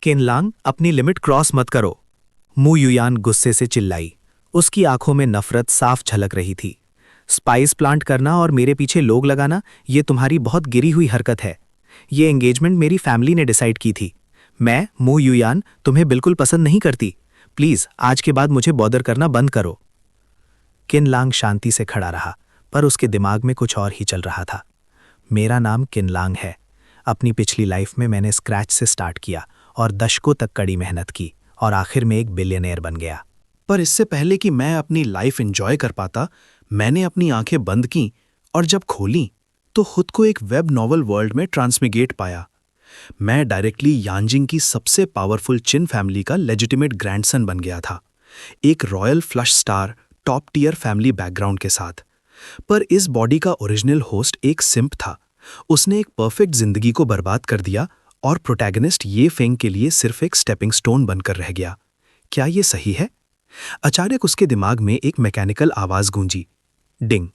किनलांग, अपनी limit cross मत करो। मू युयान गुस्से से चिल्लाई। उसकी आंखों में नफरत साफ झलक रही थी। स्पाइस प्लांट करना और मेरे पीछे लोग लगाना, ये तुम्हारी बहुत गिरी हुई हरकत है। ये एंगेजमेंट मेरी फैमिली ने डिसाइड की थी। मैं, मू युयान, तुम्हें बिल्कुल पसंद नहीं करती। प्लीज आज के बाद मुझे बॉदर करना बंद करो। किनलांग शांति से खड़ा रहा, पर उसके दिमाग में कुछ और ही चल रहा था। मेरा नाम किनलांग है। अपनी पिछली लाइफ में मैंने स्क्रैच से स्टार्ट किया और दशकों तक कड़ी मेहनत की और आखिर में एक बिलियनेयर बन गया। पर इससे पहले कि मैं अपनी लाइफ एंजॉय कर पाता, मैंने अपनी आंखें बंद की और जब खोली तो खुद को एक वेब नॉवल वर्ल्ड में ट्रांसमिग्रेट पाया। मैं डायरेक्टली यांजिंग की सबसे पावरफुल चिन फैमिली का लेजिटिमेट ग्रैंडसन बन गया था, एक royal flush star top tier family background के साथ। पर इस बॉडी का ओरिजिनल होस्ट एक सिंप था। उसने एक परफेक्ट जिंदगी को बर्बाद कर दिया और प्रोटैगनिस्ट ये फेंग के लिए सिर्फ एक स्टेपिंग स्टोन बनकर रह गया। क्या ये सही है? अचानक उसके दिमाग में एक मैकेनिकल आवाज गूंजी। Ding.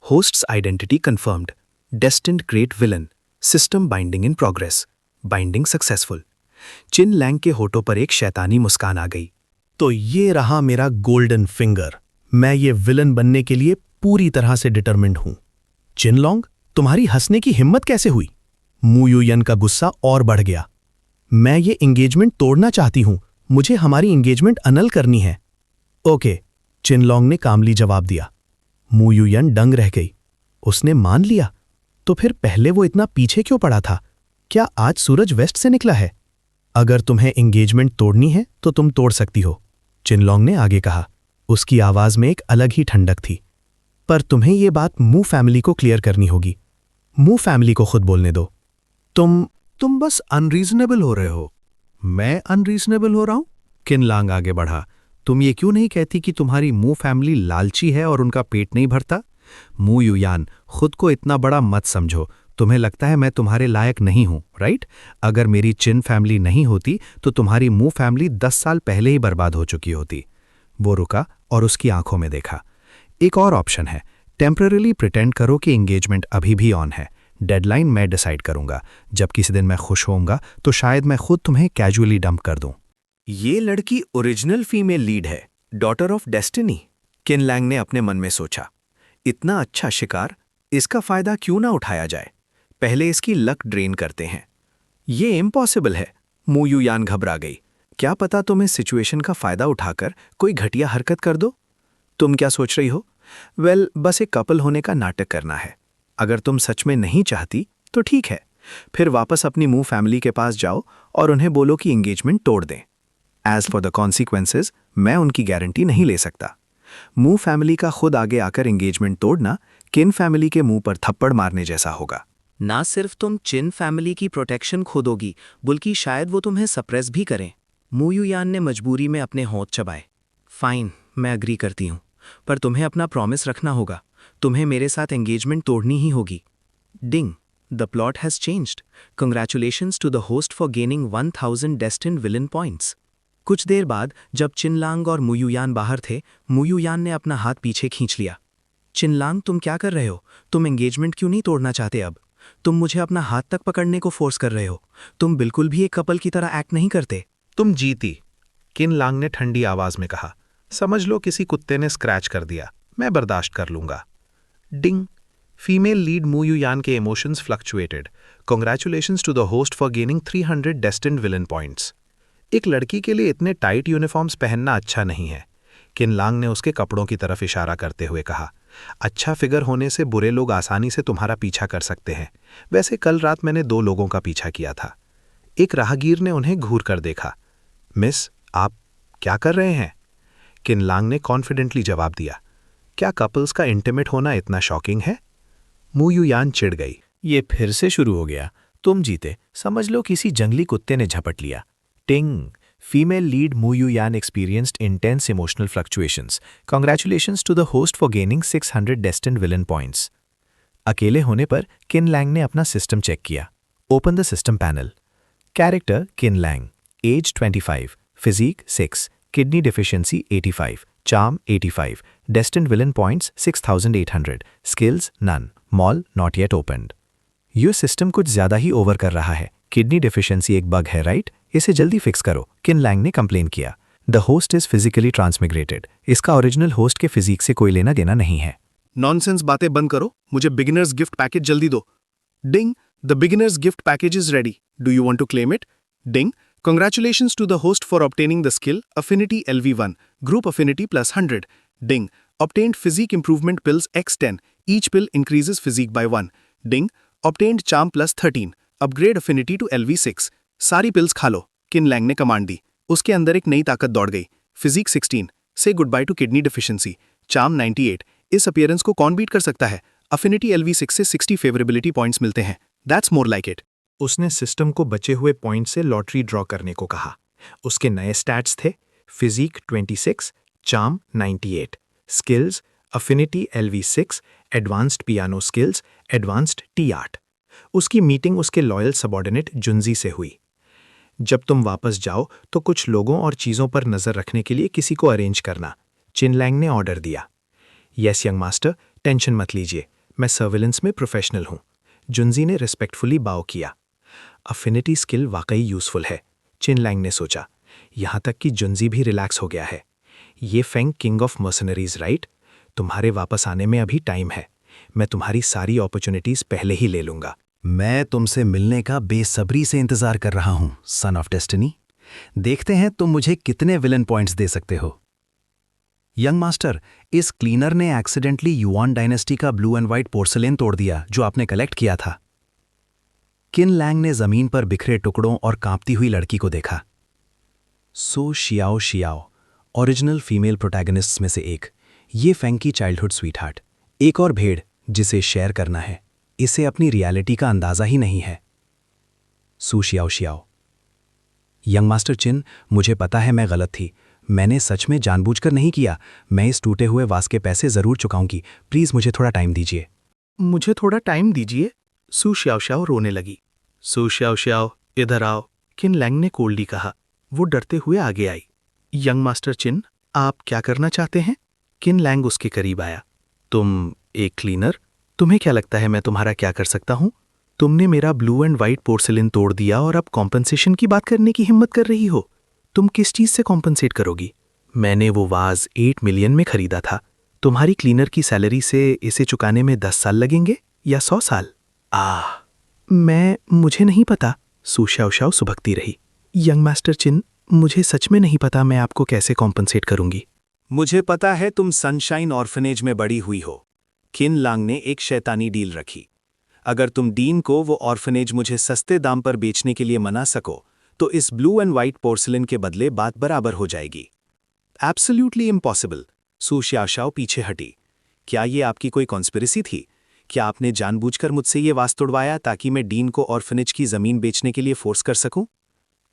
Host's identity confirmed. Destined great villain. System binding in progress. Binding successful. Chin Lang के होठों पर एक शैतानी मुस्कान आ गई। तो ये रहा मेरा गोल्डन फिंगर। मैं ये विलन बनने के लिए पूरी तरह से डिटरमिन्ड हूं। चिनलोंग, तुम्हारी हंसने की हिम्मत कैसे हुई? मू युयान का गुस्सा और बढ़ गया। मैं ये एंगेजमेंट तोड़ना चाहती हूं। मुझे हमारी एंगेजमेंट अनल करनी है। ओके, चिनलोंग ने कामली जवाब दिया। मू युयान दंग रह गई। उसने मान लिया? तो फिर पहले वो इतना पीछे क्यों पड़ा था? क्या आज सूरज वेस्ट से निकला है? अगर तुम्हें एंगेजमेंट तोड़नी है तो तुम तोड़ सकती हो, चिनलोंग ने आगे कहा। उसकी आवाज में एक अलग ही ठंडक थी। पर तुम्हें ये बात मू फैमिली को क्लियर करनी होगी। मू फैमिली को खुद बोलने दो। तुम बस अनरीजनेबल हो रहे हो। मैं अनरीजनेबल हो रहा हूं? किनलांग आगे बढ़ा। तुम ये क्यों नहीं कहती कि तुम्हारी मू फैमिली लालची है और उनका पेट नहीं भरता? मू युयान, खुद को इतना बड़ा मत समझो। तुम्हें लगता है मैं तुम्हारे लायक नहीं हूं, राइट? अगर मेरी चिन फैमिली नहीं होती तो तुम्हारी मू फैमिली 10 साल पहले ही बर्बाद हो चुकी होती। वो रुका और उसकी आंखों में देखा। एक और ऑप्शन है। टेम्पररीली प्रिटेंड करो कि एंगेजमेंट अभी भी ऑन है। डेडलाइन मैं डिसाइड करूंगा। जब किसी दिन मैं खुश होऊंगा तो शायद मैं खुद तुम्हें कैजुअली डंप कर दूं। ये लड़की ओरिजिनल फीमेल लीड है, डॉटर ऑफ डेस्टिनी, किनलैंग ने अपने मन में सोचा। इतना अच्छा शिकार, इसका फायदा क्यों ना उठाया जाए? पहले इसकी लक ड्रेन करते हैं। ये इम्पॉसिबल है। मू युयान घबरा गई। क्या पता तुम इस सिचुएशन का फायदा उठाकर कोई घटिया हरकत कर दो? तुम क्या सोच रही हो? वेल, बस एक कपल होने का नाटक करना है। अगर तुम सच में नहीं चाहती तो ठीक है, फिर वापस अपनी मू फैमिली के पास जाओ और उन्हें बोलो कि एंगेजमेंट तोड़ दें। एज फॉर द कॉन्सिक्वेंसेज, मैं उनकी गारंटी नहीं ले सकता। मू फैमिली का खुद आगे आकर एंगेजमेंट तोड़ना किन फैमिली के मुंह पर थप्पड़ मारने जैसा होगा। ना सिर्फ तुम चिन फैमिली की प्रोटेक्शन खो दोगी, बल्कि शायद वो तुम्हें सप्रेस भी करें। मू युयान ने मजबूरी में अपने होंठ चबाए। फाइन, मैं अग्री करती हूँ, पर तुम्हें अपना प्रॉमिस रखना होगा। तुम्हें मेरे साथ एंगेजमेंट तोड़नी ही होगी। Ding, the plot has changed. Congratulations to the host for gaining 1000 destined villain points. कुछ देर बाद जब चिनलांग और मू युयान बाहर थे, मू युयान ने अपना हाथ पीछे खींच लिया। चिनलांग, तुम क्या कर रहे हो? तुम एंगेजमेंट क्यों नहीं तोड़ना चाहते अब? तुम मुझे अपना हाथ तक पकड़ने को फोर्स कर रहे हो। तुम बिल्कुल भी एक कपल की तरह एक्ट नहीं करते। तुम जीती, किनलांग ने ठंडी आवाज में कहा। समझ लो किसी कुत्ते ने स्क्रैच कर दिया, मैं बर्दाश्त कर लूंगा। Ding. Female lead Mu Yuyan के emotions fluctuated. Congratulations to the host for gaining 300 destined villain points. एक लड़की के लिए इतने टाइट यूनिफॉर्म्स पहनना अच्छा नहीं है, किनलांग ने उसके कपड़ों की तरफ इशारा करते हुए कहा। अच्छा फिगर होने से बुरे लोग आसानी से तुम्हारा पीछा कर सकते हैं। वैसे कल रात मैंने 2 लोगों का पीछा किया था। एक राहगीर ने उन्हें घूर कर देखा। मिस, आप क्या कर रहे हैं? किनलांग ने कॉन्फिडेंटली जवाब दिया। क्या कपल्स का इंटीमेट होना इतना शॉकिंग है? मू युयान चिढ़ गई। ये फिर से शुरू हो गया। तुम जीते। समझ लो किसी जंगली कुत्ते ने झपट लिया। टिंग। Female lead Mu Yuyan experienced intense emotional fluctuations. Congratulations to the host for gaining 600 destined villain points. अकेले होने पर किनलैंग ने अपना सिस्टम चेक किया। Open the system panel. Character किनलैंग. Age 25. Physique 6. Kidney deficiency 85. Charm 85. Destined villain points 6800. Skills none. Mall not yet opened. ये system कुछ ज्यादा ही ओवर कर रहा है। किडनी डिफिशियंसी एक बग है, राइट? इसे जल्दी फिक्स करो, किन लैंग ने कंप्लेन किया। The host is physically transmigrated. इसका ओरिजिनल होस्ट के फिजिक से कोई लेना देना नहीं है। नॉनसेंस बातें बंद करो, मुझे बिगिनर्स गिफ्ट पैकेज जल्दी दो। Ding, the beginners gift package is ready, do you want to claim it? Ding, congratulations to the host for obtaining the skill Affinity LV1, Group Affinity plus 100. Ding, obtained Physique Improvement Pills X10, each pill increases Physique by 1. Ding, obtained Charm plus 13, upgrade Affinity to LV6. सारी pills खा लो, किन Lang ने command दी। उसके अंदर एक नई ताकत दौड़ गई। फिजिक 16, से good by two kidney deficiency. Charm 98, इस अपीयरेंस को कौन बीट कर सकता है। अफिनिटी LV6 से 60 फेवरेबिलिटी पॉइंट्स मिलते हैं। That's more like it. उसने सिस्टम को बचे हुए पॉइंट से लॉटरी ड्रॉ करने को कहा। उसके नए स्टैट्स थे physique 26, charm 98, skills affinity LV6, advanced piano skills, advanced T8। उसकी मीटिंग उसके लॉयल सबॉर्डिनेट जुंजी से हुई। जब तुम वापस जाओ तो कुछ लोगों और चीज़ों पर नज़र रखने के लिए किसी को अरेंज करना, चिन लैंग ने ऑर्डर दिया। यस यंग मास्टर, टेंशन मत लीजिए, मैं सर्विलेंस में प्रोफेशनल हूँ। जुंजी ने रिस्पेक्टफुली बाव किया। अफिनिटी स्किल वाकई यूजफुल है, चिन लैंग ने सोचा। यहाँ तक कि जुंजी भी रिलैक्स हो गया है। ये Feng king of mercenaries right? तुम्हारे वापस आने में अभी टाइम है। मैं तुम्हारी सारी अपॉर्चुनिटीज पहले ही ले लूंगा। मैं तुमसे मिलने का बेसब्री से इंतजार कर रहा हूं, सन ऑफ डेस्टिनी। देखते हैं तुम मुझे कितने विलन पॉइंट्स दे सकते हो। यंग मास्टर, इस क्लीनर ने एक्सीडेंटली युआन डायनेस्टी का ब्लू एंड व्हाइट पोर्सलेन तोड़ दिया जो आपने कलेक्ट किया था। किन लैंग ने जमीन पर बिखरे टुकड़ों और कांपती हुई लड़की को देखा। सो Xiao Xiao, original female protagonists में से एक, ये फेंग की चाइल्डहुड स्वीटहार्ट, एक और भेड़ जिसे शेयर करना है। इसे अपनी रियलिटी का अंदाजा ही नहीं है। सू शियाओ शियाओ। यंग मास्टर चिन, मुझे पता है मैं गलत थी। मैंने सच में जानबूझकर नहीं किया। मैं इस टूटे हुए वास के पैसे जरूर चुकाऊंगी। प्लीज मुझे थोड़ा टाइम दीजिए। मुझे थोड़ा टाइम दीजिए। सू श्याओ श्याओ रोने लगी। सू श्याओ श्याओ, इधर आओ, किन लैंग ने कोल्डली कहा। वो डरते हुए आगे आई। यंग मास्टर चिन, आप क्या करना चाहते हैं? किन लैंग उसके करीब आया। तुम एक क्लीनर? तुम्हें क्या लगता है मैं तुम्हारा क्या कर सकता हूं? तुमने मेरा ब्लू एंड व्हाइट पोर्सलिन तोड़ दिया और अब कॉम्पनसेशन की बात करने की हिम्मत कर रही हो। तुम किस चीज से कॉम्पनसेट करोगी? मैंने वो वाज 8 मिलियन में खरीदा था। तुम्हारी क्लीनर की सैलरी से इसे चुकाने में 10 साल लगेंगे या 100 साल? मुझे नहीं पता। सू श्याओ श्याओ सुबकती रही। यंग मास्टर चिन, मुझे सच में नहीं पता मैं आपको कैसे कॉम्पनसेट करूंगी। मुझे पता है तुम सनशाइन ऑर्फनेज में बड़ी हुई हो। किन लांग ने एक शैतानी डील रखी। अगर तुम डीन को वो ऑर्फनेज मुझे सस्ते दाम पर बेचने के लिए मना सको तो इस ब्लू एंड व्हाइट पोर्सलिन के बदले बात बराबर हो जाएगी। Absolutely impossible. सू श्याओ श्याओ पीछे हटी। क्या ये आपकी कोई कॉन्स्पिरेसी थी? क्या आपने जानबूझकर मुझसे ये वास तोड़वाया ताकि मैं डीन को ऑर्फनेज की जमीन बेचने के लिए फोर्स कर सकूं?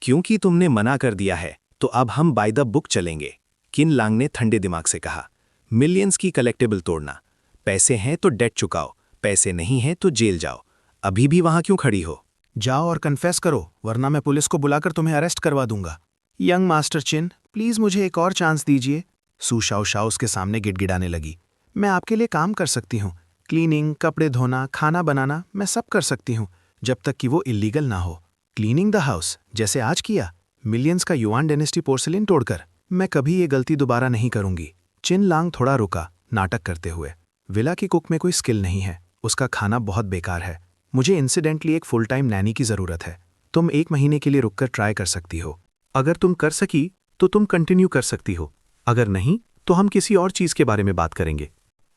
क्योंकि तुमने मना कर दिया है तो अब हम बाय द बुक चलेंगे, किन लांग ने ठंडे दिमाग से कहा। मिलियंस की कलेक्टेबल तोड़ना। पैसे हैं तो डेट चुकाओ, पैसे नहीं हैं तो जेल जाओ। अभी भी वहां क्यों खड़ी हो? जाओ और कन्फेस करो, वरना मैं पुलिस को बुलाकर तुम्हें अरेस्ट करवा दूंगा। यंग मास्टर चिन, प्लीज मुझे एक और चांस दीजिए। सू शाओ शाओ उसके सामने गिड़गिड़ाने लगी। मैं आपके लिए काम कर सकती हूँ। क्लीनिंग, कपड़े धोना, खाना बनाना, मैं सब कर सकती हूँ, जब तक कि वो इलीगल ना हो। क्लीनिंग द हाउस, जैसे आज किया, मिलियंस का युआन डायनेस्टी पोर्सलिन तोड़कर। मैं कभी ये गलती दोबारा नहीं करूंगी। चिन लांग थोड़ा रुका, नाटक करते हुए। विला की कुक में कोई स्किल नहीं है, उसका खाना बहुत बेकार है। मुझे इंसिडेंटली एक फुल टाइम नैनी की ज़रूरत है। तुम 1 महीने के लिए रुककर ट्राई कर सकती हो। अगर तुम कर सकी तो तुम कंटिन्यू कर सकती हो, अगर नहीं तो हम किसी और चीज के बारे में बात करेंगे।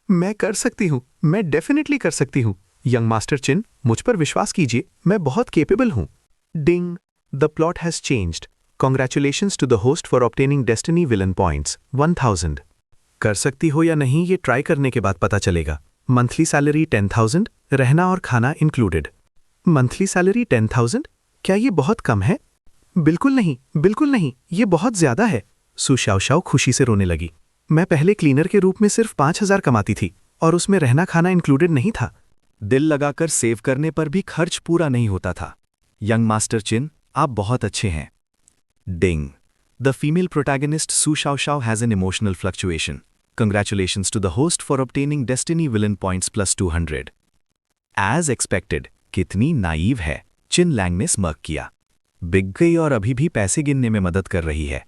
मैं कर सकती हूँ, मैं डेफिनेटली कर सकती हूँ। यंग मास्टर चिन, मुझ पर विश्वास कीजिए, मैं बहुत केपेबल हूँ। Ding, the plot has changed. Congratulations to the host for obtaining destiny villain points 1000। कर सकती हो या नहीं ये ट्राई करने के बाद पता चलेगा। मंथली सैलरी 10,000, रहना और खाना इंक्लूडेड। Monthly salary 10,000? क्या ये बहुत कम है? बिल्कुल नहीं, ये बहुत ज्यादा है। सू श्याओ श्याओ खुशी से रोने लगी। मैं पहले क्लीनर के रूप में सिर्फ 5,000 कमाती थी और उसमें रहना खाना इंक्लूडेड नहीं था। दिल लगाकर सेव करने पर भी खर्च पूरा नहीं होता था। यंग मास्टर चिन, आप बहुत अच्छे हैं। Ding, the female protagonist Su Xiao Xiao has an emotional fluctuation. Congratulations to the host for obtaining Destiny Villain Points plus 200. As expected, कितनी नाइव है, चिन लैंग ने स्मर्क किया। बिक गई और अभी भी पैसे गिनने में मदद कर रही है।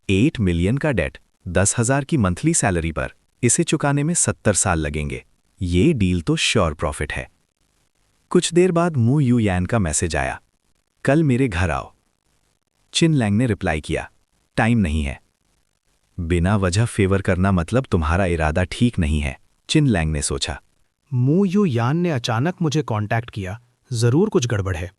8 मिलियन का डेट, 10,000 की मंथली सैलरी पर, इसे चुकाने में 70 साल लगेंगे। ये डील तो श्योर प्रॉफिट है। कुछ देर बाद मू यू यान का मैसेज आया, कल मेरे घर आओ। चिन लैंग ने रिप्लाई किया, टाइम नहीं है। बिना वजह फेवर करना मतलब तुम्हारा इरादा ठीक नहीं है, चिन लैंग ने सोचा। मू यू यान ने अचानक मुझे कांटेक्ट किया, जरूर कुछ गड़बड़ है।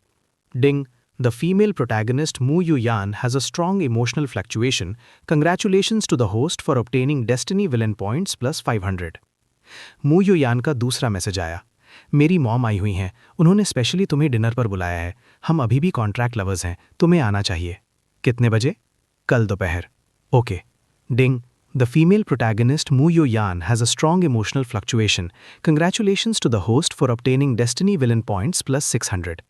Ding, the female protagonist Mu Yu Yan has a strong emotional fluctuation. Congratulations to the host for obtaining destiny villain points plus 500। Mu Yu यान का दूसरा मैसेज आया, मेरी मॉम आई हुई हैं, उन्होंने स्पेशली तुम्हें डिनर पर बुलाया है। हम अभी भी कॉन्ट्रैक्ट लवर्स हैं, तुम्हें आना चाहिए। कितने बजे? कल दोपहर। Okay. Ding, the female protagonist Mu Yu Yan has a strong emotional fluctuation. Congratulations to the host for obtaining destiny villain points plus 600।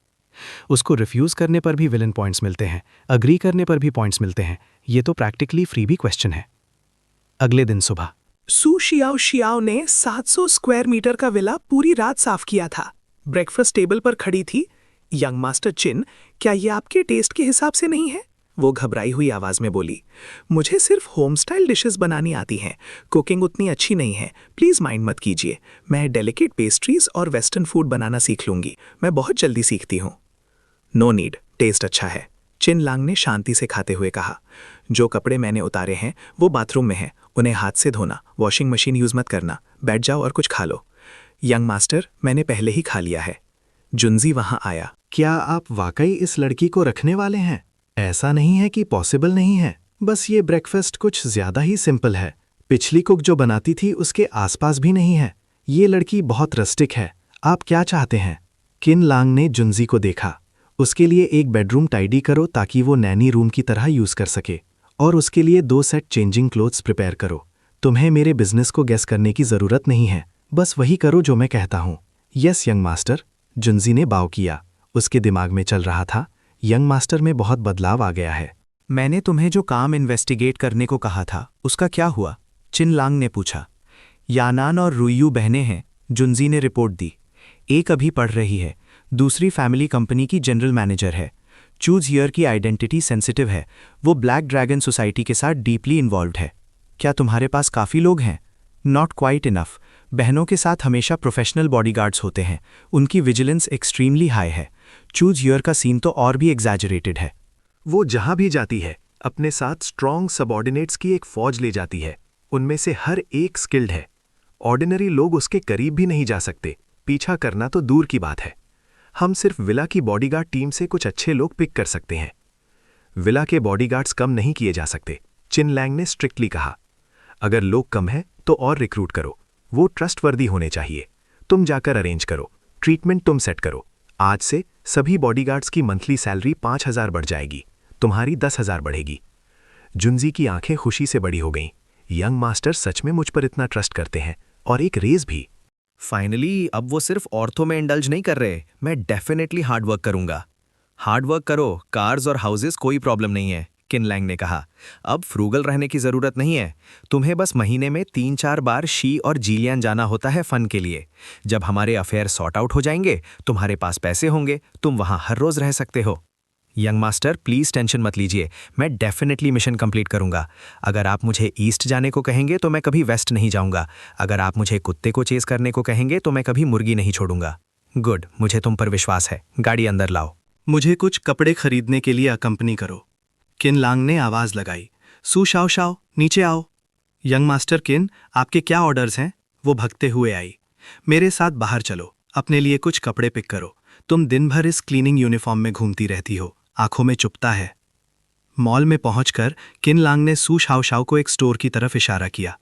उसको रिफ्यूज करने पर भी विलन पॉइंट्स मिलते हैं, अग्री करने पर भी पॉइंट्स मिलते हैं। ये तो प्रैक्टिकली फ्री भी क्वेश्चन है। अगले दिन सुबह सू शियाओ शियाओ ने 700 स्क्वायर मीटर का विला पूरी रात साफ किया था। ब्रेकफास्ट टेबल पर खड़ी थी। यंग मास्टर चिन, क्या ये आपके टेस्ट के हिसाब से नहीं है? वो घबराई हुई आवाज में बोली, मुझे सिर्फ होम स्टाइल डिशेस बनानी आती हैं, कुकिंग उतनी अच्छी नहीं है, प्लीज माइंड मत कीजिए। मैं डेलिकेट पेस्ट्रीज और वेस्टर्न फूड बनाना सीख लूंगी, मैं बहुत जल्दी सीखती हूँ। नो नीड, टेस्ट अच्छा है, चिन लांग ने शांति से खाते हुए कहा। जो कपड़े मैंने उतारे हैं वो बाथरूम में हैं, उन्हें हाथ से धोना, वॉशिंग मशीन यूज मत करना, बैठ जाओ और कुछ खा लो। यंग मास्टर, मैंने पहले ही खा लिया है। जुनजी वहां आया। क्या आप वाकई इस लड़की को रखने वाले हैं? ऐसा नहीं है कि पॉसिबल नहीं है, बस ये ब्रेकफास्ट कुछ ज्यादा ही सिंपल है। पिछली कुक जो बनाती थी उसके आसपास भी नहीं है। ये लड़की बहुत रस्टिक है। आप क्या चाहते हैं? किन लांग ने जुनजी को देखा। उसके लिए एक बेडरूम टाइडी करो ताकि वो नैनी रूम की तरह यूज कर सके, और उसके लिए 2 सेट चेंजिंग क्लोथ्स प्रिपेयर करो। तुम्हें मेरे बिजनेस को गेस करने की जरूरत नहीं है, बस वही करो जो मैं कहता हूँ। यस यंग मास्टर, जुनजी ने बाव किया। उसके दिमाग में चल रहा था, यंग मास्टर में बहुत बदलाव आ गया है। मैंने तुम्हें जो काम इन्वेस्टिगेट करने को कहा था उसका क्या हुआ? चिन लांग ने पूछा। यानान और रुयू बहनें हैं, जुनजी ने रिपोर्ट दी। एक अभी पढ़ रही है, दूसरी फैमिली कंपनी की जनरल मैनेजर है। चूज हियर की आइडेंटिटी सेंसिटिव है, वो ब्लैक ड्रैगन सोसाइटी के साथ डीपली इन्वॉल्व्ड है। क्या तुम्हारे पास काफ़ी लोग हैं? Not quite enough. बहनों के साथ हमेशा प्रोफेशनल बॉडीगार्ड्स होते हैं, उनकी विजिलेंस एक्सट्रीमली हाई है। चूज हियर का सीन तो और भी एग्जैजरेटेड है। वो जहां भी जाती है अपने साथ स्ट्रॉन्ग सबऑर्डिनेट्स की एक फौज ले जाती है। उनमें से हर एक स्किल्ड है। ऑर्डिनरी लोग उसके करीब भी नहीं जा सकते, पीछा करना तो दूर की बात है। हम सिर्फ विला की बॉडीगार्ड टीम से कुछ अच्छे लोग पिक कर सकते हैं। विला के बॉडीगार्ड्स कम नहीं किए जा सकते, चिन लैंग ने स्ट्रिक्टली कहा। अगर लोग कम हैं तो और रिक्रूट करो, वो ट्रस्टवर्दी होने चाहिए। तुम जाकर अरेंज करो, ट्रीटमेंट तुम सेट करो। आज से सभी बॉडीगार्ड्स की मंथली सैलरी 5,000 बढ़ जाएगी, तुम्हारी 10,000 बढ़ेगी। जुनजी की आंखें खुशी से बड़ी हो गईं। यंग मास्टर सच में मुझ पर इतना ट्रस्ट करते हैं, और एक रेज भी। फाइनली अब वो सिर्फ औरतों में इंडल्ज नहीं कर रहे, मैं डेफिनेटली हार्डवर्क करूंगा। हार्डवर्क करो, कार्स और हाउसेस कोई प्रॉब्लम नहीं है, किन लैंग ने कहा। अब फ्रूगल रहने की जरूरत नहीं है, तुम्हें बस महीने में 3-4 बार शी और जीलियान जाना होता है फन के लिए। जब हमारे अफेयर सॉर्ट आउट हो जाएंगे, तुम्हारे पास पैसे होंगे, तुम वहां हर रोज रह सकते हो। यंग मास्टर प्लीज टेंशन मत लीजिए, मैं डेफिनेटली मिशन कंप्लीट करूंगा। अगर आप मुझे ईस्ट जाने को कहेंगे तो मैं कभी वेस्ट नहीं जाऊंगा। अगर आप मुझे कुत्ते को चेस करने को कहेंगे तो मैं कभी मुर्गी नहीं छोड़ूंगा। गुड, मुझे तुम पर विश्वास है, गाड़ी अंदर लाओ। मुझे कुछ कपड़े खरीदने के लिए अकंपनी करो, किन लांग ने आवाज लगाई। सू शाओ शाओ, नीचे आओ। यंग मास्टर किन, आपके क्या ऑर्डर्स हैं? वो भगते हुए आई। मेरे साथ बाहर चलो, अपने लिए कुछ कपड़े पिक करो। तुम दिन भर इस क्लीनिंग यूनिफॉर्म में घूमती रहती हो, आंखों में चुभता है। मॉल में पहुंचकर किन लांग ने सू शाओ शाओ को एक स्टोर की तरफ इशारा किया।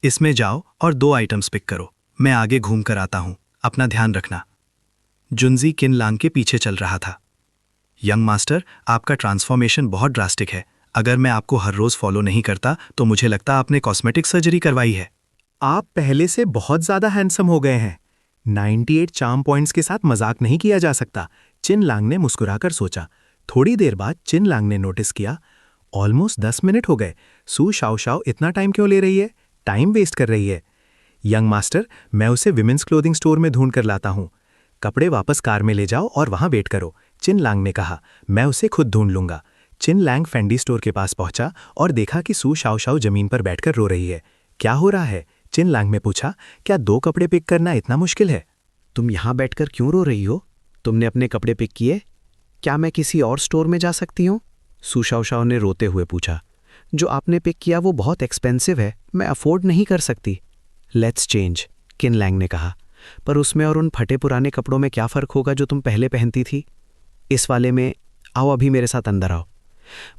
इसमें जाओ और 2 आइटम्स पिक करो, मैं आगे घूम कर आता हूं, अपना ध्यान रखना। जुनजी किन लांग के पीछे चल रहा था। यंग मास्टर, आपका ट्रांसफॉर्मेशन बहुत ड्रास्टिक है। अगर मैं आपको हर रोज फॉलो नहीं करता तो मुझे लगता आपने कॉस्मेटिक सर्जरी करवाई है। आप पहले से बहुत ज्यादा हैंडसम हो गए हैं। 98 चार्म पॉइंट्स के साथ मजाक नहीं किया जा सकता, चिन लांग ने मुस्कुराकर सोचा। थोड़ी देर बाद चिन लांग ने नोटिस किया, ऑलमोस्ट 10 मिनट हो गए। सू शाओ शाओ इतना टाइम क्यों ले रही है? टाइम वेस्ट कर रही है। यंग मास्टर, मैं उसे विमेंस क्लोथिंग स्टोर में ढूंढ कर लाता हूं। कपड़े वापस कार में ले जाओ और वहां वेट करो। चिन लांग ने कहा, मैं उसे खुद ढूंढ लूंगा। चिन लैंग फेंडी स्टोर के पास पहुंचा और देखा कि सू शाओ शाओ जमीन पर बैठकर रो रही है। क्या हो रहा है? चिन लैंग ने पूछा। क्या 2 कपड़े पिक करना इतना मुश्किल है? तुम यहाँ बैठकर क्यों रो रही हो? तुमने अपने कपड़े पिक किए? क्या मैं किसी और स्टोर में जा सकती हूँ? सू शाओ शाओ ने रोते हुए पूछा। जो आपने पिक किया वो बहुत एक्सपेंसिव है, मैं अफोर्ड नहीं कर सकती। लेट्स चेंज, किन लैंग ने कहा। पर उसमें और उन फटे पुराने कपड़ों में क्या फ़र्क होगा जो तुम पहले पहनती थी? इस वाले में आओ, अभी मेरे साथ अंदर आओ।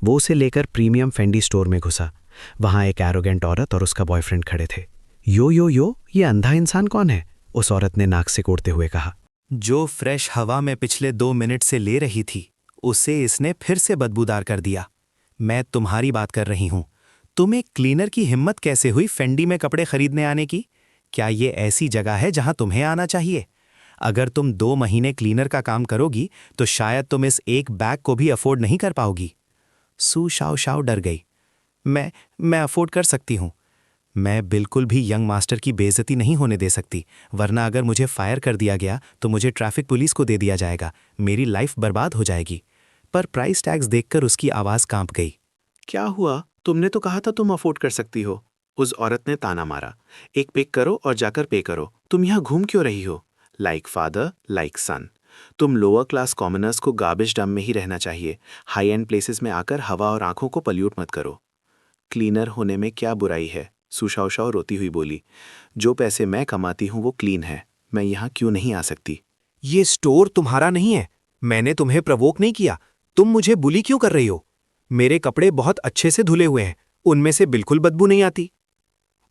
वो उसे लेकर प्रीमियम फेंडी स्टोर में घुसा। वहाँ एक एरोगेंट औरत और उसका बॉयफ्रेंड खड़े थे। यो, ये अंधा इंसान कौन है? उस औरत ने नाक से कोड़ते हुए कहा। जो फ्रेश हवा में पिछले 2 मिनट से ले रही थी, उसे इसने फिर से बदबूदार कर दिया। मैं तुम्हारी बात कर रही हूं। तुम एक क्लीनर की हिम्मत कैसे हुई फेंडी में कपड़े खरीदने आने की? क्या ये ऐसी जगह है जहां तुम्हें आना चाहिए? अगर तुम 2 महीने क्लीनर का काम करोगी तो शायद तुम इस एक बैग को भी अफोर्ड नहीं कर पाओगी। सू शाओ शाओ डर गई। मैं अफोर्ड कर सकती हूँ। मैं बिल्कुल भी यंग मास्टर की बेइज्जती नहीं होने दे सकती, वरना अगर मुझे फायर कर दिया गया तो मुझे ट्रैफिक पुलिस को दे दिया जाएगा, मेरी लाइफ बर्बाद हो जाएगी। पर प्राइस टैग्स देखकर उसकी आवाज़ कांप गई। क्या हुआ? तुमने तो कहा था तुम अफोर्ड कर सकती हो। उस औरत ने ताना मारा। एक पिक करो और जाकर पे करो। तुम यहाँ घूम क्यों रही हो? लाइक फादर लाइक सन। तुम लोअर क्लास कॉमनर्स को गार्बेज डंप में ही रहना चाहिए। हाई एंड प्लेसेस में आकर हवा और आंखों को पल्यूट मत करो। क्लीनर होने में क्या बुराई है? सू शाओ शाओ रोती हुई बोली। जो पैसे मैं कमाती हूँ वो क्लीन है, मैं यहाँ क्यों नहीं आ सकती? ये स्टोर तुम्हारा नहीं है। मैंने तुम्हें प्रवोक नहीं किया। तुम मुझे बुली क्यों कर रही हो? मेरे कपड़े बहुत अच्छे से धुले हुए हैं, उनमें से बिल्कुल बदबू नहीं आती।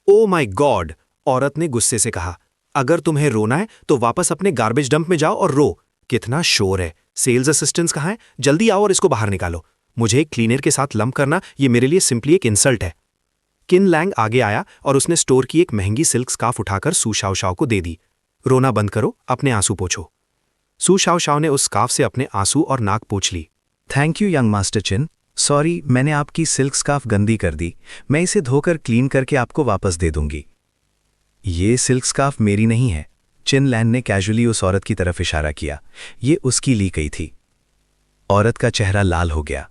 ओ माय गॉड, औरत ने गुस्से से कहा। अगर तुम्हें रोना है तो वापस अपने गार्बेज डंप में जाओ और रो। कितना शोर है। सेल्स असिस्टेंट्स कहाँ हैं? जल्दी आओ और इसको बाहर निकालो। मुझे एक क्लीनर के साथ लंप करना ये मेरे लिए सिंपली एक इंसल्ट है। किन लैंग आगे आया और उसने स्टोर की एक महंगी सिल्क स्कार्फ उठाकर सू शाओ शाओ को दे दी। रोना बंद करो, अपने आंसू पोंछो। सू शाओ शाओ ने उस स्कार्फ से अपने आंसू और नाक पोंछ ली। Thank you young master Qin. Sorry, मैंने आपकी सिल्क स्कार्फ गंदी कर दी। मैं इसे धोकर क्लीन करके आपको वापस दे दूंगी। ये सिल्क स्कार्फ मेरी नहीं है। चिन लैंग ने कैजुअली उस औरत की तरफ इशारा किया। ये उसकी ली गई थी। औरत का चेहरा लाल हो गया।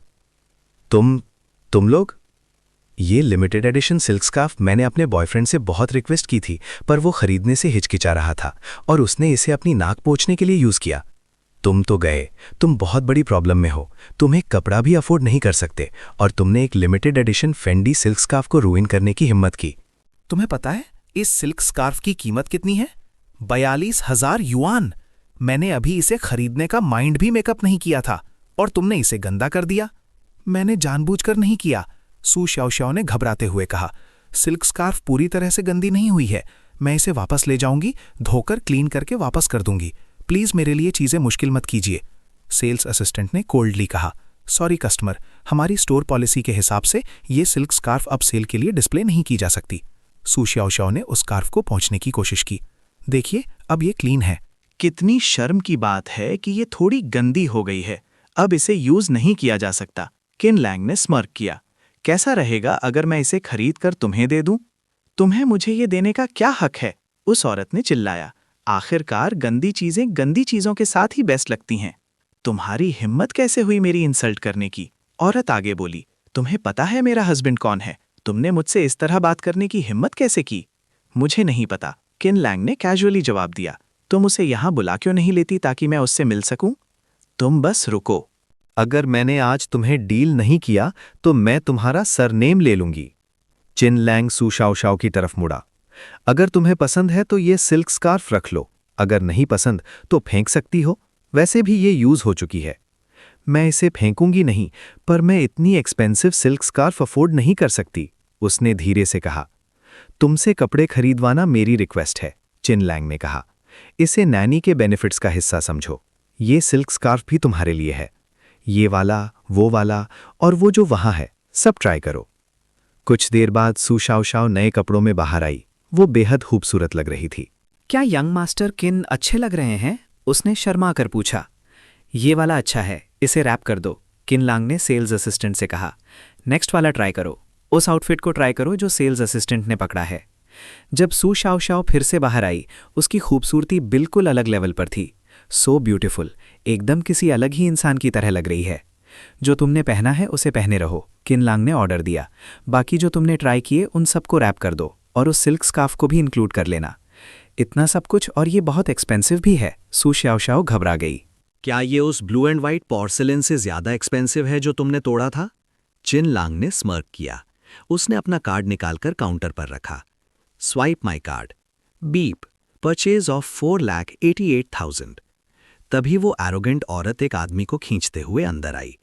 तुम लोग? ये लिमिटेड एडिशन सिल्क स्कार्फ मैंने अपने बॉयफ्रेंड से बहुत रिक्वेस्ट की थी, पर वो खरीदने से हिचकिचा रहा था और उसने इसे अपनी नाक पोंछने के लिए यूज किया। तुम तो गए। तुम बहुत बड़ी प्रॉब्लम में हो। तुम एक कपड़ा भी अफोर्ड नहीं कर सकते और तुमने एक limited edition Fendi silk scarf को रूइन करने की हिम्मत की। तुम्हें पता है इस सिल्क स्कार्फ की कीमत कितनी है? 42,000 युआन। मैंने अभी इसे खरीदने का माइंड भी मेकअप नहीं किया था और तुमने इसे गंदा कर दिया। मैंने जानबूझकर नहीं किया, सू शाओ शाओ ने घबराते हुए कहा। सिल्क स्कार्फ पूरी तरह से गंदी नहीं हुई है। मैं इसे वापस ले जाऊंगी, धोकर क्लीन करके वापस कर दूंगी। प्लीज मेरे लिए चीजें मुश्किल मत कीजिए। सेल्स असिस्टेंट ने कोल्डली कहा। सॉरी कस्टमर, हमारी स्टोर पॉलिसी के हिसाब से ये सिल्क स्कार्फ अब सेल के लिए डिस्प्ले नहीं की जा सकती। सू शाओ शाओ ने उस स्कार्फ को पहुंचने की कोशिश की। देखिए, अब ये क्लीन है। कितनी शर्म की बात है कि ये थोड़ी गंदी हो गई है। अब इसे यूज नहीं किया जा सकता। किन लैंग ने स्मर्क किया। कैसा रहेगा अगर मैं इसे खरीद कर तुम्हें दे दूं? तुम्हें मुझे ये देने का क्या हक है? उस औरत ने चिल्लाया। आखिरकार गंदी चीजें गंदी चीजों के साथ ही बेस्ट लगती हैं। तुम्हारी हिम्मत कैसे हुई मेरी इंसल्ट करने की? औरत आगे बोली। तुम्हें पता है मेरा हस्बैंड कौन है? तुमने मुझसे इस तरह बात करने की हिम्मत कैसे की? मुझे नहीं पता, किन लैंग ने कैजुअली जवाब दिया। तुम उसे यहां बुला क्यों नहीं लेती ताकि मैं उससे मिल सकूं? तुम बस रुको। अगर मैंने आज तुम्हें डील नहीं किया तो मैं तुम्हारा सरनेम ले लूंगी। चिन लैंग सू शाओ शाओ की तरफ मुड़ा। अगर तुम्हें पसंद है तो ये सिल्क स्कार्फ रख लो, अगर नहीं पसंद तो फेंक सकती हो। वैसे भी ये यूज हो चुकी है। मैं इसे फेंकूंगी नहीं, पर मैं इतनी एक्सपेंसिव सिल्क स्कार्फ अफोर्ड नहीं कर सकती, उसने धीरे से कहा। तुमसे कपड़े खरीदवाना मेरी रिक्वेस्ट है, चिन लैंग ने कहा। इसे नैनी के बेनिफिट्स का हिस्सा समझो। ये सिल्क स्कार्फ भी तुम्हारे लिए है। ये वाला, वो वाला और वो जो वहां है, सब ट्राई करो। कुछ देर बाद सू शाओ शाओ नए कपड़ों में बाहर आई। वो बेहद खूबसूरत लग रही थी। क्या यंग मास्टर किन अच्छे लग रहे हैं? उसने शर्मा कर पूछा। ये वाला अच्छा है, इसे रैप कर दो, किन लांग ने सेल्स असिस्टेंट से कहा। नेक्स्ट वाला ट्राई करो। उस आउटफिट को ट्राई करो जो सेल्स असिस्टेंट ने पकड़ा है। जब सू शाओ शाओ फिर से बाहर आई, उसकी खूबसूरती बिल्कुल अलग लेवल पर थी। सो ब्यूटीफुल, एकदम किसी अलग ही इंसान की तरह लग रही है। जो तुमने पहना है उसे पहने रहो, किन लांग ने ऑर्डर दिया। बाकी जो तुमने ट्राई किए उन सबको रैप कर दो और उस सिल्क स्कार्फ को भी इंक्लूड कर लेना। इतना सब कुछ और ये बहुत एक्सपेंसिव भी है। सू श्याओ घबरा गई। क्या ये उस ब्लू एंड व्हाइट पोर्सिलेन से ज्यादा एक्सपेंसिव है जो तुमने तोड़ा था? चिन लांग ने स्मर्क किया। उसने अपना कार्ड निकालकर काउंटर पर रखा। Swipe my card. Beep. Purchase of 4,88,000। तभी वो एरोगेंट औरत एक आदमी को खींचते हुए अंदर आई।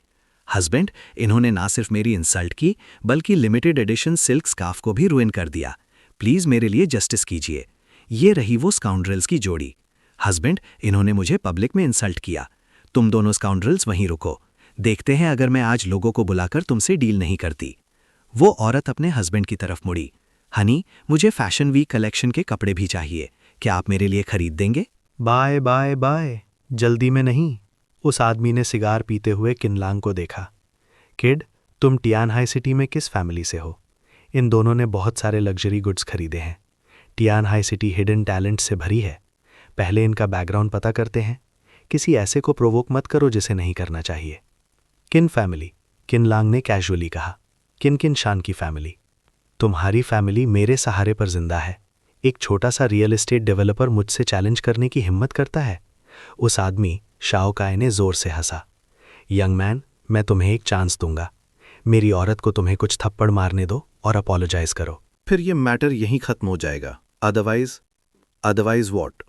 हस्बैंड, इन्होंने ना सिर्फ मेरी इंसल्ट की बल्कि लिमिटेड एडिशन सिल्क स्कार्फ को भी रुइन कर दिया। प्लीज मेरे लिए जस्टिस कीजिए। ये रही वो स्काउंड्रल्स की जोड़ी। हस्बैंड, इन्होंने मुझे पब्लिक में इंसल्ट किया। तुम दोनों स्काउंड्रल्स वहीं रुको, देखते हैं अगर मैं आज लोगों को बुलाकर तुमसे डील नहीं करती। वो औरत अपने हस्बैंड की तरफ मुड़ी। हनी, मुझे फैशन वीक कलेक्शन के कपड़े भी चाहिए, क्या आप मेरे लिए खरीद देंगे? बाय बाय बाय, जल्दी में नहीं। उस आदमी ने सिगार पीते हुए किनलांग को देखा। किड, तुम टियान हाई सिटी में किस फैमिली से हो? इन दोनों ने बहुत सारे लग्जरी गुड्स खरीदे हैं। Tian high city hidden talent से भरी है। पहले इनका बैकग्राउंड पता करते हैं। किसी ऐसे को प्रोवोक मत करो जिसे नहीं करना चाहिए। किन फैमिली? किनलांग ने कैजुअली कहा। किन किन शान की फैमिली? तुम्हारी फैमिली मेरे सहारे पर जिंदा है। एक छोटा सा रियल एस्टेट डेवलपर मुझसे चैलेंज करने की हिम्मत करता है। उस आदमी शाओ काय ने जोर से हंसा। यंग मैन, मैं तुम्हें एक चांस दूंगा। मेरी औरत को तुम्हें कुछ थप्पड़ मारने दो और अपोलोजाइज करो। फिर ये मैटर यहीं खत्म हो जाएगा। Otherwise what?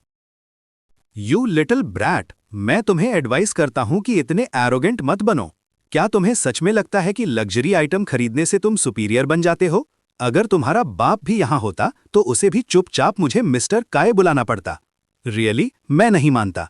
You little brat, मैं तुम्हें एडवाइस करता हूं कि इतने एरोगेंट मत बनो। क्या तुम्हें सच में लगता है कि लग्जरी आइटम खरीदने से तुम सुपीरियर बन जाते हो? अगर तुम्हारा बाप भी यहां होता तो उसे भी चुपचाप मुझे मिस्टर काय बुलाना पड़ता। रियली, मैं नहीं मानता।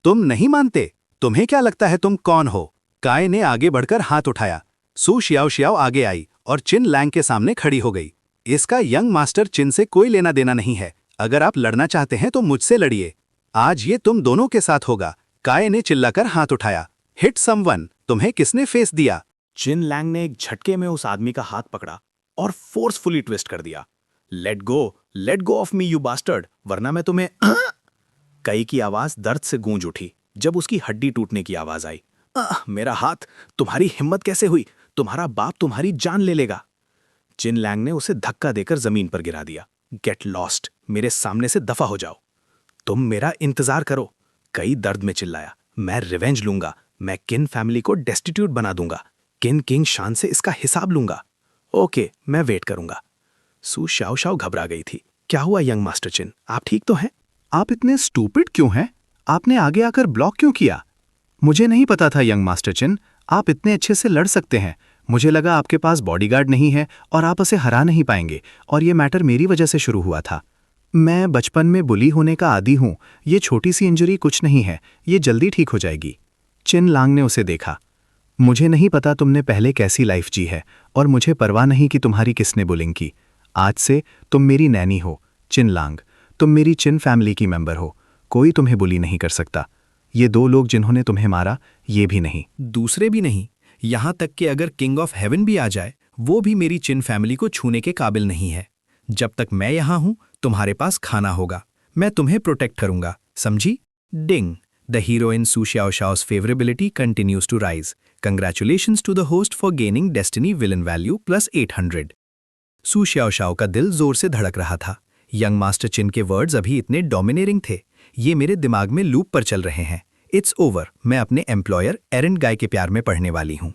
तुम नहीं मानते? तुम्हें क्या लगता है तुम कौन हो? काय ने आगे बढ़कर हाथ उठाया। सू श्याओ आगे आई और चिन लैंग के सामने खड़ी हो गई। इसका यंग मास्टर चिन से कोई लेना देना नहीं है। अगर आप लड़ना चाहते हैं तो मुझसे लड़िए। आज ये तुम दोनों के साथ होगा। काय ने चिल्लाकर हाथ उठाया। हिट समवन, तुम्हें किसने फेस दिया? चिन लैंग ने एक झटके में उस आदमी का हाथ पकड़ा और फोर्सफुली ट्विस्ट कर दिया। Let go of me you bastard, वरना मैं तुम्हें कई की आवाज दर्द से गूंज उठी जब उसकी हड्डी टूटने की आवाज आई। मेरा हाथ, तुम्हारी हिम्मत कैसे हुई? तुम्हारा बाप तुम्हारी जान ले लेगा। चिन लैंग ने उसे धक्का देकर जमीन पर गिरा दिया। गेट लॉस्ट, मेरे सामने से दफा हो जाओ। तुम मेरा इंतजार करो। कई दर्द में चिल्लाया। मैं रिवेंज लूंगा। मैं किन फैमिली को डेस्टिट्यूट बना दूंगा। किन किंग शान से इसका हिसाब लूंगा। ओके, मैं वेट करूंगा। सू श्याओ घबरा गई थी। क्या हुआ यंग मास्टर चिन, आप ठीक तो हैं? आप इतने स्टूपिड क्यों हैं? आपने आगे आकर ब्लॉक क्यों किया? मुझे नहीं पता था यंग मास्टर चिन, आप इतने अच्छे से लड़ सकते हैं। मुझे लगा आपके पास बॉडीगार्ड नहीं है और आप उसे हरा नहीं पाएंगे, और ये मैटर मेरी वजह से शुरू हुआ था। मैं बचपन में बुली होने का आदी हूं। ये छोटी सी इंजरी कुछ नहीं है, ये जल्दी ठीक हो जाएगी। चिन लांग ने उसे देखा। मुझे नहीं पता तुमने पहले कैसी लाइफ जी है, और मुझे परवाह नहीं कि तुम्हारी किसने बुलिंग की। आज से तुम मेरी नैनी हो। चिन लांग, तुम मेरी चिन फैमिली की मेंबर हो। कोई तुम्हें बुली नहीं कर सकता। ये दो लोग जिन्होंने तुम्हें मारा, ये भी नहीं। दूसरे भी नहीं, यहां तक कि अगर किंग ऑफ हेवन भी आ जाए, वो भी मेरी चिन फैमिली को छूने के काबिल नहीं है। जब तक मैं यहां हूं, तुम्हारे पास खाना होगा। मैं तुम्हें प्रोटेक्ट करूंगा, समझी? Ding. The heroine Su Xiao's favorability continues to rise. Congratulations to the host for gaining Destiny Villain Value plus 800. सू श्याओ का दिल जोर से धड़क रहा था। यंग मास्टर चिन के वर्ड्स अभी इतने डोमिनेटिंग थे। ये मेरे दिमाग में लूप पर चल रहे हैं। इट्स ओवर, मैं अपने एम्प्लॉयर एरन गाय के प्यार में पढ़ने वाली हूं।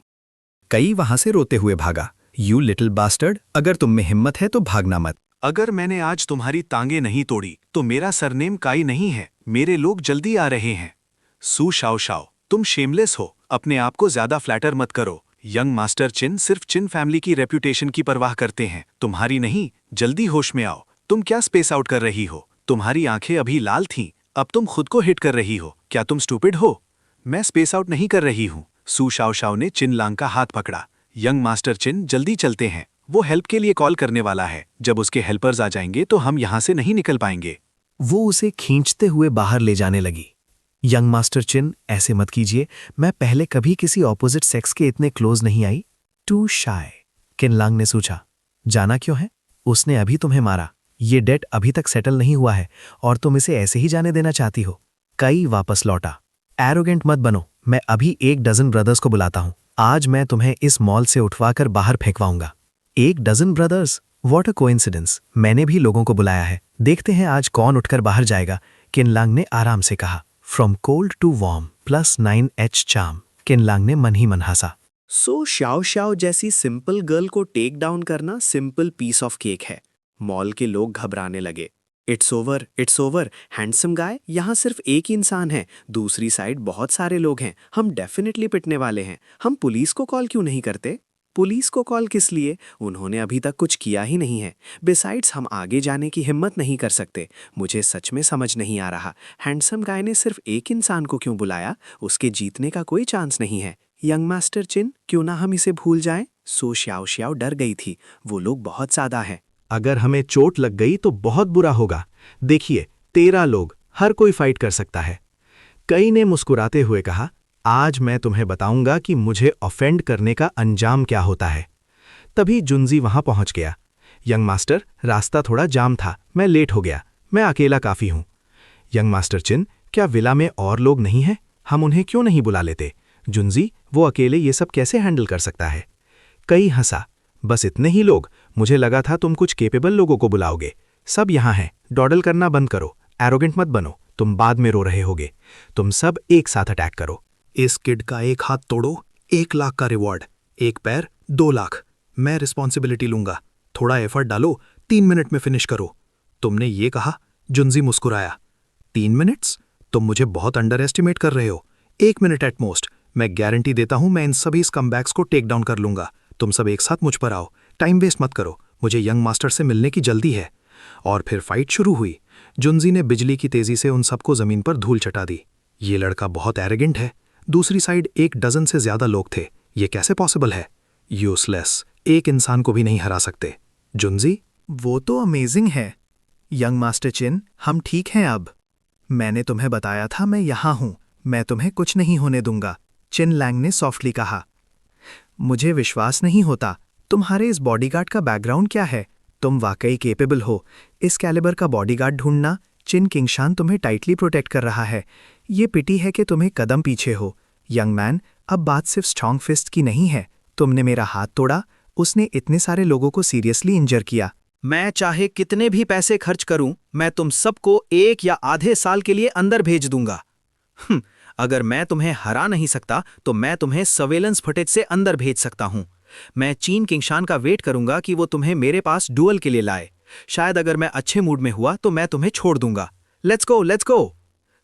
कई वहां से रोते हुए भागा। यू लिटिल बास्टर्ड, अगर तुम में हिम्मत है तो भागना मत। अगर मैंने आज तुम्हारी टांगे नहीं तोड़ी तो मेरा सरनेम काई नहीं है। मेरे लोग जल्दी आ रहे हैं। सू श्याओ, तुम शेमलेस हो। अपने आप को ज्यादा फ्लैटर मत करो। यंग मास्टर चिन सिर्फ चिन फैमिली की रेप्यूटेशन की परवाह करते हैं, तुम्हारी नहीं। जल्दी होश में आओ। तुम क्या स्पेस आउट कर रही हो? तुम्हारी आंखें अभी लाल थीं, अब तुम खुद को हिट कर रही हो। क्या तुम स्टूपिड हो? मैं स्पेस आउट नहीं कर रही हूँ। सू श्याओ ने चिन लांग का हाथ पकड़ा। यंग मास्टर चिन, जल्दी चलते हैं। वो हेल्प के लिए कॉल करने वाला है। जब उसके हेल्पर्स आ जाएंगे तो हम यहाँ से नहीं निकल पाएंगे। वो उसे खींचते हुए बाहर ले जाने लगी। यंग मास्टर चिन, ऐसे मत कीजिए। मैं पहले कभी किसी ऑपोजिट सेक्स के इतने क्लोज नहीं आई। टू शाय। किन लांग ने सोचा। जाना क्यों है? उसने अभी तुम्हें मारा। ये डेट अभी तक सेटल नहीं हुआ है और तुम इसे ऐसे ही जाने देना चाहती हो। कई वापस लौटा। एरोगेंट मत बनो, मैं अभी 1 डजन ब्रदर्स को बुलाता हूं। आज मैं तुम्हें इस मॉल से उठवाकर बाहर फेंकवाऊंगा। 1 dozen brothers, what a coincidence. मैंने भी लोगों को बुलाया है, देखते हैं आज कौन उठकर बाहर जाएगा, किनलांग ने आराम से कहा। From cold to warm +9H charm. Qin Lang ने मन ही मन हंसा। सो शाओ शाओ जैसी सिंपल गर्ल को टेक डाउन करना सिंपल पीस ऑफ केक है। मॉल के लोग घबराने लगे। इट्स ओवर, हैंडसम गाय, यहाँ सिर्फ एक ही इंसान है, दूसरी साइड बहुत सारे लोग हैं, हम डेफिनेटली पिटने वाले हैं। हम पुलिस को कॉल क्यों नहीं करते? पुलिस को कॉल किस लिए? उन्होंने अभी तक कुछ किया ही नहीं है। बिसाइड्स हम आगे जाने की हिम्मत नहीं कर सकते। मुझे सच में समझ नहीं आ रहा, हैंडसम गाय ने सिर्फ एक इंसान को क्यों बुलाया? उसके जीतने का कोई चांस नहीं है। यंग मास्टर चिन, क्यों ना हम इसे भूल जाएं? सो श्याओ श्याओ डर गई थी, वो लोग बहुत ज्यादा हैं। अगर हमें चोट लग गई तो बहुत बुरा होगा। देखिए, 13 लोग, हर कोई फाइट कर सकता है। कई ने मुस्कुराते हुए कहा, आज मैं तुम्हें बताऊंगा कि मुझे ऑफेंड करने का अंजाम क्या होता है। तभी जुनजी वहां पहुंच गया। यंग मास्टर, रास्ता थोड़ा जाम था, मैं लेट हो गया, मैं अकेला काफी हूं। यंग मास्टर चिन, क्या विला में और लोग नहीं हैं? हम उन्हें क्यों नहीं बुला लेते? जुनजी, वो अकेले ये सब कैसे हैंडल कर सकता है? कई हंसा, बस इतने ही लोग? मुझे लगा था तुम कुछ केपेबल लोगों को बुलाओगे। सब यहाँ हैं, डॉडल करना बंद करो, एरोगेंट मत बनो, तुम बाद में रो रहे होगे। तुम सब एक साथ अटैक करो। इस किड का 1 हाथ तोड़ो, 1 लाख का रिवॉर्ड, 1 पैर 2 लाख। मैं रिस्पॉन्सिबिलिटी लूंगा। थोड़ा एफर्ट डालो, 3 मिनट में फिनिश करो। तुमने ये कहा? जुनजी मुस्कुराया। 3 मिनट्स? तुम मुझे बहुत अंडर एस्टिमेट कर रहे हो। 1 मिनट एट मोस्ट। मैं गारंटी देता हूं मैं इन सभी स्कमबैग्स को टेक डाउन कर लूंगा। तुम सब एक साथ मुझ पर आओ, टाइम वेस्ट मत करो, मुझे यंग मास्टर से मिलने की जल्दी है। और फिर फाइट शुरू हुई। जुनजी ने बिजली की तेजी से उन सबको जमीन पर धूल चटा दी। ये लड़का बहुत एरोगेंट है। दूसरी साइड 1 डजन से ज्यादा लोग थे। ये कैसे पॉसिबल है? यूजलेस, एक इंसान को भी नहीं हरा सकते। जुनजी, वो तो अमेजिंग है। यंग मास्टर चिन, हम ठीक हैं अब। मैंने तुम्हें बताया था मैं यहाँ हूँ, मैं तुम्हें कुछ नहीं होने दूंगा, चिन लैंग ने सॉफ्टली कहा। मुझे विश्वास नहीं होता, तुम्हारे इस बॉडीगार्ड का बैकग्राउंड क्या है? तुम वाकई केपेबल हो। इस कैलिबर का बॉडीगार्ड ढूंढना। चिन किंगशान तुम्हें टाइटली प्रोटेक्ट कर रहा है। ये पिटी है कि तुम्हें कदम पीछे हो। यंग मैन, अब बात सिर्फ स्ट्रॉन्ग फिस्ट की नहीं है। तुमने मेरा हाथ तोड़ा, उसने इतने सारे लोगों को सीरियसली इंजर किया। मैं चाहे कितने भी पैसे खर्च करूं, मैं तुम सबको 1 या आधे साल के लिए अंदर भेज दूंगा। अगर मैं तुम्हें हरा नहीं सकता तो मैं तुम्हें सर्वेलेंस फुटेज से अंदर भेज सकता हूं। मैं चीन किंगशान का वेट करूंगा कि वो तुम्हें मेरे पास डुअल के लिए लाए। शायद अगर मैं अच्छे मूड में हुआ तो मैं तुम्हें छोड़ दूंगा। Let's go, let's go.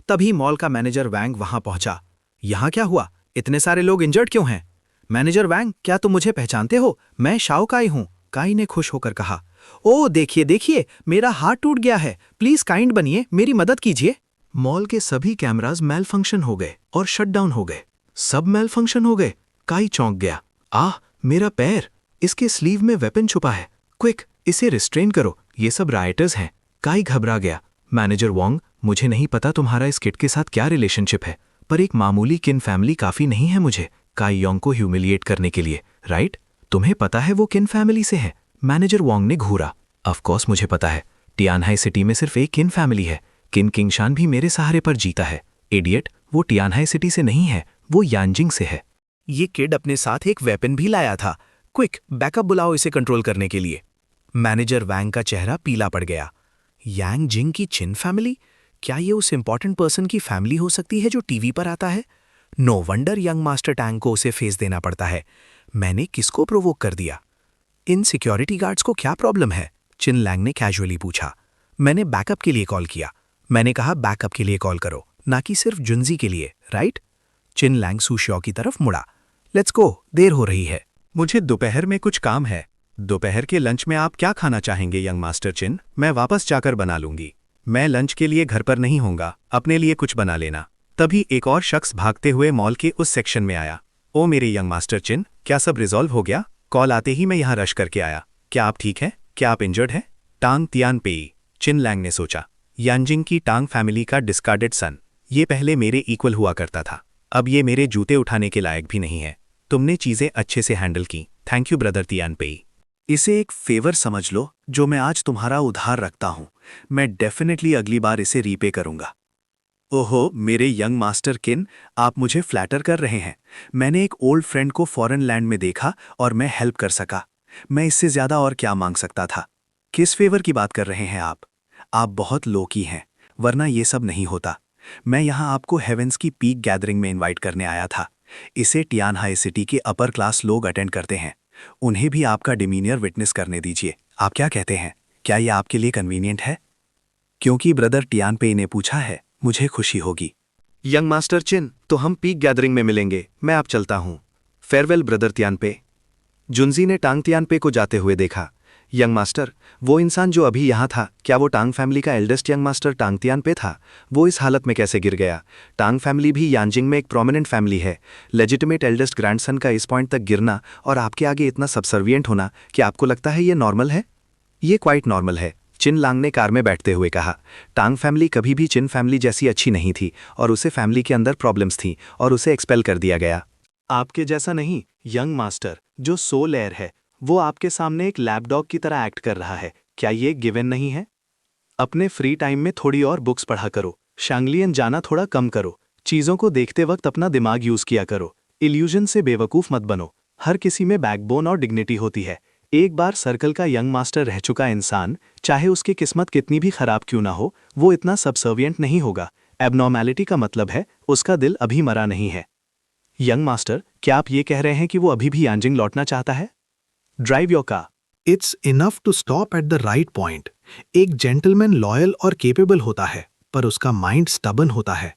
तभी मॉल का मैनेजर वैंग वहां पहुंचा। यहां क्या हुआ? इतने सारे लोग इंजर्ड क्यों हैं? मैनेजर वैंग, क्या तुम मुझे पहचानते हो? मैं शाओ काई हूं। काई ने खुश होकर कहा। ओ देखिए देखिए, मेरा हाथ टूट गया है, प्लीज काइंड बनिए, मेरी मदद कीजिए। मॉल के सभी कैमरास मेल फंक्शन हो गए और शटडाउन हो गए। सब मेल फंक्शन हो गए। काई चौंक गया। आह, मेरा पैर, इसके स्लीव में वेपन छुपा है। क्विक, इसे रिस्ट्रेन करो, ये सब राइटर्स हैं। काई घबरा गया। मैनेजर वोंग, मुझे नहीं पता तुम्हारा इस किड के साथ क्या रिलेशनशिप है, पर एक मामूली किन फैमिली काफी नहीं है मुझे काई योंग को ह्यूमिलिएट करने के लिए, राइट? तुम्हें पता है वो किन फैमिली से है? मैनेजर वोंग ने घूरा। ऑफकोर्स मुझे पता है, टियानहाई सिटी में सिर्फ एक किन फैमिली है। किन किंगशान भी मेरे सहारे पर जीता है। इडियट, वो टियानहाई सिटी से नहीं है, वो यांजिंग से है। ये किड अपने साथ एक वेपन भी लाया था। क्विक, बैकअप बुलाओ इसे कंट्रोल करने के लिए। मैनेजर वैंग का चेहरा पीला पड़ गया। यांग जिंग की चिन फैमिली? क्या ये उस इंपॉर्टेंट पर्सन की फैमिली हो सकती है जो टीवी पर आता है? No wonder young master Tang को उसे फेस देना पड़ता है। मैंने किसको प्रोवोक कर दिया? इन सिक्योरिटी गार्ड्स को क्या प्रॉब्लम है? चिन लैंग ने कैजुअली पूछा। मैंने बैकअप के लिए कॉल किया। मैंने कहा बैकअप के लिए कॉल करो, ना कि सिर्फ जुनजी के लिए, राइट? चिन लैंग सुशियो की तरफ मुड़ा। लेट्स गो, देर हो रही है। मुझे दोपहर में कुछ काम है। दोपहर के लंच में आप क्या खाना चाहेंगे यंग मास्टर चिन? मैं वापस जाकर बना लूंगी। मैं लंच के लिए घर पर नहीं होऊंगा, अपने लिए कुछ बना लेना। तभी एक और शख्स भागते हुए मॉल के उस सेक्शन में आया। ओ मेरे यंग मास्टर चिन, क्या सब रिजॉल्व हो गया? कॉल आते ही मैं यहाँ रश करके आया। क्या आप ठीक हैं? क्या आप इंजर्ड हैं? टांग तियान पेई, चिन लैंग ने सोचा। यांजिंग की टांग फैमिली का डिस्कार्डेड सन। ये पहले मेरे इक्वल हुआ करता था, अब ये मेरे जूते उठाने के लायक भी नहीं है। तुमने चीजें अच्छे से हैंडल की, थैंक यू ब्रदर तियान पेई। इसे एक फेवर समझ लो जो मैं आज तुम्हारा उधार रखता हूं। मैं डेफिनेटली अगली बार इसे रीपे करूंगा। ओहो मेरे यंग मास्टर किन, आप मुझे फ्लैटर कर रहे हैं। मैंने एक ओल्ड फ्रेंड को फॉरेन लैंड में देखा और मैं हेल्प कर सका। मैं इससे ज़्यादा और क्या मांग सकता था। किस फेवर की बात कर रहे हैं आप? आप बहुत लो की हैं, वरना ये सब नहीं होता। मैं यहाँ आपको हेवेंस की पीक गैदरिंग में इनवाइट करने आया था। इसे टियानहाई सिटी के अपर क्लास लोग अटेंड करते हैं। उन्हें भी आपका डिमीनियर विटनेस करने दीजिए। आप क्या कहते हैं? क्या ये आपके लिए कन्वीनियंट है? क्योंकि ब्रदर टियानपे ने पूछा है, मुझे खुशी होगी। यंग मास्टर चिन, तो हम पीक गैदरिंग में मिलेंगे। मैं अब चलता हूँ। Farewell brother तियानपे। जुनजी ने टांग तियानपे को जाते हुए देखा। यंग मास्टर, वो इंसान जो अभी यहाँ था, क्या वो टांग फैमिली का एल्डेस्ट यंग मास्टर टांग तियानपे था? वो इस हालत में कैसे गिर गया? टांग फैमिली भी यानजिंग में एक प्रोमिनेंट फैमिली है। लेजिटिमेट एल्डेस्ट ग्रैंडसन का इस पॉइंट तक गिरना और आपके आगे इतना सबसर्विएंट होना, क्या आपको लगता है ये नॉर्मल है? ये क्वाइट नॉर्मल है, चिन लांग ने कार में बैठते हुए कहा। टांग फैमिली कभी भी चिन फैमिली जैसी अच्छी नहीं थी और उसे फैमिली के अंदर प्रॉब्लम्स थी और उसे एक्सपेल कर दिया गया। आपके जैसा नहीं, यंग मास्टर, जो सोल एयर है, वो आपके सामने एक लैपडॉग की तरह एक्ट कर रहा है। क्या ये गिवन नहीं है? अपने फ्री टाइम में थोड़ी और बुक्स पढ़ा करो। शांगलियन जाना थोड़ा कम करो। चीज़ों को देखते वक्त अपना दिमाग यूज़ किया करो। इल्यूजन से बेवकूफ़ मत बनो। हर किसी में बैकबोन और डिग्निटी होती है। एक बार सर्कल का यंग मास्टर रह चुका इंसान, चाहे उसकी किस्मत कितनी भी खराब क्यों ना हो, वो इतना सबसर्विएंट नहीं होगा। एबनॉर्मैलिटी का मतलब है उसका दिल अभी मरा नहीं है। यंग मास्टर, क्या आप ये कह रहे हैं कि वो अभी भी यांजिंग लौटना चाहता है? Drive your car. It's enough to stop at the right point. एक जेंटलमैन लॉयल और केपेबल होता है, पर उसका माइंड स्टबन होता है।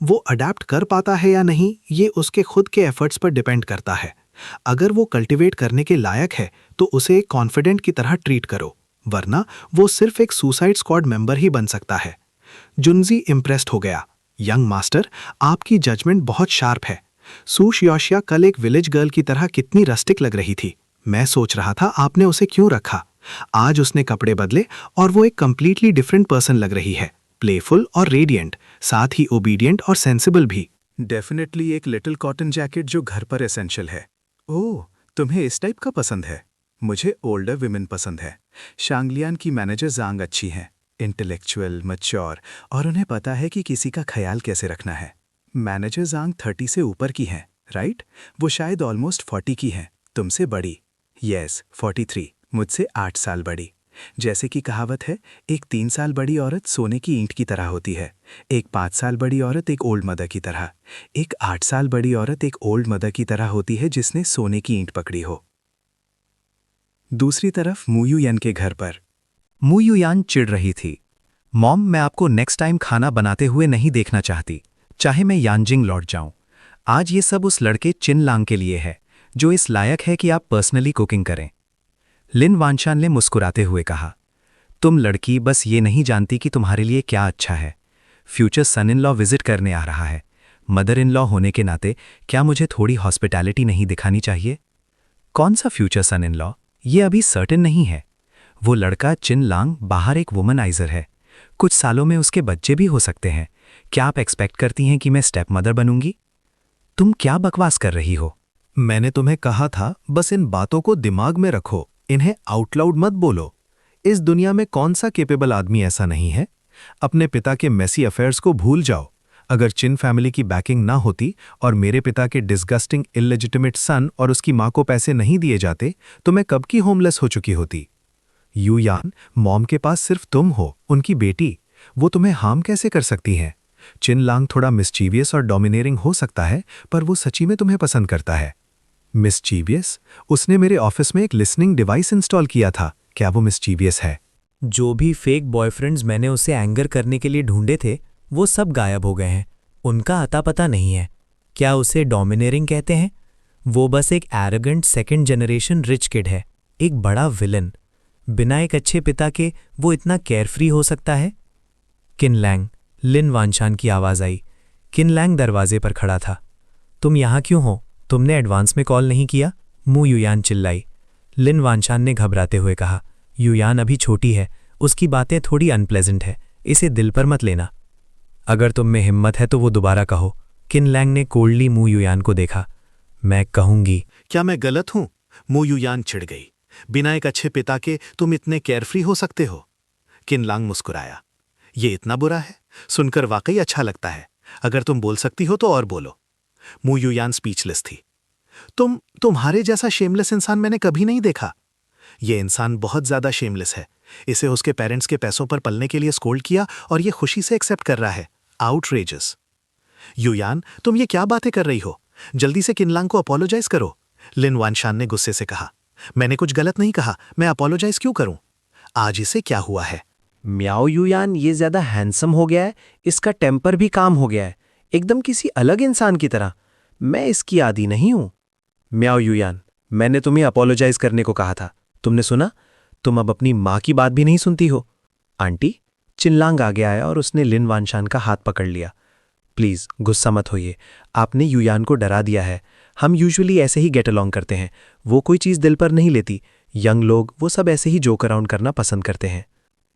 वो अडेप्ट कर पाता है या नहीं, ये उसके खुद के एफर्ट्स पर डिपेंड करता है। अगर वो कल्टिवेट करने के लायक है तो उसे एक कॉन्फिडेंट की तरह ट्रीट करो, वरना वो सिर्फ एक सुसाइड स्क्वाड मेंबर ही बन सकता है। जुनजी इम्प्रेस्ड हो गया। यंग मास्टर, आपकी जजमेंट बहुत शार्प है। सू शियोशिया कल एक विलेज गर्ल की तरह कितनी रस्टिक लग रही थी। मैं सोच रहा था आपने उसे क्यों रखा। आज उसने कपड़े बदले और वो एक कंप्लीटली डिफरेंट पर्सन लग रही है। प्लेफुल और रेडिएंट, साथ ही ओबीडियंट और सेंसिबल भी। डेफिनेटली एक लिटिल कॉटन जैकेट जो घर पर एसेंशियल है। ओह, तुम्हें इस टाइप का पसंद है? मुझे ओल्डर विमेन पसंद है। शांगलियान की मैनेजर जांग अच्छी हैं, इंटेलेक्चुअल, मैच्योर, और उन्हें पता है कि किसी का ख्याल कैसे रखना है। मैनेजर जांग 30 से ऊपर की हैं, राइट? वो शायद ऑलमोस्ट 40 की हैं, तुमसे बड़ी। यस, 43, मुझसे 8 साल बड़ी। जैसे कि कहावत है, एक 3 साल बड़ी औरत सोने की ईंट की तरह होती है, एक 5 साल बड़ी औरत एक ओल्ड मदर की तरह, एक 8 साल बड़ी औरत एक ओल्ड मदर की तरह होती है जिसने सोने की ईंट पकड़ी हो। दूसरी तरफ मुयुयान के घर पर मुयुयान चिढ़ रही थी। मॉम, मैं आपको नेक्स्ट टाइम खाना बनाते हुए नहीं देखना चाहती, चाहे मैं यानजिंग लौट जाऊं। आज ये सब उस लड़के चिन लांग के लिए है, जो इस लायक है कि आप पर्सनली कुकिंग करें। लिन वानशान ने मुस्कुराते हुए कहा, तुम लड़की बस ये नहीं जानती कि तुम्हारे लिए क्या अच्छा है। Future son in law visit करने आ रहा है। मदर इन लॉ होने के नाते क्या मुझे थोड़ी हॉस्पिटैलिटी नहीं दिखानी चाहिए? कौन सा फ्यूचर सन इन लॉ? ये अभी सर्टेन नहीं है। वो लड़का चिन लांग बाहर एक वुमनाइजर है। कुछ सालों में उसके बच्चे भी हो सकते हैं। क्या आप एक्सपेक्ट करती हैं कि मैं स्टेप मदर बनूंगी? तुम क्या बकवास कर रही हो? मैंने तुम्हें कहा था, बस इन बातों को दिमाग में रखो, इन्हें आउटलाउड मत बोलो। इस दुनिया में कौन सा केपेबल आदमी ऐसा नहीं है? अपने पिता के मेसी अफेयर्स को भूल जाओ। अगर चिन फैमिली की बैकिंग ना होती और मेरे पिता के डिस्गस्टिंग इलेजिटिमेट सन और उसकी मां को पैसे नहीं दिए जाते, तो मैं कब की होमलेस हो चुकी होती। युयान, मॉम के पास सिर्फ तुम हो, उनकी बेटी। वो तुम्हें हार्म कैसे कर सकती हैं? चिन लांग थोड़ा मिस्चीवियस और डोमिनेरिंग हो सकता है, पर वो सच्ची में तुम्हें पसंद करता है। मिस्चीवियस? उसने मेरे ऑफिस में एक लिसनिंग डिवाइस इंस्टॉल किया था। क्या वो मिस्चीवियस है? जो भी फेक बॉयफ्रेंड्स मैंने उसे एंगर करने के लिए ढूंढे थे, वो सब गायब हो गए हैं। उनका अता पता नहीं है। क्या उसे डोमिनेरिंग कहते हैं? वो बस एक arrogant second generation rich kid है, एक बड़ा विलन। बिना एक अच्छे पिता के वो इतना केयरफ्री हो सकता है? किन लैंग, लिन वानशान की आवाज़ आई। किन लैंग दरवाजे पर खड़ा था। तुम यहाँ क्यों हो? तुमने एडवांस में कॉल नहीं किया? मु युयान चिल्लाई। लिन वानशान ने घबराते हुए कहा, युयान अभी छोटी है, उसकी बातें थोड़ी अनप्लेजेंट है, इसे दिल पर मत लेना। अगर तुम में हिम्मत है तो वो दोबारा कहो। किन लैंग ने कोल्डली मु युयान को देखा। मैं कहूंगी। क्या मैं गलत हूं? मु युयान चिढ़ गई। बिना एक अच्छे पिता के तुम इतने केयरफ्री हो सकते हो? किन लांग मुस्कुराया। ये इतना बुरा है? सुनकर वाकई अच्छा लगता है। अगर तुम बोल सकती हो तो और बोलो। मू युयान स्पीचलेस थी। तुम्हारे जैसा शेमलेस इंसान मैंने कभी नहीं देखा। ये इंसान बहुत ज्यादा शेमलेस है। इसे उसके पेरेंट्स के पैसों पर पलने के लिए स्कोल्ड किया और ये खुशी से एक्सेप्ट कर रहा है। आउटरेजस। युयान, तुम ये क्या बातें कर रही हो? जल्दी से किनलांग को अपोलोजाइज करो, लिन वानशान ने गुस्से से कहा। मैंने कुछ गलत नहीं कहा, मैं अपोलोजाइज क्यों करूं? आज इसे क्या हुआ है? म्याओ युयान ये ज्यादा हैंडसम हो गया है, इसका टेम्पर भी काम हो गया है, एकदम किसी अलग इंसान की तरह। मैं इसकी आदी नहीं हूं। म्याओ युयान, मैंने तुम्हें अपोलोजाइज करने को कहा था, तुमने सुना? तुम अब अपनी माँ की बात भी नहीं सुनती हो। आंटी, चिनलांग आगे आया और उसने लिन वानशान का हाथ पकड़ लिया। प्लीज गुस्सा मत होइए, आपने युयान को डरा दिया है। हम यूजुअली ऐसे ही गेट अलोंग करते हैं, वो कोई चीज़ दिल पर नहीं लेती। यंग लोग वो सब ऐसे ही जोक अराउंड करना पसंद करते हैं।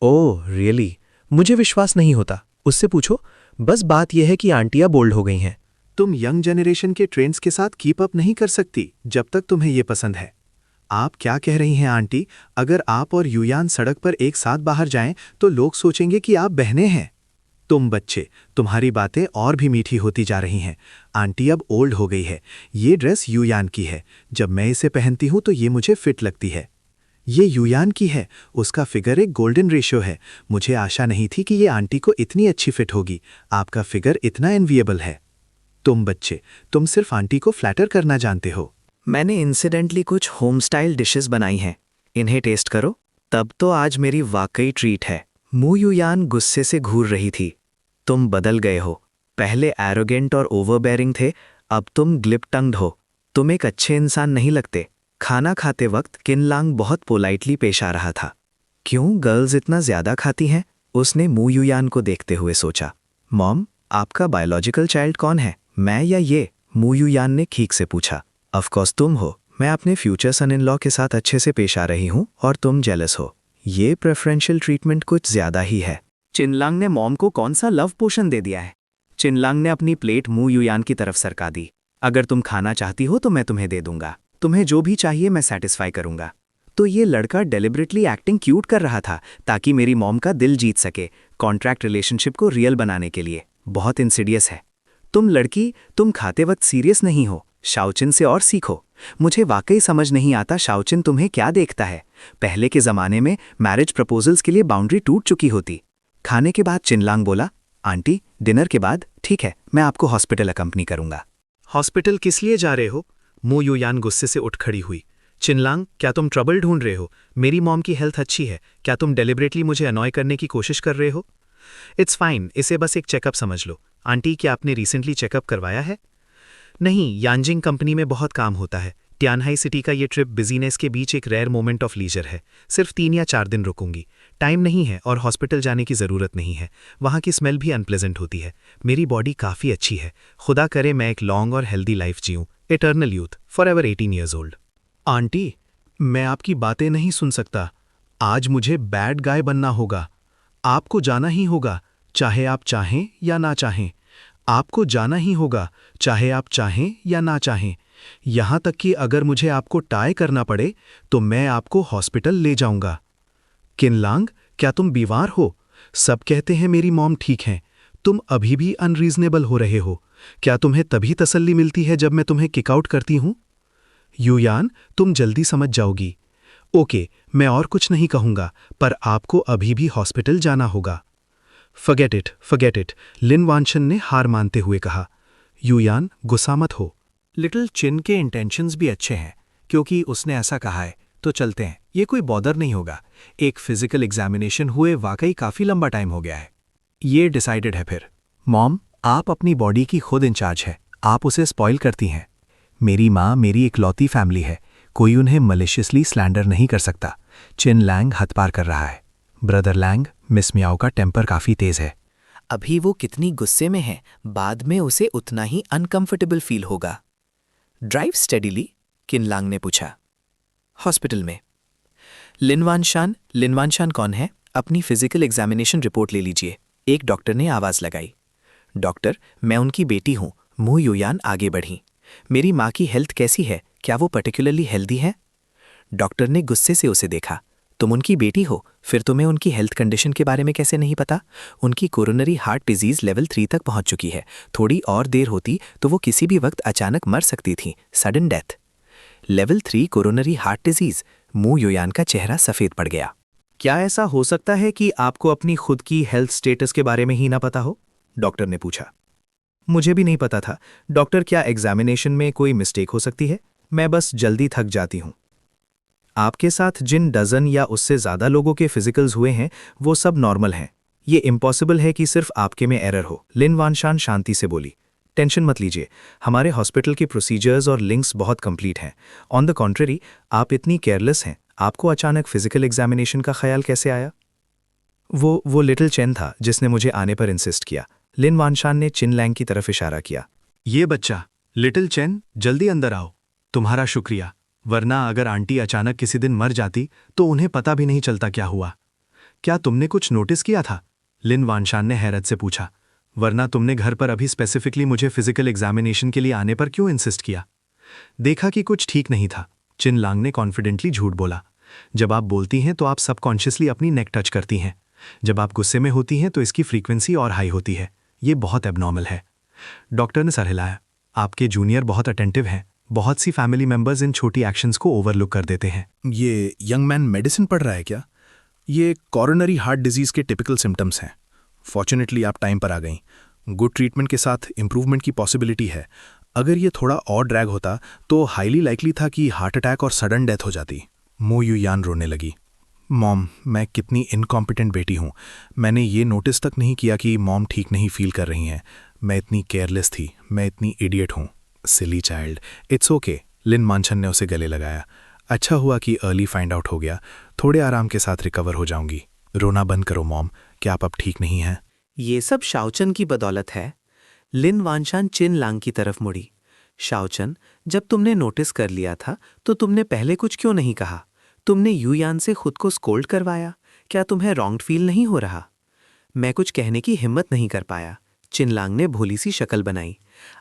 Oh really? मुझे विश्वास नहीं होता। उससे पूछो। बस बात यह है कि आंटियाँ बोल्ड हो गई हैं। तुम यंग जनरेशन के ट्रेंड्स के साथ कीप अप नहीं कर सकती जब तक तुम्हें ये पसंद है। आप क्या कह रही हैं आंटी? अगर आप और युयान सड़क पर एक साथ बाहर जाएं तो लोग सोचेंगे कि आप बहनें हैं। तुम बच्चे, तुम्हारी बातें और भी मीठी होती जा रही हैं। आंटी अब ओल्ड हो गई है। ये ड्रेस युयान की है। जब मैं इसे पहनती हूँ तो ये मुझे फिट लगती है। ये युयान की है। उसका फिगर एक गोल्डन रेशियो है। मुझे आशा नहीं थी कि ये आंटी को इतनी अच्छी फिट होगी। आपका फिगर इतना एनविएबल है। तुम बच्चे, तुम सिर्फ आंटी को फ्लैटर करना जानते हो। मैंने इंसिडेंटली कुछ होम स्टाइल डिशेस बनाई हैं, इन्हें टेस्ट करो। तब तो आज मेरी वाकई ट्रीट है। मू युयान गुस्से से घूर रही थी। तुम बदल गए हो। पहले एरोगेंट और ओवरबेयरिंग थे, अब तुम ग्लिप टंग्ड हो। तुम एक अच्छे इंसान नहीं लगते। खाना खाते वक्त किनलांग बहुत पोलाइटली पेश आ रहा था। क्यों गर्ल्स इतना ज्यादा खाती हैं? उसने मू युयान को देखते हुए सोचा। मॉम, आपका बायोलॉजिकल चाइल्ड कौन है, मैं या ये? मू युयान ने खीक से पूछा। ऑफकोर्स तुम हो। मैं अपने फ्यूचर सन इन लॉ के साथ अच्छे से पेश आ रही हूँ और तुम जेलस हो। ये प्रेफरेंशियल ट्रीटमेंट कुछ ज्यादा ही है। चिनलांग ने मॉम को कौन सा लव पोशन दे दिया है? चिनलांग ने अपनी प्लेट मू युयान की तरफ सरका दी। अगर तुम खाना चाहती हो तो मैं तुम्हें दे दूंगा। तुम्हें जो भी चाहिए मैं सेटिस्फाई करूंगा। तो ये लड़का डेलिबरेटली एक्टिंग क्यूट कर रहा था ताकि मेरी मॉम का दिल जीत सके, कॉन्ट्रैक्ट रिलेशनशिप को रियल बनाने के लिए। बहुत इंसिडियस है। तुम लड़की, तुम खाते वक्त सीरियस नहीं हो। शाओचिन से और सीखो। मुझे वाकई समझ नहीं आता शाओचिन तुम्हें क्या देखता है। पहले के ज़माने में मैरिज प्रपोजल्स के लिए बाउंड्री टूट चुकी होती। खाने के बाद चिनलांग बोला, आंटी डिनर के बाद ठीक है, मैं आपको हॉस्पिटल अकम्पनी करूंगा। हॉस्पिटल किस लिए जा रहे हो? मू युयान गुस्से से उठ खड़ी हुई। चिनलांग, क्या तुम ट्रबल ढूंढ रहे हो? मेरी मॉम की हेल्थ अच्छी है। क्या तुम डेलिबरेटली मुझे अनॉय करने की कोशिश कर रहे हो? इट्स फाइन, इसे बस एक चेकअप समझ लो। आंटी, क्या आपने रिसेंटली चेकअप करवाया है? नहीं, यांजिंग कंपनी में बहुत काम होता है। ट्यानहाई सिटी का ये ट्रिप बिजीनेस के बीच एक रेयर मोमेंट ऑफ लीजर है। सिर्फ 3 या 4 दिन रुकूंगी। टाइम नहीं है और हॉस्पिटल जाने की ज़रूरत नहीं है। वहाँ की स्मेल भी अनप्लेजेंट होती है। मेरी बॉडी काफ़ी अच्छी है। खुदा करे मैं एक लॉन्ग और हेल्दी लाइफ जीऊँ। Eternal youth, forever 18 years old. Aunty, मैं आपकी बातें नहीं सुन सकता। आज मुझे बैड गाय बनना होगा। आपको जाना ही होगा, चाहे आप चाहें या ना चाहें। आपको जाना ही होगा, चाहे आप चाहें या ना चाहें। यहां तक कि अगर मुझे आपको टाई करना पड़े तो मैं आपको हॉस्पिटल ले जाऊंगा। किनलांग, क्या तुम बीमार हो? सब कहते हैं मेरी मॉम ठीक हैं। तुम अभी भी अनरीजनेबल हो रहे हो। क्या तुम्हें तभी तसल्ली मिलती है जब मैं तुम्हें किकआउट करती हूं? युयान, तुम जल्दी समझ जाओगी। ओके, मैं और कुछ नहीं कहूंगा, पर आपको अभी भी हॉस्पिटल जाना होगा। फॉरगेट इट, लिन वानशन ने हार मानते हुए कहा। युयान, गुस्सा मत हो। लिटिल चिन के इंटेंशंस भी अच्छे हैं, क्योंकि उसने ऐसा कहा है तो चलते हैं। ये कोई बॉदर नहीं होगा। एक फिजिकल एग्जामिनेशन हुए वाकई काफ़ी लंबा टाइम हो गया है। ये डिसाइडेड है फिर। मॉम, आप अपनी बॉडी की खुद इंचार्ज है। आप उसे स्पॉइल करती हैं। मेरी माँ मेरी इकलौती फैमिली है। कोई उन्हें मलिशियसली स्लैंडर नहीं कर सकता। चिन लैंग हद पार कर रहा है। ब्रदर लैंग, मिस मियाओ का टेम्पर काफ़ी तेज है। अभी वो कितनी गुस्से में है, बाद में उसे उतना ही अनकंफर्टेबल फील होगा। ड्राइव स्टेडीली, किनलांग ने पूछा। हॉस्पिटल में। लिन वानशान कौन है? अपनी फिजिकल एग्जामिनेशन रिपोर्ट ले लीजिए। एक डॉक्टर ने आवाज़ लगाई। डॉक्टर, मैं उनकी बेटी हूँ। मू युयान आगे बढ़ी। मेरी माँ की हेल्थ कैसी है? क्या वो पर्टिकुलरली हेल्दी है? डॉक्टर ने गुस्से से उसे देखा। तुम उनकी बेटी हो, फिर तुम्हें उनकी हेल्थ कंडीशन के बारे में कैसे नहीं पता? उनकी कोरोनरी हार्ट डिजीज लेवल 3 तक पहुंच चुकी है। थोड़ी और देर होती तो वो किसी भी वक्त अचानक मर सकती थी, sudden death. Level 3 coronary heart disease. मू युयान का चेहरा सफेद पड़ गया। क्या ऐसा हो सकता है कि आपको अपनी खुद की हेल्थ स्टेटस के बारे में ही ना पता हो? डॉक्टर ने पूछा। मुझे भी नहीं पता था। डॉक्टर, क्या एग्जामिनेशन में कोई मिस्टेक हो सकती है? मैं बस जल्दी थक जाती हूँ। आपके साथ जिन डजन या उससे ज़्यादा लोगों के फिजिकल्स हुए हैं वो सब नॉर्मल हैं। ये इम्पॉसिबल है कि सिर्फ आपके में एरर हो। लिन वानशान शांति से बोली। टेंशन मत लीजिए, हमारे हॉस्पिटल के प्रोसीजर्स और लिंक्स बहुत कंप्लीट हैं। ऑन द कॉन्ट्ररी, आप इतनी केयरलेस हैं। आपको अचानक फिजिकल एग्जामिनेशन का ख्याल कैसे आया? वो लिटिल चेन था जिसने मुझे आने पर इंसिस्ट किया। लिन वानशान ने चिन लैंग की तरफ इशारा किया। ये बच्चा, लिटिल चेन, जल्दी अंदर आओ। तुम्हारा शुक्रिया, वरना अगर आंटी अचानक किसी दिन मर जाती तो उन्हें पता भी नहीं चलता क्या हुआ। क्या तुमने कुछ नोटिस किया था? लिन वानशान ने हैरत से पूछा। वरना तुमने घर पर अभी स्पेसिफिकली मुझे फिजिकल एग्जामिनेशन के लिए आने पर क्यों इंसिस्ट किया? देखा कि कुछ ठीक नहीं था। चिन लांग ने कॉन्फिडेंटली झूठ बोला। जब आप बोलती हैं तो आप सबकॉन्शियसली अपनी नेक टच करती हैं। जब आप गुस्से में होती हैं तो इसकी फ्रीक्वेंसी और हाई होती है। ये बहुत एबनॉर्मल है। डॉक्टर ने सर हिलाया। आपके जूनियर बहुत अटेंटिव हैं। बहुत सी फैमिली मेंबर्स इन छोटी एक्शंस को ओवरलुक कर देते हैं। ये यंग मैन मेडिसिन पढ़ रहा है क्या? ये कॉरोनरी हार्ट डिजीज के टिपिकल सिम्टम्स हैं। फॉर्चुनेटली आप टाइम पर आ गईं। गुड ट्रीटमेंट के साथ इंप्रूवमेंट की पॉसिबिलिटी है। अगर ये थोड़ा और ड्रैग होता तो हाईली लाइकली था कि हार्ट अटैक और सडन डेथ हो जाती। मू युयान रोने लगी। मॉम, मैं कितनी इनकॉम्पिटेंट बेटी हूँ। मैंने ये नोटिस तक नहीं किया कि मॉम ठीक नहीं फील कर रही हैं। मैं इतनी केयरलेस थी। मैं इतनी इडियट हूँ। Silly child. It's okay. Lin Wanshan ने उसे गले लगाया। अच्छा हुआ कि अर्ली फाइंड आउट हो गया। थोड़े आराम के साथ रिकवर हो जाऊंगी। रोना बंद करो मॉम, क्या आप अब ठीक नहीं हैं? ये सब शाओचन की बदौलत है। लिन वानशान चिन लांग की तरफ मुड़ी। शाओचन, जब तुमने नोटिस कर लिया था तो तुमने पहले कुछ क्यों नहीं कहा? तुमने युयान से खुद को स्कोल्ड करवाया। क्या तुम्हें रॉन्ग फील नहीं हो रहा? मैं कुछ कहने की हिम्मत नहीं कर पाया। चिन लांग ने भोली सी शक्ल बनाई।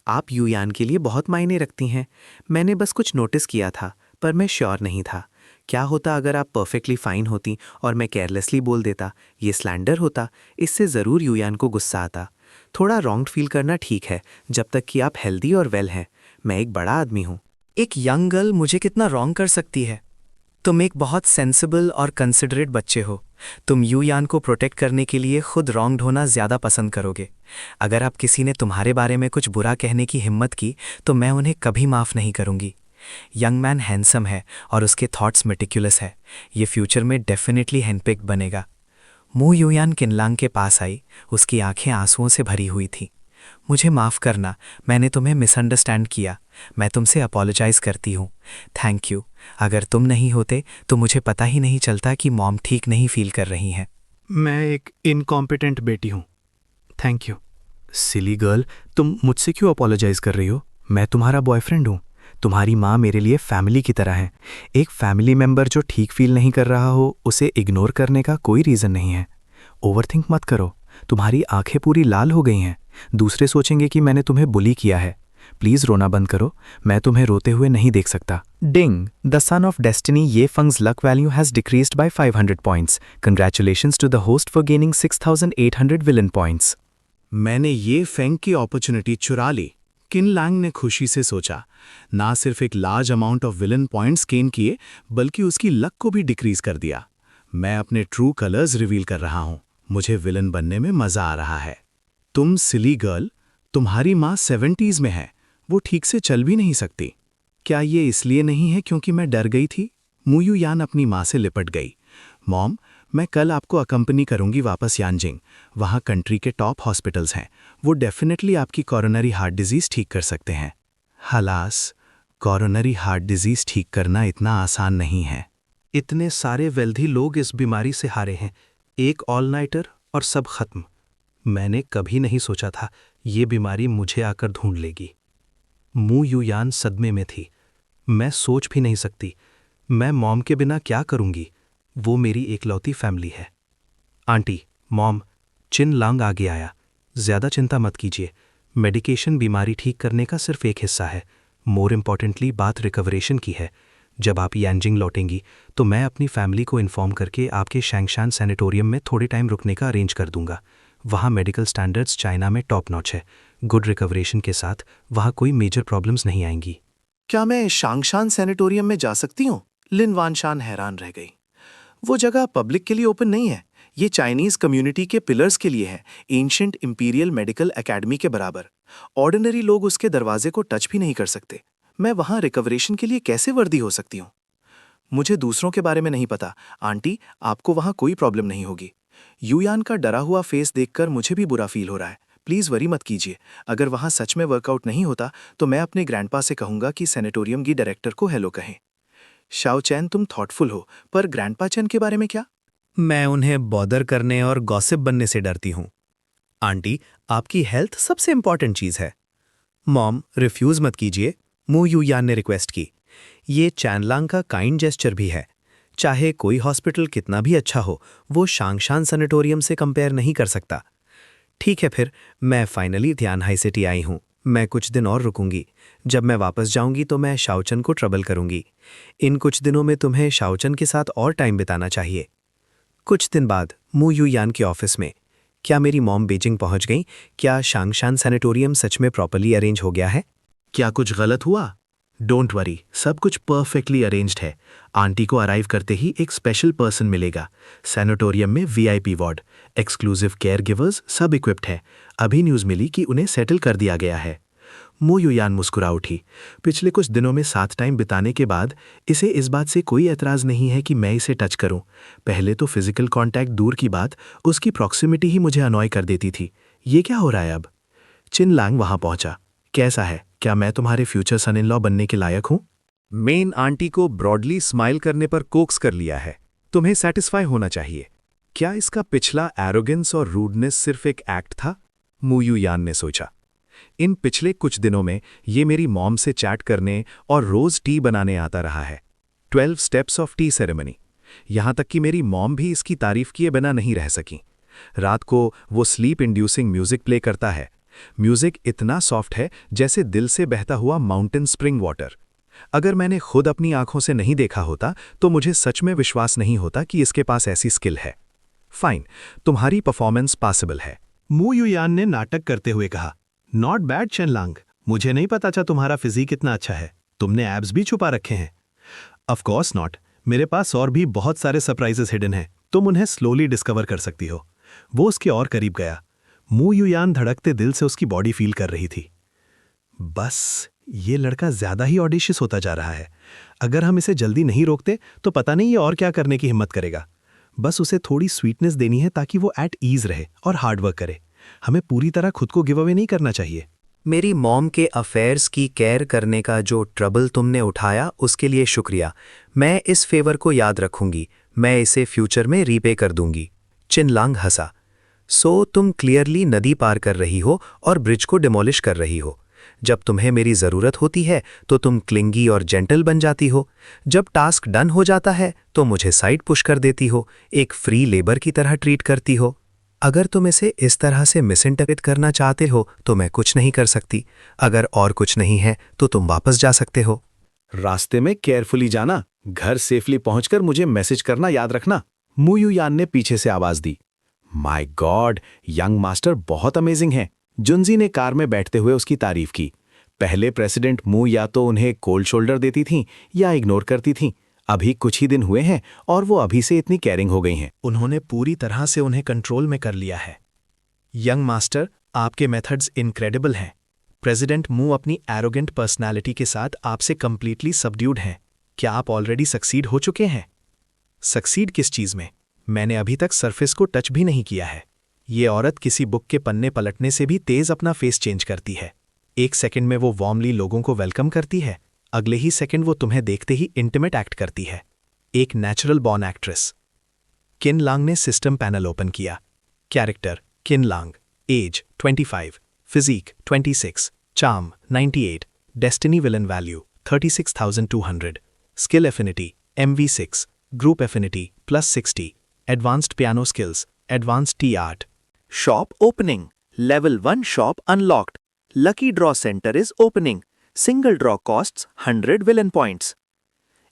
आप युयान के लिए बहुत मायने रखती हैं। मैंने बस कुछ नोटिस किया था, पर मैं श्योर नहीं था। क्या होता अगर आप परफेक्टली फाइन होती और मैं केयरलेसली बोल देता? ये स्लैंडर होता। इससे ज़रूर युयान को गुस्सा आता। थोड़ा रॉन्ग फील करना ठीक है, जब तक कि आप हेल्दी और वेल हैं। मैं एक बड़ा आदमी हूँ। एक यंग गर्ल मुझे कितना रॉन्ग कर सकती है? तुम एक बहुत सेंसिबल और कंसिडरेट बच्चे हो। तुम युयान को प्रोटेक्ट करने के लिए खुद रॉन्ग्ड होना ज़्यादा पसंद करोगे। अगर आप किसी ने तुम्हारे बारे में कुछ बुरा कहने की हिम्मत की तो मैं उन्हें कभी माफ़ नहीं करूँगी। यंग मैन हैंडसम है और उसके थॉट्स मेटिकुलस है। ये फ्यूचर में डेफिनेटली हैंडपिक्ड बनेगा। मू युयान किनलांग के पास आई। उसकी आंखें आंसुओं से भरी हुई थीं। मुझे माफ़ करना, मैंने तुम्हें मिसअंडरस्टैंड किया। मैं तुमसे अपोलोजाइज़ करती हूँ। Thank you. अगर तुम नहीं होते तो मुझे पता ही नहीं चलता कि मॉम ठीक नहीं फील कर रही हैं। मैं एक इनकॉम्पिटेंट बेटी हूँ। Thank you. सिली गर्ल, तुम मुझसे क्यों अपोलोजाइज कर रही हो? मैं तुम्हारा बॉयफ्रेंड हूँ। तुम्हारी माँ मेरे लिए फैमिली की तरह है। एक फैमिली मेंबर जो ठीक फील नहीं कर रहा हो उसे इग्नोर करने का कोई रीज़न नहीं है। ओवरथिंक मत करो। तुम्हारी आंखें पूरी लाल हो गई हैं। दूसरे सोचेंगे कि मैंने तुम्हें बुली किया है। प्लीज़ रोना बंद करो। मैं तुम्हें रोते हुए नहीं देख सकता। Ding, the son of destiny Ye Feng's luck value has decreased by 500 points. Congratulations to the host for gaining 6800 villain points. मैंने ये फेंग की अपॉर्चुनिटी चुरा ली। किन लांग ने खुशी से सोचा। ना सिर्फ एक large amount of villain points gain किए, बल्कि उसकी लक को भी डिक्रीज कर दिया। मैं अपने ट्रू कलर्स रिवील कर रहा हूं। मुझे विलन बनने में मजा आ रहा है। तुम सिली गर्ल, तुम्हारी माँ 70s में है। वो ठीक से चल भी नहीं सकती। क्या ये इसलिए नहीं है क्योंकि मैं डर गई थी? मू युयान अपनी माँ से लिपट गई। मॉम, मैं कल आपको अकम्पनी करूंगी वापस यानजिंग। वहाँ कंट्री के टॉप हॉस्पिटल्स हैं। वो डेफिनेटली आपकी कॉरोनरी हार्ट डिजीज़ ठीक कर सकते हैं। हलास, कॉरोनरी हार्ट डिजीज़ ठीक करना इतना आसान नहीं है। इतने सारे वेल्दी लोग इस बीमारी से हारे हैं। एक ऑल नाइटर और सब खत्म। मैंने कभी नहीं सोचा था ये बीमारी मुझे आकर ढूंढ लेगी। मू युयान सदमे में थी। मैं सोच भी नहीं सकती मैं मॉम के बिना क्या करूंगी। वो मेरी एकलौती फैमिली है। आंटी, मॉम, चिन लांग आगे आया। ज़्यादा चिंता मत कीजिए। मेडिकेशन बीमारी ठीक करने का सिर्फ एक हिस्सा है। मोर इम्पॉर्टेंटली बात रिकवरेशन की है। जब आप यांजिंग लौटेंगी तो मैं अपनी फैमिली को इन्फॉर्म करके आपके शैंगशान सैनिटोरियम में थोड़े टाइम रुकने का अरेंज कर दूंगा। वहाँ मेडिकल स्टैंडर्ड्स चाइना में टॉप नॉच है। गुड रिकवरेशन के साथ वहाँ कोई मेजर प्रॉब्लम्स नहीं आएंगी। क्या मैं शांगशान सैनिटोरियम में जा सकती हूँ? लिन वानशान हैरान रह गई। वो जगह पब्लिक के लिए ओपन नहीं है। ये चाइनीज कम्युनिटी के पिलर्स के लिए है, एंशिएंट इंपीरियल मेडिकल एकेडमी के बराबर। ऑर्डिनरी लोग उसके दरवाजे को टच भी नहीं कर सकते। मैं वहाँ रिकवरेशन के लिए कैसे वर्दी हो सकती हूँ? मुझे दूसरों के बारे में नहीं पता। आंटी, आपको वहाँ कोई प्रॉब्लम नहीं होगी। यूयान का डरा हुआ फेस देखकर मुझे भी बुरा फील हो रहा है। प्लीज़ वरी मत कीजिए। अगर वहाँ सच में वर्कआउट नहीं होता तो मैं अपने ग्रैंडपा से कहूँगा कि सैनिटोरियम की डायरेक्टर को हेलो कहें। शाओ चैन, तुम थॉटफुल हो, पर ग्रैंडपा चैन के बारे में क्या? मैं उन्हें बॉदर करने और गॉसिप बनने से डरती हूँ। आंटी, आपकी हेल्थ सबसे इंपॉर्टेंट चीज़ है। मॉम, रिफ्यूज़ मत कीजिए। मू यूयान ने रिक्वेस्ट की। ये चैनलांग का काइंड जेस्चर भी है। चाहे कोई हॉस्पिटल कितना भी अच्छा हो, वो शांगशान सैनिटोरियम से कंपेयर नहीं कर सकता। ठीक है, फिर मैं फाइनली तियानहाई सिटी आई हूँ। मैं कुछ दिन और रुकूंगी। जब मैं वापस जाऊंगी तो मैं शाओचन को ट्रबल करूंगी। इन कुछ दिनों में तुम्हें शाओचन के साथ और टाइम बिताना चाहिए। कुछ दिन बाद मू यूयान के ऑफिस में। क्या मेरी मॉम बीजिंग पहुंच गई? क्या शांगशान सैनिटोरियम सच में प्रॉपर्ली अरेंज हो गया है? क्या कुछ गलत हुआ? डोंट वरी, सब कुछ परफेक्टली अरेंज्ड है। आंटी को अराइव करते ही एक स्पेशल पर्सन मिलेगा। सैनिटोरियम में VIP ward, exclusive care givers सब इक्विप्ड है। अभी न्यूज़ मिली कि उन्हें सेटल कर दिया गया है। मू यूयान मुस्कुरा उठी। पिछले कुछ दिनों में साथ टाइम बिताने के बाद इसे इस बात से कोई एतराज़ नहीं है कि मैं इसे टच करूं। पहले तो फिजिकल कांटेक्ट दूर की बात, उसकी प्रॉक्सिमिटी ही मुझे अनॉय कर देती थी। ये क्या हो रहा है अब? चिन लांग वहां पहुंचा। कैसा है? क्या मैं तुम्हारे फ्यूचर सन इन लॉ बनने के लायक हूं? मेन आंटी को ब्रॉडली स्माइल करने पर कोक्स कर लिया है। तुम्हें सेटिस्फाई होना चाहिए। क्या इसका पिछला एरोगेंस और रूडनेस सिर्फ एक एक्ट था? मू यूयान ने सोचा। इन पिछले कुछ दिनों में ये मेरी मॉम से चैट करने और रोज टी बनाने आता रहा है। 12 स्टेप्स ऑफ टी सेरेमनी। यहां तक कि मेरी मॉम भी इसकी तारीफ किए बिना नहीं रह सकी। रात को वो स्लीप इंड्यूसिंग म्यूजिक प्ले करता है। म्यूजिक इतना सॉफ्ट है जैसे दिल से बहता हुआ माउंटेन स्प्रिंग वाटर। अगर मैंने खुद अपनी आंखों से नहीं देखा होता तो मुझे सच में विश्वास नहीं होता कि इसके पास ऐसी स्किल है। फाइन, तुम्हारी परफॉर्मेंस पॉसिबल है। मू यूयान ने नाटक करते हुए कहा। नॉट बैड चेनलांग, मुझे नहीं पता था तुम्हारा फिजिक इतना अच्छा है। तुमने एब्स भी छुपा रखे हैं। ऑफ कोर्स नॉट, मेरे पास और भी बहुत सारे सरप्राइजेस हिडन हैं। तुम उन्हें स्लोली डिस्कवर कर सकती हो। वो उसके और करीब गया। मू यूयान धड़कते दिल से उसकी बॉडी फील कर रही थी। बस ये लड़का ज्यादा ही ऑडिशियस होता जा रहा है। अगर हम इसे जल्दी नहीं रोकते तो पता नहीं ये और क्या करने की हिम्मत करेगा। बस उसे थोड़ी स्वीटनेस देनी है ताकि वो एट ईज रहे और हार्डवर्क करे। हमें पूरी तरह खुद को गिव अवे नहीं करना चाहिए। मेरी मॉम के अफेयर्स की केयर करने का जो ट्रबल तुमने उठाया उसके लिए शुक्रिया। मैं इस फेवर को याद रखूंगी। मैं इसे फ्यूचर में रीपे कर दूंगी। चिनलांग हंसा। सो तुम क्लियरली नदी पार कर रही हो और ब्रिज को डिमोलिश कर रही हो। जब तुम्हें मेरी ज़रूरत होती है तो तुम क्लिंगी और जेंटल बन जाती हो। जब टास्क डन हो जाता है तो मुझे साइड पुश कर देती हो, एक फ्री लेबर की तरह ट्रीट करती हो। अगर तुम इसे इस तरह से मिसइंटरप्रेट करना चाहते हो तो मैं कुछ नहीं कर सकती। अगर और कुछ नहीं है तो तुम वापस जा सकते हो। रास्ते में केयरफुली जाना। घर सेफली पहुंचकर मुझे मैसेज करना याद रखना। मू यूयान ने पीछे से आवाज दी। माय गॉड, यंग मास्टर बहुत अमेजिंग है। जुनजी ने कार में बैठते हुए उसकी तारीफ की। पहले प्रेसिडेंट मू या तो उन्हें कोल्ड शोल्डर देती थीं या इग्नोर करती थीं। अभी कुछ ही दिन हुए हैं और वो अभी से इतनी केयरिंग हो गई हैं। उन्होंने पूरी तरह से उन्हें कंट्रोल में कर लिया है। यंग मास्टर, आपके मेथड्स इनक्रेडिबल हैं। प्रेसिडेंट मू अपनी एरोगेंट पर्सनालिटी के साथ आपसे कंप्लीटली सबड्यूड हैं। क्या आप ऑलरेडी सक्सीड हो चुके हैं? सक्सीड किस चीज़ में? मैंने अभी तक सरफेस को टच भी नहीं किया है। ये औरत किसी बुक के पन्ने पलटने से भी तेज अपना फेस चेंज करती है। एक सेकंड में वो वार्मली लोगों को वेलकम करती है, अगले ही सेकंड वो तुम्हें देखते ही इंटीमेट एक्ट करती है। एक natural born actress. Qin Lang ने सिस्टम पैनल ओपन किया। Character Qin Lang, age 25, physique 26, charm 98, destiny villain value 36,200, skill affinity MV6, group affinity +60, advanced piano skills, advanced tea art. Shop opening. Level 1 shop unlocked. Lucky draw center is opening. Single draw costs 100 villain points.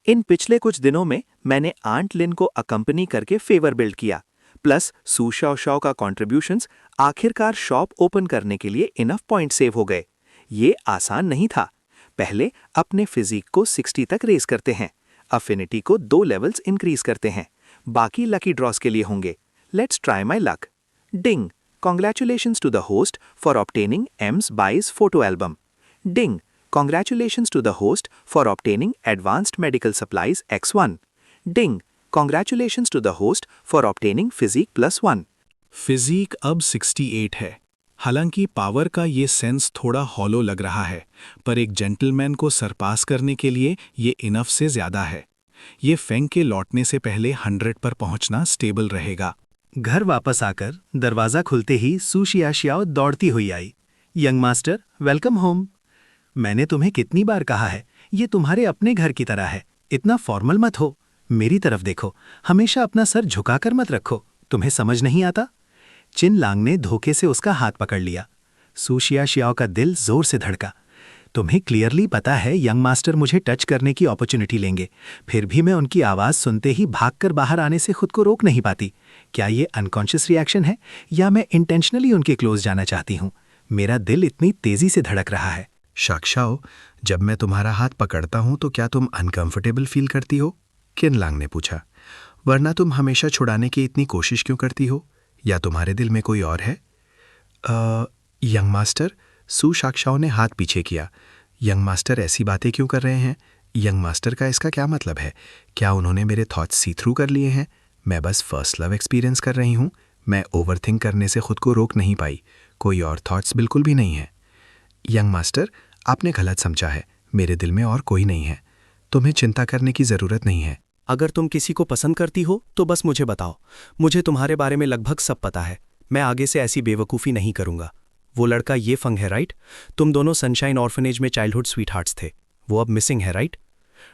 इन पिछले कुछ दिनों में मैंने aunt लिन को अकंपनी करके favour build किया, plus सू Xiao Shao का contributions आखिरकार शॉप ओपन करने के लिए इनफ पॉइंट सेव हो गए। ये आसान नहीं था। पहले अपने फिजिक को 60 तक रेस करते हैं, अफिनिटी को 2 लेवल्स इंक्रीज करते हैं, बाकी लकी ड्रॉस के लिए होंगे। Let's try my luck. Ding, congratulations to the host for obtaining aims buys photo album. Ding, congratulations to the host for obtaining advanced medical supplies X1. Ding, congratulations to the host for obtaining physique +1. Physique अब 68 है। हालांकि power का ये sense थोड़ा hollow लग रहा है, पर एक जेंटलमैन को सरपास करने के लिए ये इनफ से ज्यादा है। ये फेंग के लौटने से पहले 100 पर पहुंचना स्टेबल रहेगा। घर वापस आकर दरवाजा खुलते ही सू शियाशियाओ दौड़ती हुई आई। Young master, welcome home. मैंने तुम्हें कितनी बार कहा है, ये तुम्हारे अपने घर की तरह है, इतना फॉर्मल मत हो। मेरी तरफ देखो, हमेशा अपना सर झुकाकर मत रखो। तुम्हें समझ नहीं आता? चिन लांग ने धोखे से उसका हाथ पकड़ लिया। सू शियाशियाओ का दिल जोर से धड़का। तुम्हें क्लियरली पता है यंग मास्टर मुझे टच करने की अपॉर्चुनिटी लेंगे, फिर भी मैं उनकी आवाज़ सुनते ही भागकर बाहर आने से खुद को रोक नहीं पाती। क्या ये अनकॉन्शियस रिएक्शन है या मैं इंटेंशनली उनके क्लोज जाना चाहती हूँ? मेरा दिल इतनी तेजी से धड़क रहा है। शाओ, जब मैं तुम्हारा हाथ पकड़ता हूं तो क्या तुम अनकंफर्टेबल फील करती हो? किन लांग ने पूछा। वरना तुम हमेशा छुड़ाने की इतनी कोशिश क्यों करती हो? या तुम्हारे दिल में कोई और है? यंग मास्टर, सू शाओ ने हाथ पीछे किया। यंग मास्टर ऐसी बातें क्यों कर रहे हैं? यंग मास्टर का इसका क्या मतलब है? क्या उन्होंने मेरे थॉट्स सी थ्रू कर लिए हैं? मैं बस फर्स्ट लव एक्सपीरियंस कर रही हूँ। मैं ओवरथिंक करने से खुद को रोक नहीं पाई। कोई और थॉट्स बिल्कुल भी नहीं है। यंग मास्टर, आपने गलत समझा है। मेरे दिल में और कोई नहीं है। तुम्हें चिंता करने की ज़रूरत नहीं है। अगर तुम किसी को पसंद करती हो तो बस मुझे बताओ। मुझे तुम्हारे बारे में लगभग सब पता है। मैं आगे से ऐसी बेवकूफ़ी नहीं करूंगा। वो लड़का ये फंग है, राइट? तुम दोनों सनशाइन ऑर्फनेज में चाइल्डहुड स्वीटहार्ट्स थे। वो अब मिसिंग है, राइट?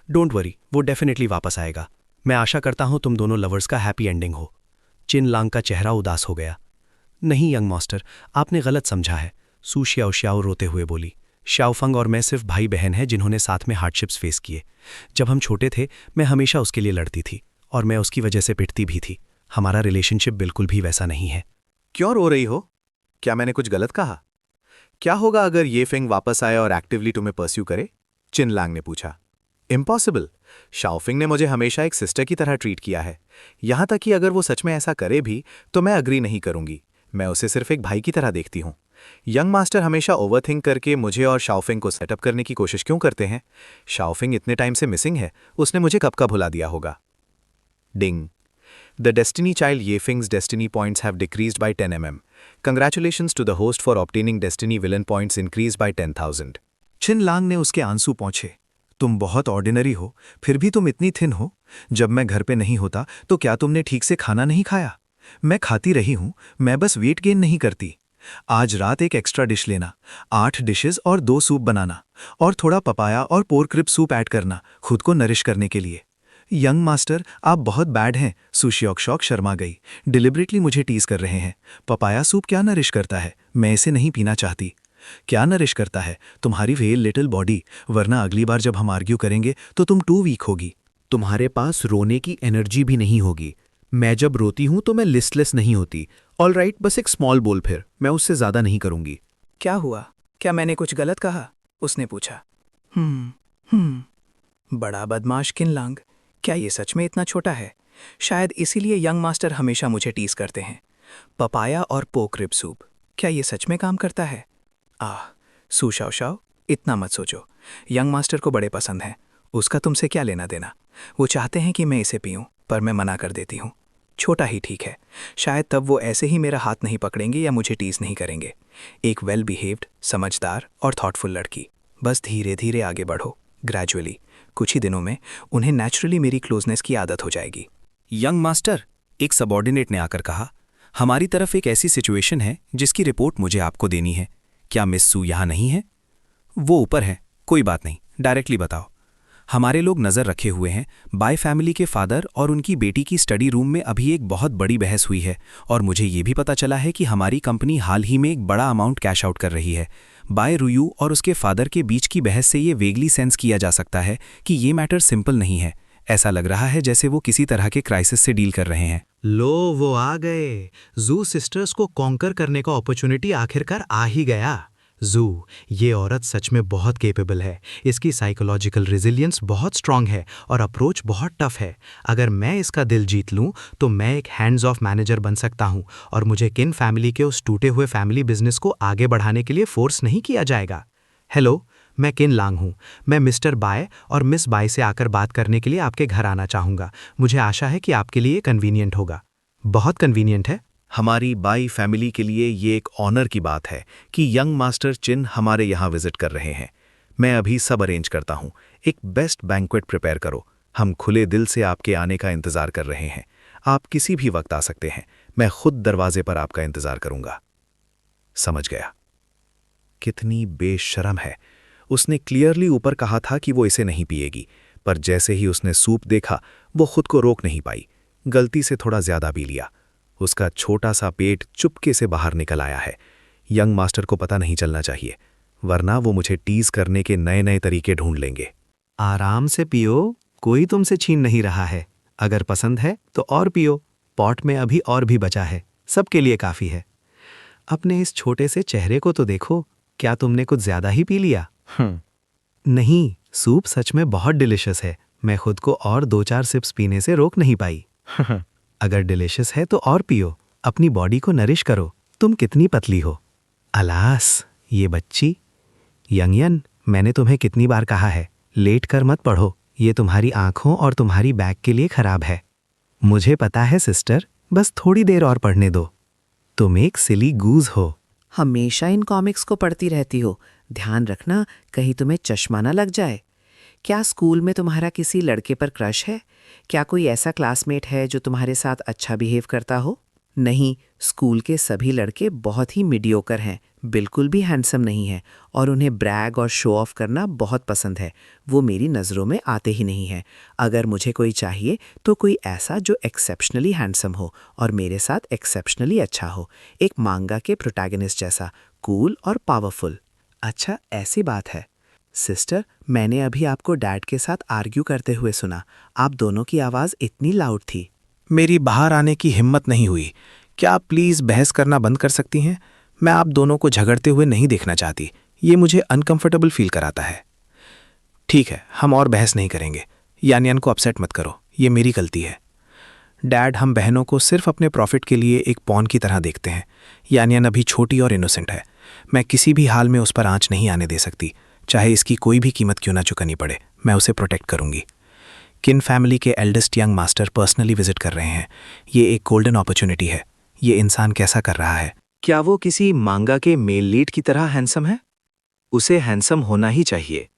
डोंट वरी, वो डेफिनेटली वापस आएगा। मैं आशा करता हूं तुम दोनों लवर्स का हैप्पी एंडिंग हो। चिन लांग का चेहरा उदास हो गया। नहीं यंग मास्टर, आपने गलत समझा है, सू शियाओ रोते हुए बोली। शाओफंग और मैं सिर्फ भाई बहन हैं जिन्होंने साथ में हार्डशिप्स फेस किए। जब हम छोटे थे मैं हमेशा उसके लिए लड़ती थी और मैं उसकी वजह से पिटती भी थी। हमारा रिलेशनशिप बिल्कुल भी वैसा नहीं है। क्यों रो रही हो? क्या मैंने कुछ गलत कहा? क्या होगा अगर ये फेंग वापस आए और एक्टिवली तुम्हें परस्यू करे? चिन लांग ने पूछा। इम्पॉसिबल। शाओफिंग ने मुझे हमेशा एक सिस्टर की तरह ट्रीट किया है। यहां तक कि अगर वो सच में ऐसा करे भी तो मैं अग्री नहीं करूंगी। मैं उसे सिर्फ एक भाई की तरह देखती हूं। यंग मास्टर हमेशा ओवरथिंक करके मुझे और शाओफिंग को सेटअप करने की कोशिश क्यों करते हैं? शाओफिंग इतने टाइम से मिसिंग है, उसने मुझे कब का भुला दिया होगा। Ding, the destiny child Ye Feng's destiny points have decreased by 10 mm. Congratulations to the host for obtaining destiny villain points increase by 10,000. Qin Lang ने उसके आंसू पोंछे। तुम बहुत ऑर्डिनरी हो, फिर भी तुम इतनी थिन हो। जब मैं घर पे नहीं होता तो क्या तुमने ठीक से खाना नहीं खाया? मैं खाती रही हूं, मैं बस वेट गेन नहीं करती। आज रात एक एक्स्ट्रा डिश लेना, 8 डिशेस और 2 सूप बनाना और थोड़ा पपाया और पोर्क रिब सूप ऐड करना खुद को नरिश करने के लिए। यंग मास्टर, आप बहुत बैड हैं। सू शियाओ शर्मा गई। डिलिबरेटली मुझे टीज कर रहे हैं। पपाया सूप क्या नरिश करता है? मैं इसे नहीं पीना चाहती। क्या नरिश करता है? तुम्हारी वेल लिटिल बॉडी, वरना अगली बार जब हम आर्ग्यू करेंगे तो तुम टू वीक होगी। तुम्हारे पास रोने की एनर्जी भी नहीं होगी। मैं जब रोती हूं तो मैं लिस्टलेस नहीं होती। ऑल राइट, बस एक स्मॉल बोल, फिर मैं उससे ज़्यादा नहीं करूंगी। क्या हुआ? क्या मैंने कुछ गलत कहा? उसने पूछा। बड़ा बदमाश किन लांग। क्या ये सच में इतना छोटा है? शायद इसीलिए यंग मास्टर हमेशा मुझे टीज करते हैं। पपाया और पोक रिब सूप, क्या ये सच में काम करता है? सू शाओ, इतना मत सोचो। यंग मास्टर को बड़े पसंद हैं। उसका तुमसे क्या लेना देना? वो चाहते हैं कि मैं इसे पीऊं, पर मैं मना कर देती हूँ। छोटा ही ठीक है। शायद तब वो ऐसे ही मेरा हाथ नहीं पकड़ेंगे या मुझे टीज नहीं करेंगे। एक वेल बिहेव्ड, समझदार और थॉटफुल लड़की। बस धीरे धीरे आगे बढ़ो, ग्रेजुअली। कुछ ही दिनों में उन्हें नेचुरली मेरी क्लोजनेस की आदत हो जाएगी। यंग मास्टर, एक सबॉर्डिनेट ने आकर कहा, हमारी तरफ एक ऐसी सिचुएशन है जिसकी रिपोर्ट मुझे आपको देनी है। क्या मिस सू यहाँ नहीं है? वो ऊपर है, कोई बात नहीं, डायरेक्टली बताओ। हमारे लोग नज़र रखे हुए हैं। बाय फैमिली के फादर और उनकी बेटी की स्टडी रूम में अभी एक बहुत बड़ी बहस हुई है और मुझे ये भी पता चला है कि हमारी कंपनी हाल ही में एक बड़ा अमाउंट कैश आउट कर रही है। बाय रुयू और उसके फादर के बीच की बहस से ये वेगली सेंस किया जा सकता है कि ये मैटर सिंपल नहीं है। ऐसा लग रहा है जैसे वो किसी तरह के क्राइसिस से डील कर रहे हैं। लो वो आ गए। जू सिस्टर्स को कॉन्कर करने का अपॉर्चुनिटी आखिरकार आ ही गया। जू, ये औरत सच में बहुत केपेबल है। इसकी साइकोलॉजिकल रेजिलियंस बहुत स्ट्रांग है और अप्रोच बहुत टफ है। अगर मैं इसका दिल जीत लूं तो मैं एक हैंड्स ऑफ मैनेजर बन सकता हूं और मुझे किन फैमिली के उस टूटे हुए फैमिली बिजनेस को आगे बढ़ाने के लिए फोर्स नहीं किया जाएगा। हेलो, मैं किन लांग हूं। मैं मिस्टर बाय और मिस बाय से आकर बात करने के लिए आपके घर आना चाहूँगा। मुझे आशा है कि आपके लिए कन्वीनियंट होगा। बहुत कन्वीनियंट है। हमारी बाई फैमिली के लिए ये एक ऑनर की बात है कि यंग मास्टर चिन हमारे यहाँ विजिट कर रहे हैं। मैं अभी सब अरेंज करता हूँ। एक बेस्ट बैंक्वेट प्रिपेयर करो। हम खुले दिल से आपके आने का इंतज़ार कर रहे हैं। आप किसी भी वक्त आ सकते हैं। मैं खुद दरवाजे पर आपका इंतज़ार करूँगा। समझ गया। कितनी बेशर्म है। उसने क्लियरली ऊपर कहा था कि वो इसे नहीं पिएगी, पर जैसे ही उसने सूप देखा वो खुद को रोक नहीं पाई। गलती से थोड़ा ज़्यादा पी लिया। उसका छोटा सा पेट चुपके से बाहर निकल आया है। यंग मास्टर को पता नहीं चलना चाहिए, वरना वो मुझे टीज करने के नए नए तरीके ढूंढ लेंगे। आराम से पियो, कोई तुमसे छीन नहीं रहा है। अगर पसंद है तो और पियो, पॉट में अभी और भी बचा है, सबके लिए काफ़ी है। अपने इस छोटे से चेहरे को तो देखो, क्या तुमने कुछ ज़्यादा ही पी लिया? नहीं, सूप सच में बहुत डिलिशियस है। मैं खुद को और 2-4 सिप्स पीने से रोक नहीं पाई। अगर डिलिशियस है तो और पियो, अपनी बॉडी को नरिश करो। तुम कितनी पतली हो। अलास, ये बच्ची। यंगयन, मैंने तुम्हें कितनी बार कहा है, लेट कर मत पढ़ो। ये तुम्हारी आंखों और तुम्हारी बैक के लिए खराब है। मुझे पता है सिस्टर, बस थोड़ी देर और पढ़ने दो। तुम एक सिली गूज हो। हमेशा इन कॉमिक्स को पढ़ती रहती हो। ध्यान रखना कहीं तुम्हें चश्मा ना लग जाए। क्या स्कूल में तुम्हारा किसी लड़के पर क्रश है? क्या कोई ऐसा क्लासमेट है जो तुम्हारे साथ अच्छा बिहेव करता हो? नहीं, स्कूल के सभी लड़के बहुत ही मीडियोकर हैं, बिल्कुल भी हैंडसम नहीं है और उन्हें ब्रैग और शो ऑफ करना बहुत पसंद है। वो मेरी नज़रों में आते ही नहीं हैं। अगर मुझे कोई चाहिए तो कोई ऐसा जो एक्सेप्शनली हैंडसम हो और मेरे साथ एक्सेप्शनली अच्छा हो। एक मांगा के प्रोटैगनिस्ट जैसा, कूल और पावरफुल। अच्छा, ऐसी बात है। सिस्टर, मैंने अभी आपको डैड के साथ आर्ग्यू करते हुए सुना। आप दोनों की आवाज़ इतनी लाउड थी। मेरी बाहर आने की हिम्मत नहीं हुई। क्या आप प्लीज़ बहस करना बंद कर सकती हैं? मैं आप दोनों को झगड़ते हुए नहीं देखना चाहती। ये मुझे अनकंफर्टेबल फील कराता है। ठीक है, हम और बहस नहीं करेंगे। यानियन को अपसेट मत करो, ये मेरी गलती है। डैड, हम बहनों को सिर्फ अपने प्रॉफिट के लिए एक पॉन की तरह देखते हैं। यानियन अभी छोटी और इनोसेंट है। मैं किसी भी हाल में उस पर आंच नहीं आने दे सकती, चाहे इसकी कोई भी कीमत क्यों ना चुकानी पड़े। मैं उसे प्रोटेक्ट करूंगी। किन फैमिली के eldest young master personally visit कर रहे हैं। ये एक गोल्डन अपॉर्चुनिटी है। ये इंसान कैसा कर रहा है? क्या वो किसी मांगा के मेल लीड की तरह हैंडसम है? उसे हैंडसम होना ही चाहिए।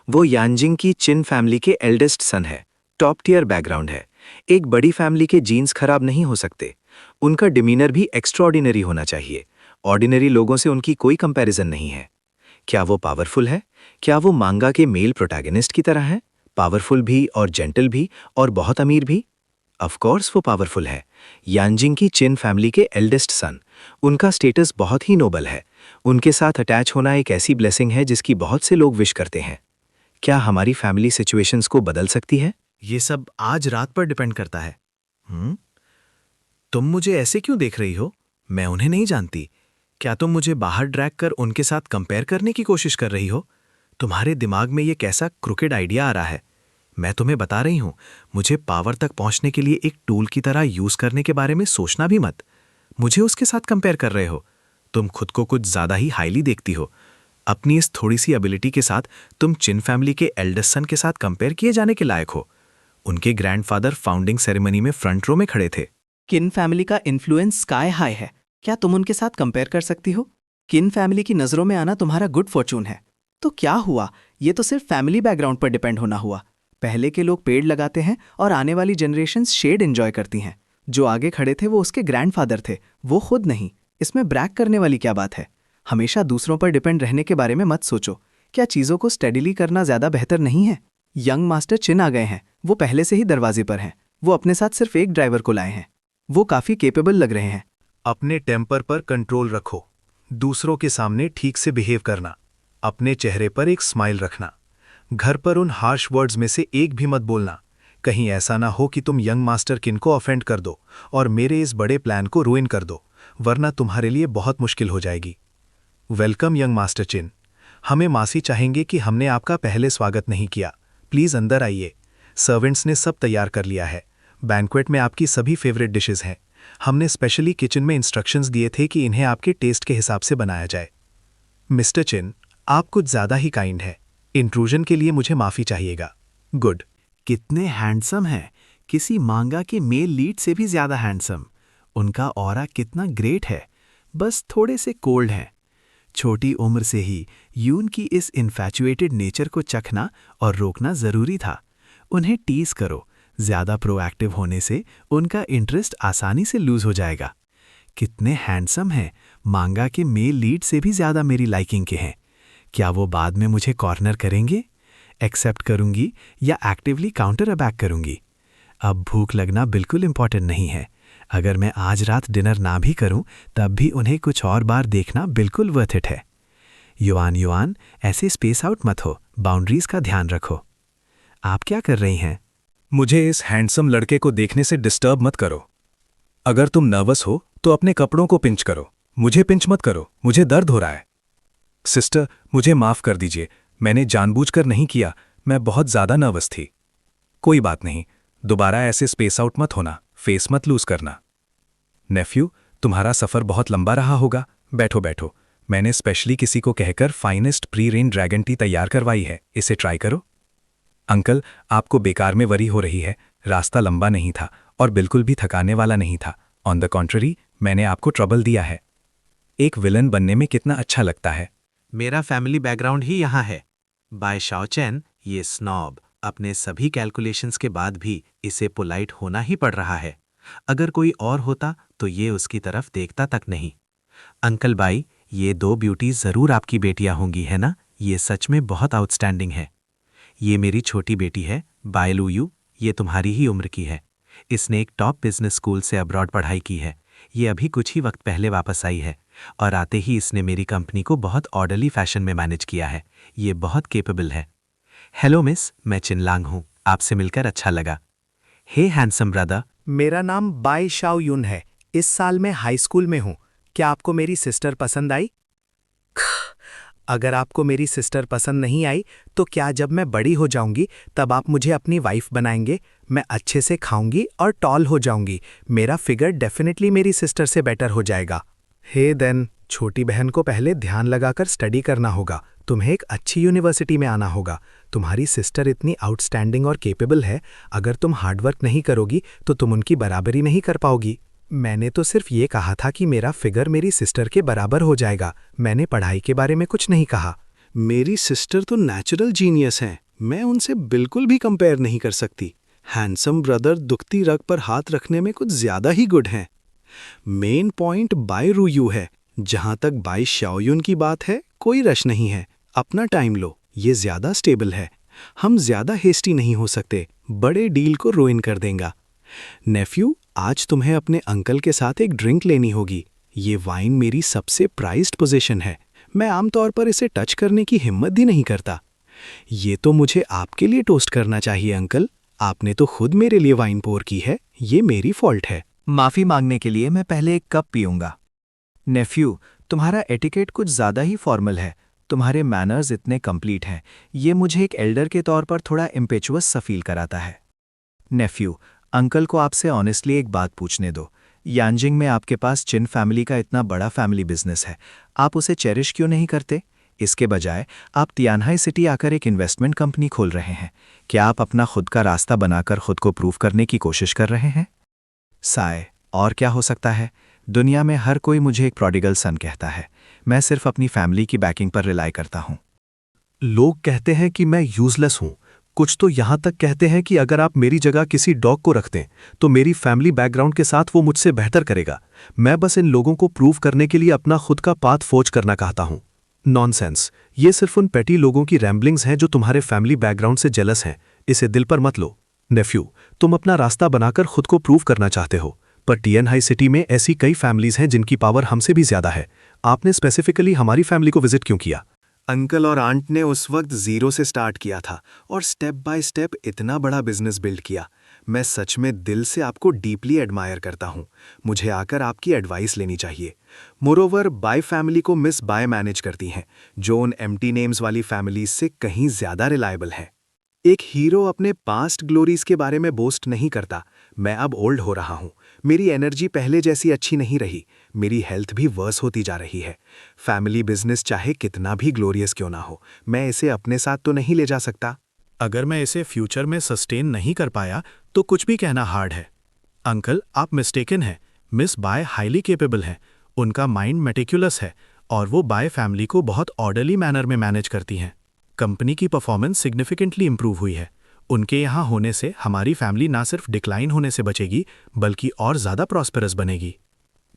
वो यानजिंग की चिन फैमिली के एल्डेस्ट सन है। टॉप टियर बैकग्राउंड है। एक बड़ी फैमिली के जीन्स खराब नहीं हो सकते। उनका डिमीनर भी एक्स्ट्राऑर्डिनरी होना चाहिए। ऑर्डिनरी लोगों से उनकी कोई कंपैरिजन नहीं है। क्या वो पावरफुल है? क्या वो मांगा के मेल प्रोटैगनिस्ट की तरह है? पावरफुल भी और जेंटल भी और बहुत अमीर भी? ऑफ कोर्स वो पावरफुल है। यानजिंग की चिन फैमिली के एल्डेस्ट सन। उनका स्टेटस बहुत ही नोबल है। उनके साथ अटैच होना एक ऐसी ब्लेसिंग है जिसकी बहुत से लोग विश करते हैं। क्या हमारी फैमिली सिचुएशंस को बदल सकती है? ये सब आज रात पर डिपेंड करता है। तुम मुझे ऐसे क्यों देख रही हो? मैं उन्हें नहीं जानती। क्या तुम मुझे बाहर ड्रैग कर उनके साथ कंपेयर करने की कोशिश कर रही हो? तुम्हारे दिमाग में ये कैसा क्रुकेड आइडिया आ रहा है? मैं तुम्हें बता रही हूं, मुझे पावर तक पहुंचने के लिए एक टूल की तरह यूज करने के बारे में सोचना भी मत। मुझे उसके साथ कंपेयर कर रहे हो। तुम खुद को कुछ ज्यादा ही हाईली देखती हो। अपनी इस थोड़ी सी एबिलिटी के साथ तुम चिन फैमिली के एल्डेस्ट सन के साथ कंपेयर किए जाने के लायक हो। उनके ग्रैंडफादर फाउंडिंग सेरेमनी में फ्रंट रो में खड़े थे। किन फैमिली का इन्फ्लुएंस स्काई हाई है। क्या तुम उनके साथ कंपेयर कर सकती हो? किन फैमिली की नज़रों में आना तुम्हारा गुड फॉर्चून है। तो क्या हुआ? ये तो सिर्फ फैमिली बैकग्राउंड पर डिपेंड होना हुआ। पहले के लोग पेड़ लगाते हैं और आने वाली जनरेशन्स शेड एंजॉय करती हैं। जो आगे खड़े थे वो उसके ग्रैंडफादर थे, वो खुद नहीं। इसमें ब्रैग करने वाली क्या बात है? हमेशा दूसरों पर डिपेंड रहने के बारे में मत सोचो। क्या चीज़ों को स्टेडिली करना ज़्यादा बेहतर नहीं है? यंग मास्टर चिन आ गए हैं। वो पहले से ही दरवाजे पर हैं। वो अपने साथ सिर्फ एक ड्राइवर को लाए हैं। वो काफ़ी केपेबल लग रहे हैं। अपने टेम्पर पर कंट्रोल रखो। दूसरों के सामने ठीक से बिहेव करना। अपने चेहरे पर एक स्माइल रखना। घर पर उन हार्श वर्ड्स में से एक भी मत बोलना। कहीं ऐसा ना हो कि तुम यंग मास्टर किन को ऑफेंड कर दो और मेरे इस बड़े प्लान को रुइन कर दो, वरना तुम्हारे लिए बहुत मुश्किल हो जाएगी। वेलकम यंग मास्टर चिन। हमें माफ़ी चाहेंगे कि हमने आपका पहले स्वागत नहीं किया। प्लीज़ अंदर आइए। सर्वेंट्स ने सब तैयार कर लिया है। बैंक्वेट में आपकी सभी फेवरेट डिशेस हैं। हमने स्पेशली किचन में इंस्ट्रक्शंस दिए थे कि इन्हें आपके टेस्ट के हिसाब से बनाया जाए। मिस्टर चिन, आप कुछ ज़्यादा ही काइंड है। इंट्रूजन के लिए मुझे माफ़ी चाहिएगा। गुड। कितने हैंडसम हैं, किसी मांगा के मेल लीड से भी ज्यादा हैंडसम। उनका ऑरा कितना ग्रेट है, बस थोड़े से कोल्ड हैं। छोटी उम्र से ही यून की इस इन्फैचुएटेड नेचर को चखना और रोकना जरूरी था। उन्हें टीज करो, ज्यादा प्रोएक्टिव होने से उनका इंटरेस्ट आसानी से लूज हो जाएगा। कितने हैंडसम हैं, मांगा के मेल लीड से भी ज्यादा मेरी लाइकिंग के हैं। क्या वो बाद में मुझे कॉर्नर करेंगे? एक्सेप्ट करूंगी या एक्टिवली काउंटर अबैक करूंगी? अब भूख लगना बिल्कुल इंपॉर्टेंट नहीं है। अगर मैं आज रात डिनर ना भी करूं, तब भी उन्हें कुछ और बार देखना बिल्कुल वर्थ इट है। युआन युआन, ऐसे स्पेस आउट मत हो, बाउंड्रीज का ध्यान रखो। आप क्या कर रही हैं? मुझे इस हैंडसम लड़के को देखने से डिस्टर्ब मत करो। अगर तुम नर्वस हो तो अपने कपड़ों को पिंच करो। मुझे पिंच मत करो, मुझे दर्द हो रहा है। सिस्टर, मुझे माफ़ कर दीजिए, मैंने जानबूझकर नहीं किया, मैं बहुत ज़्यादा नर्वस थी। कोई बात नहीं, दोबारा ऐसे स्पेस आउट मत होना, फेस मत लूज करना। नेफ्यू, तुम्हारा सफ़र बहुत लंबा रहा होगा। बैठो बैठो, मैंने स्पेशली किसी को कहकर finest pre rain dragon T तैयार करवाई है, इसे ट्राई करो। अंकल, आपको बेकार में वरी हो रही है। रास्ता लंबा नहीं था और बिल्कुल भी थकाने वाला नहीं था। ऑन द कॉन्ट्ररी, मैंने आपको ट्रबल दिया है। एक विलन बनने में कितना अच्छा लगता है। मेरा फैमिली बैकग्राउंड ही यहाँ है। बाय शाओचैन, ये स्नॉब अपने सभी कैलकुलेशंस के बाद भी इसे पोलाइट होना ही पड़ रहा है। अगर कोई और होता तो ये उसकी तरफ देखता तक नहीं। अंकल बाई, ये दो ब्यूटीज ज़रूर आपकी बेटियां होंगी, है ना? ये सच में बहुत आउटस्टैंडिंग है। ये मेरी छोटी बेटी है, बायलूयू। ये तुम्हारी ही उम्र की है। इसने एक टॉप बिजनेस स्कूल से अब्रॉड पढ़ाई की है। ये अभी कुछ ही वक्त पहले वापस आई है और आते ही इसने मेरी कंपनी को बहुत ऑर्डरली फैशन में मैनेज किया है। ये बहुत केपेबल है। हेलो मिस, मैं चिनलांग हूँ। आपसे मिलकर अच्छा लगा। हे हैंडसम ब्रदर। मेरा नाम बाई शाओ यून है। इस साल मैं हाई स्कूल में हूँ। क्या आपको मेरी सिस्टर पसंद आई? अगर आपको मेरी सिस्टर पसंद नहीं आई तो क्या जब मैं बड़ी हो जाऊंगी तब आप मुझे अपनी वाइफ बनाएंगे? मैं अच्छे से खाऊंगी और टॉल हो जाऊंगी। मेरा फिगर डेफिनेटली मेरी सिस्टर से बेटर हो जाएगा। हे देन, छोटी बहन को पहले ध्यान लगाकर स्टडी करना होगा। तुम्हें एक अच्छी यूनिवर्सिटी में आना होगा। तुम्हारी सिस्टर इतनी आउटस्टैंडिंग और केपेबल है, अगर तुम हार्डवर्क नहीं करोगी तो तुम उनकी बराबरी नहीं कर पाओगी। मैंने तो सिर्फ ये कहा था कि मेरा फिगर मेरी सिस्टर के बराबर हो जाएगा। मैंने पढ़ाई के बारे में कुछ नहीं कहा। मेरी सिस्टर तो नेचुरल जीनियस हैं, मैं उनसे बिल्कुल भी कंपेयर नहीं कर सकती। हैंडसम ब्रदर दुखती रग पर हाथ रखने में कुछ ज्यादा ही गुड हैं। मेन पॉइंट बाय रूयू है। जहां तक बाय शाओयुन की बात है, कोई रश नहीं है। अपना टाइम लो, ये ज्यादा स्टेबल है। हम ज्यादा हेस्टी नहीं हो सकते, बड़े डील को रोइन कर देगा। नेफ्यू, आज तुम्हें अपने अंकल के साथ एक ड्रिंक लेनी होगी। ये वाइन मेरी सबसे प्राइज्ड पोजीशन है। मैं आमतौर पर इसे टच करने की हिम्मत भी नहीं करता। ये तो मुझे आपके लिए टोस्ट करना चाहिए अंकल। आपने तो खुद मेरे लिए वाइन पोर की है, ये मेरी फॉल्ट है। माफ़ी मांगने के लिए मैं पहले एक कप पीऊंगा। नेफ्यू, तुम्हारा एटिकेट कुछ ज़्यादा ही फॉर्मल है। तुम्हारे मैनर्स इतने कंप्लीट हैं, ये मुझे एक एल्डर के तौर पर थोड़ा इम्पेचुअस सा फील कराता है। नेफ्यू, अंकल को आपसे ऑनेस्टली एक बात पूछने दो। यांजिंग में आपके पास चिन फैमिली का इतना बड़ा फैमिली बिजनेस है, आप उसे चेरिश क्यों नहीं करते? इसके बजाय आप तियानहाई सिटी आकर एक इन्वेस्टमेंट कंपनी खोल रहे हैं। क्या आप अपना खुद का रास्ता बनाकर खुद को प्रूव करने की कोशिश कर रहे हैं? साय, और क्या हो सकता है? दुनिया में हर कोई मुझे एक प्रोडिगल सन कहता है। मैं सिर्फ अपनी फैमिली की बैकिंग पर रिलाई करता हूँ। लोग कहते हैं कि मैं यूजलेस हूँ। कुछ तो यहाँ तक कहते हैं कि अगर आप मेरी जगह किसी डॉग को रख दें तो मेरी फैमिली बैकग्राउंड के साथ वो मुझसे बेहतर करेगा। मैं बस इन लोगों को प्रूव करने के लिए अपना खुद का पाथ फोर्ज करना चाहता हूँ। नॉनसेंस, ये सिर्फ उन पेटी लोगों की रैम्बलिंग्स हैं जो तुम्हारे फैमिली बैकग्राउंड से जेलस हैं। इसे दिल पर मत लो। नेफ्यू, तुम अपना रास्ता बनाकर खुद को प्रूव करना चाहते हो, पर टीएन हाई सिटी में ऐसी कई फैमिलीज हैं जिनकी पावर हमसे भी ज्यादा है। आपने स्पेसिफिकली हमारी फैमिली को विजिट क्यों किया? अंकल और आंट ने उस वक्त जीरो से स्टार्ट किया था और स्टेप बाय स्टेप इतना बड़ा बिजनेस बिल्ड किया। मैं सच में दिल से आपको डीपली एडमायर करता हूँ। मुझे आकर आपकी एडवाइस लेनी चाहिए। मोरोवर, बाय फैमिली को मिस बाय मैनेज करती हैं, जो उन एम्प्टी नेम्स वाली फैमिलीज से कहीं ज्यादा रिलायबल है। एक हीरो अपने पास्ट ग्लोरीज के बारे में बोस्ट नहीं करता। मैं अब ओल्ड हो रहा हूँ। मेरी एनर्जी पहले जैसी अच्छी नहीं रही। मेरी हेल्थ भी वर्स होती जा रही है। फैमिली बिजनेस चाहे कितना भी ग्लोरियस क्यों ना हो, मैं इसे अपने साथ तो नहीं ले जा सकता। अगर मैं इसे फ्यूचर में सस्टेन नहीं कर पाया तो कुछ भी कहना हार्ड है। अंकल, आप मिस्टेकन हैं। मिस बाय हाईली केपेबल हैं। उनका माइंड मेटिकुलस है और वो बाय फैमिली को बहुत ऑर्डरली मैनर में मैनेज करती हैं। कंपनी की परफॉर्मेंस सिग्निफिकेंटली इंप्रूव हुई है। उनके यहाँ होने से हमारी फैमिली ना सिर्फ डिक्लाइन होने से बचेगी बल्कि और ज़्यादा प्रॉस्पेरस बनेगी।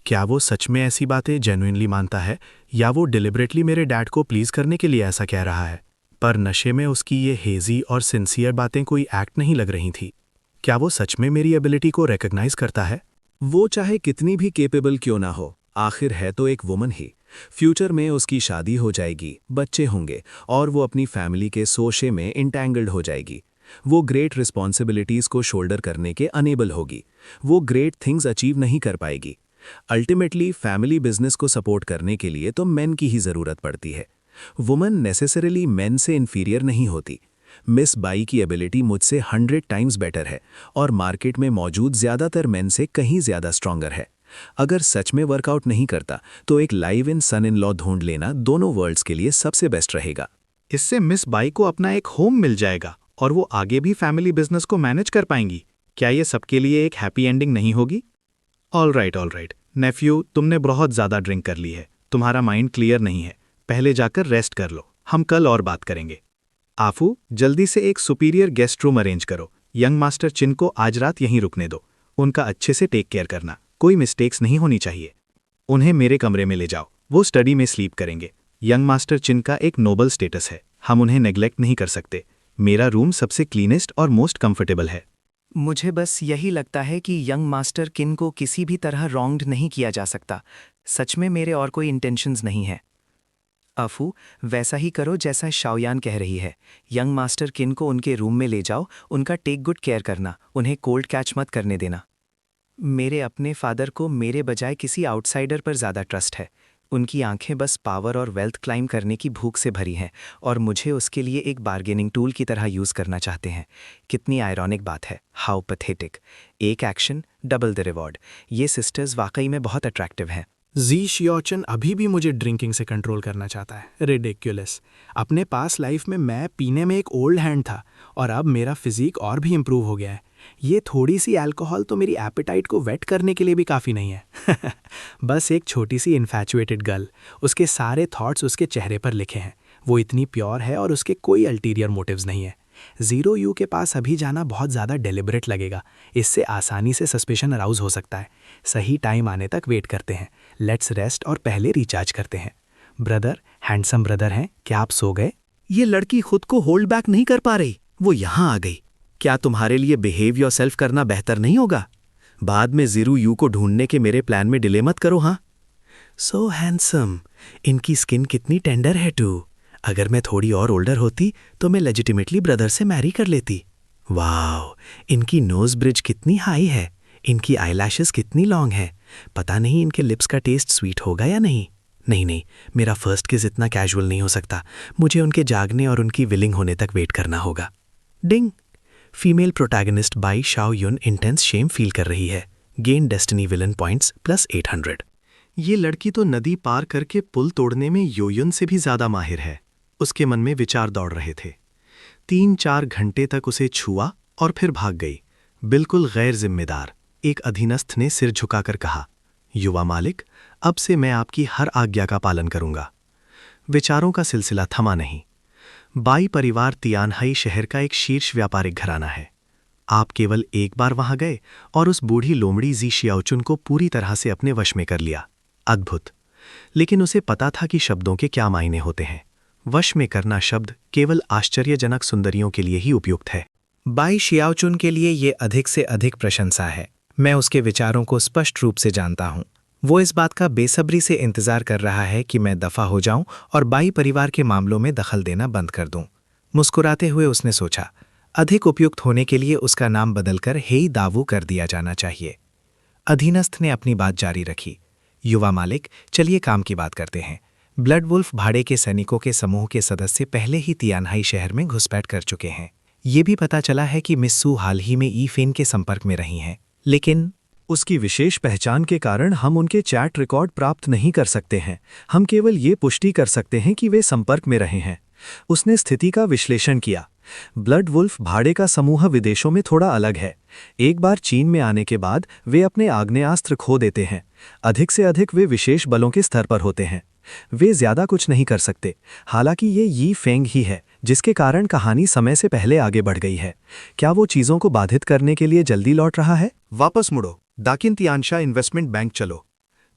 क्या वो सच में ऐसी बातें जेन्युइनली मानता है या वो डिलिबरेटली मेरे डैड को प्लीज़ करने के लिए ऐसा कह रहा है? पर नशे में उसकी ये हेजी और सिंसियर बातें कोई एक्ट नहीं लग रही थी। क्या वो सच में मेरी एबिलिटी को रिकॉग्नाइज करता है? वो चाहे कितनी भी केपेबल क्यों ना हो, आखिर है तो एक वुमन ही। फ्यूचर में उसकी शादी हो जाएगी, बच्चे होंगे और वो अपनी फैमिली के सोशे में इंटैंगल्ड हो जाएगी। वो ग्रेट रिस्पॉन्सिबिलिटीज़ को शोल्डर करने के अनेबल होगी। वो ग्रेट थिंग्स अचीव नहीं कर पाएगी। अल्टीमेटली फैमिली बिजनेस को सपोर्ट करने के लिए तो मेन की ही ज़रूरत पड़ती है। वुमन नेसेसरली मेन से इन्फीरियर नहीं होती। मिस बाई की एबिलिटी मुझसे 100 टाइम्स बेटर है और मार्केट में मौजूद ज़्यादातर मेन से कहीं ज़्यादा स्ट्रॉन्गर है। अगर सच में वर्कआउट नहीं करता तो एक live in sun in law ढूंढ लेना दोनों वर्ल्ड्स के लिए सबसे बेस्ट रहेगा। इससे मिस बाई को अपना एक होम मिल जाएगा और वो आगे भी फैमिली बिजनेस को मैनेज कर पाएंगी। क्या ये सबके लिए एक हैप्पी एंडिंग नहीं होगी? All right. नेफ्यू, तुमने बहुत ज़्यादा ड्रिंक कर ली है। तुम्हारा माइंड क्लियर नहीं है। पहले जाकर रेस्ट कर लो। हम कल और बात करेंगे। आफू, जल्दी से एक सुपीरियर गेस्ट रूम अरेंज करो। यंग मास्टर चिन को आज रात यहीं रुकने दो। उनका अच्छे से टेक केयर करना। कोई मिस्टेक्स नहीं होनी चाहिए। उन्हें मेरे कमरे में ले जाओ। वो स्टडी में स्लीप करेंगे। यंग मास्टर चिन का एक नोबल स्टेटस है। हम उन्हें नेग्लेक्ट नहीं कर सकते। मेरा रूम सबसे क्लीनेस्ट और मोस्ट कंफर्टेबल है। मुझे बस यही लगता है कि यंग मास्टर किन को किसी भी तरह रॉन्ग्ड नहीं किया जा सकता। सच में मेरे और कोई इंटेंशंस नहीं है। अफू, वैसा ही करो जैसा शाओयान कह रही है। यंग मास्टर किन को उनके रूम में ले जाओ, उनका टेक गुड केयर करना, उन्हें कोल्ड कैच मत करने देना। मेरे अपने फादर को मेरे बजाय किसी आउटसाइडर पर ज़्यादा ट्रस्ट है। उनकी आंखें बस पावर और वेल्थ क्लाइम करने की भूख से भरी हैं और मुझे उसके लिए एक बार्गेनिंग टूल की तरह यूज़ करना चाहते हैं। कितनी आयरॉनिक बात है। How pathetic. एक एक्शन डबल द रिवॉर्ड। ये सिस्टर्स वाकई में बहुत अट्रैक्टिव हैं। जी शियोचन अभी भी मुझे ड्रिंकिंग से कंट्रोल करना चाहता है। रिडिक्युलस। अपने पास लाइफ में मैं पीने में एक ओल्ड हैंड था और अब मेरा फिजिक और भी इम्प्रूव हो गया है। ये थोड़ी सी अल्कोहल तो मेरी एपेटाइट को वेट करने के लिए भी काफ़ी नहीं है। बस एक छोटी सी इन्फैचुएटेड गर्ल, उसके सारे थॉट्स उसके चेहरे पर लिखे हैं। वो इतनी प्योर है और उसके कोई अल्टीरियर मोटिव्स नहीं है। ज़ीरो यू के पास अभी जाना बहुत ज़्यादा डेलिबरेट लगेगा। इससे आसानी से सस्पेशन अराउज हो सकता है। सही टाइम आने तक वेट करते हैं। लेट्स रेस्ट और पहले रिचार्ज करते हैं। ब्रदर, हैंडसम ब्रदर हैं, क्या आप सो गए? ये लड़की खुद को होल्ड बैक नहीं कर पा रही। वो यहाँ आ गई। क्या तुम्हारे लिए बिहेव योरसेल्फ करना बेहतर नहीं होगा? बाद में ज़ीरो यू को ढूंढने के मेरे प्लान में डिले मत करो। हाँ, सो हैंडसम। इनकी स्किन कितनी टेंडर है टू। अगर मैं थोड़ी और ओल्डर होती तो मैं लेजिटिमेटली ब्रदर से मैरी कर लेती। वाओ, इनकी नोज ब्रिज कितनी हाई है। इनकी आईलैशेस कितनी लॉन्ग है। पता नहीं इनके लिप्स का टेस्ट स्वीट होगा या नहीं। नहीं, मेरा फर्स्ट किस इतना कैजुअल नहीं हो सकता। मुझे उनके जागने और उनकी विलिंग होने तक वेट करना होगा। Ding. Female protagonist Bai Xiao Yun intense shame feel कर रही है। Gain destiny villain points +800। ये लड़की तो नदी पार करके पुल तोड़ने में योयुन से भी ज़्यादा माहिर है। उसके मन में विचार दौड़ रहे थे। 3-4 घंटे तक उसे छुआ और फिर भाग गई। बिल्कुल गैर जिम्मेदार। एक अधीनस्थ ने सिर झुकाकर कहा, युवा मालिक, अब से मैं आपकी हर आज्ञा का पालन करूंगा। विचारों का सिलसिला थमा नहीं। बाई परिवार तियानहाई शहर का एक शीर्ष व्यापारिक घराना है। आप केवल एक बार वहां गए और उस बूढ़ी लोमड़ी जी शियाओचुन को पूरी तरह से अपने वश में कर लिया। अद्भुत। लेकिन उसे पता था कि शब्दों के क्या मायने होते हैं। वश में करना शब्द केवल आश्चर्यजनक सुंदरियों के लिए ही उपयुक्त है। बाई शियाओचुन के लिए ये अधिक से अधिक प्रशंसा है। मैं उसके विचारों को स्पष्ट रूप से जानता हूँ। वो इस बात का बेसब्री से इंतजार कर रहा है कि मैं दफा हो जाऊं और बाई परिवार के मामलों में दखल देना बंद कर दूं। मुस्कुराते हुए उसने सोचा, अधिक उपयुक्त होने के लिए उसका नाम बदलकर हेई दावू कर दिया जाना चाहिए। अधीनस्थ ने अपनी बात जारी रखी। युवा मालिक, चलिए काम की बात करते हैं। ब्लड वुल्फ भाड़े के सैनिकों के समूह के सदस्य पहले ही तियानहाई शहर में घुसपैठ कर चुके हैं। ये भी पता चला है कि मिस सू हाल ही में ई फेन के संपर्क में रही हैं, लेकिन उसकी विशेष पहचान के कारण हम उनके चैट रिकॉर्ड प्राप्त नहीं कर सकते हैं। हम केवल ये पुष्टि कर सकते हैं कि वे संपर्क में रहे हैं। उसने स्थिति का विश्लेषण किया। ब्लड वुल्फ भाड़े का समूह विदेशों में थोड़ा अलग है। एक बार चीन में आने के बाद वे अपने आग्नेयास्त्र खो देते हैं। अधिक से अधिक वे विशेष बलों के स्तर पर होते हैं। वे ज्यादा कुछ नहीं कर सकते। हालांकि ये यी फेंग ही है जिसके कारण कहानी समय से पहले आगे बढ़ गई है। क्या वो चीजों को बाधित करने के लिए जल्दी लौट रहा है? वापस मुड़ो, दाकिन तियानशा इन्वेस्टमेंट बैंक चलो।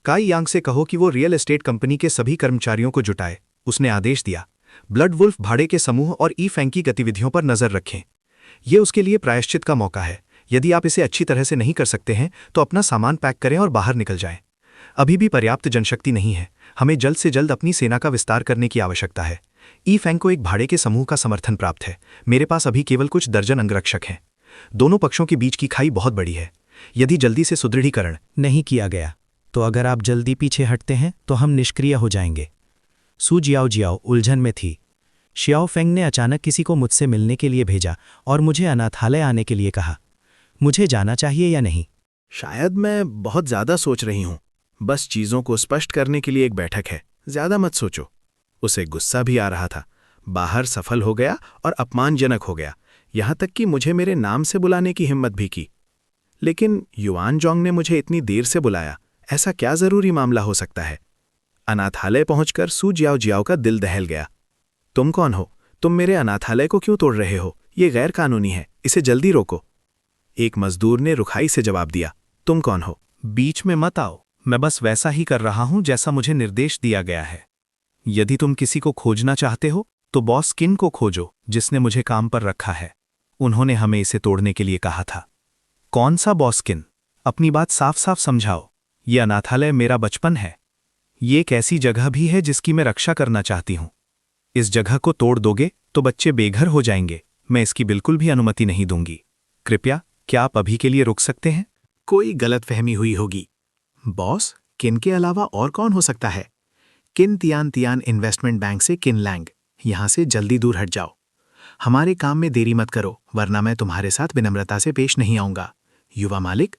काई यांग से कहो कि वो रियल एस्टेट कंपनी के सभी कर्मचारियों को जुटाए। उसने आदेश दिया। ब्लड वुल्फ भाड़े के समूह और ई फैंग की गतिविधियों पर नजर रखें। ये उसके लिए प्रायश्चित का मौका है। यदि आप इसे अच्छी तरह से नहीं कर सकते हैं तो अपना सामान पैक करें और बाहर निकल जाएं। अभी भी पर्याप्त जनशक्ति नहीं है। हमें जल्द से जल्द अपनी सेना का विस्तार करने की आवश्यकता है। ई फैंग को एक भाड़े के समूह का समर्थन प्राप्त है। मेरे पास अभी केवल कुछ दर्जन अंगरक्षक हैं। दोनों पक्षों के बीच की खाई बहुत बड़ी है। यदि जल्दी से सुदृढ़ीकरण नहीं किया गया तो अगर आप जल्दी पीछे हटते हैं तो हम निष्क्रिय हो जाएंगे। सू जियाओ उलझन में थी। शियाओ फेंग ने अचानक किसी को मुझसे मिलने के लिए भेजा और मुझे अनाथालय आने के लिए कहा। मुझे जाना चाहिए या नहीं? शायद मैं बहुत ज्यादा सोच रही हूं। बस चीजों को स्पष्ट करने के लिए एक बैठक है, ज्यादा मत सोचो। उसे गुस्सा भी आ रहा था। बाहर सफल हो गया और अपमानजनक हो गया, यहां तक कि मुझे मेरे नाम से बुलाने की हिम्मत भी की। लेकिन युआन जोंग ने मुझे इतनी देर से बुलाया, ऐसा क्या जरूरी मामला हो सकता है? अनाथालय पहुंचकर सू जियाओ का दिल दहल गया। तुम कौन हो? तुम मेरे अनाथालय को क्यों तोड़ रहे हो? ये गैर कानूनी है, इसे जल्दी रोको। एक मजदूर ने रुखाई से जवाब दिया। तुम कौन हो? बीच में मत आओ। मैं बस वैसा ही कर रहा हूं जैसा मुझे निर्देश दिया गया है। यदि तुम किसी को खोजना चाहते हो तो बॉस किन को खोजो, जिसने मुझे काम पर रखा है। उन्होंने हमें इसे तोड़ने के लिए कहा था। कौन सा बॉस किन? अपनी बात साफ साफ समझाओ। ये अनाथालय मेरा बचपन है। ये एक ऐसी जगह भी है जिसकी मैं रक्षा करना चाहती हूं। इस जगह को तोड़ दोगे तो बच्चे बेघर हो जाएंगे। मैं इसकी बिल्कुल भी अनुमति नहीं दूंगी। कृपया, क्या आप अभी के लिए रुक सकते हैं? कोई गलतफहमी हुई होगी। बॉस किन के अलावा और कौन हो सकता है? किन तियान इन्वेस्टमेंट बैंक से किन लैंग। यहां से जल्दी दूर हट जाओ। हमारे काम में देरी मत करो, वरना मैं तुम्हारे साथ विनम्रता से पेश नहीं आऊंगा। युवा मालिक।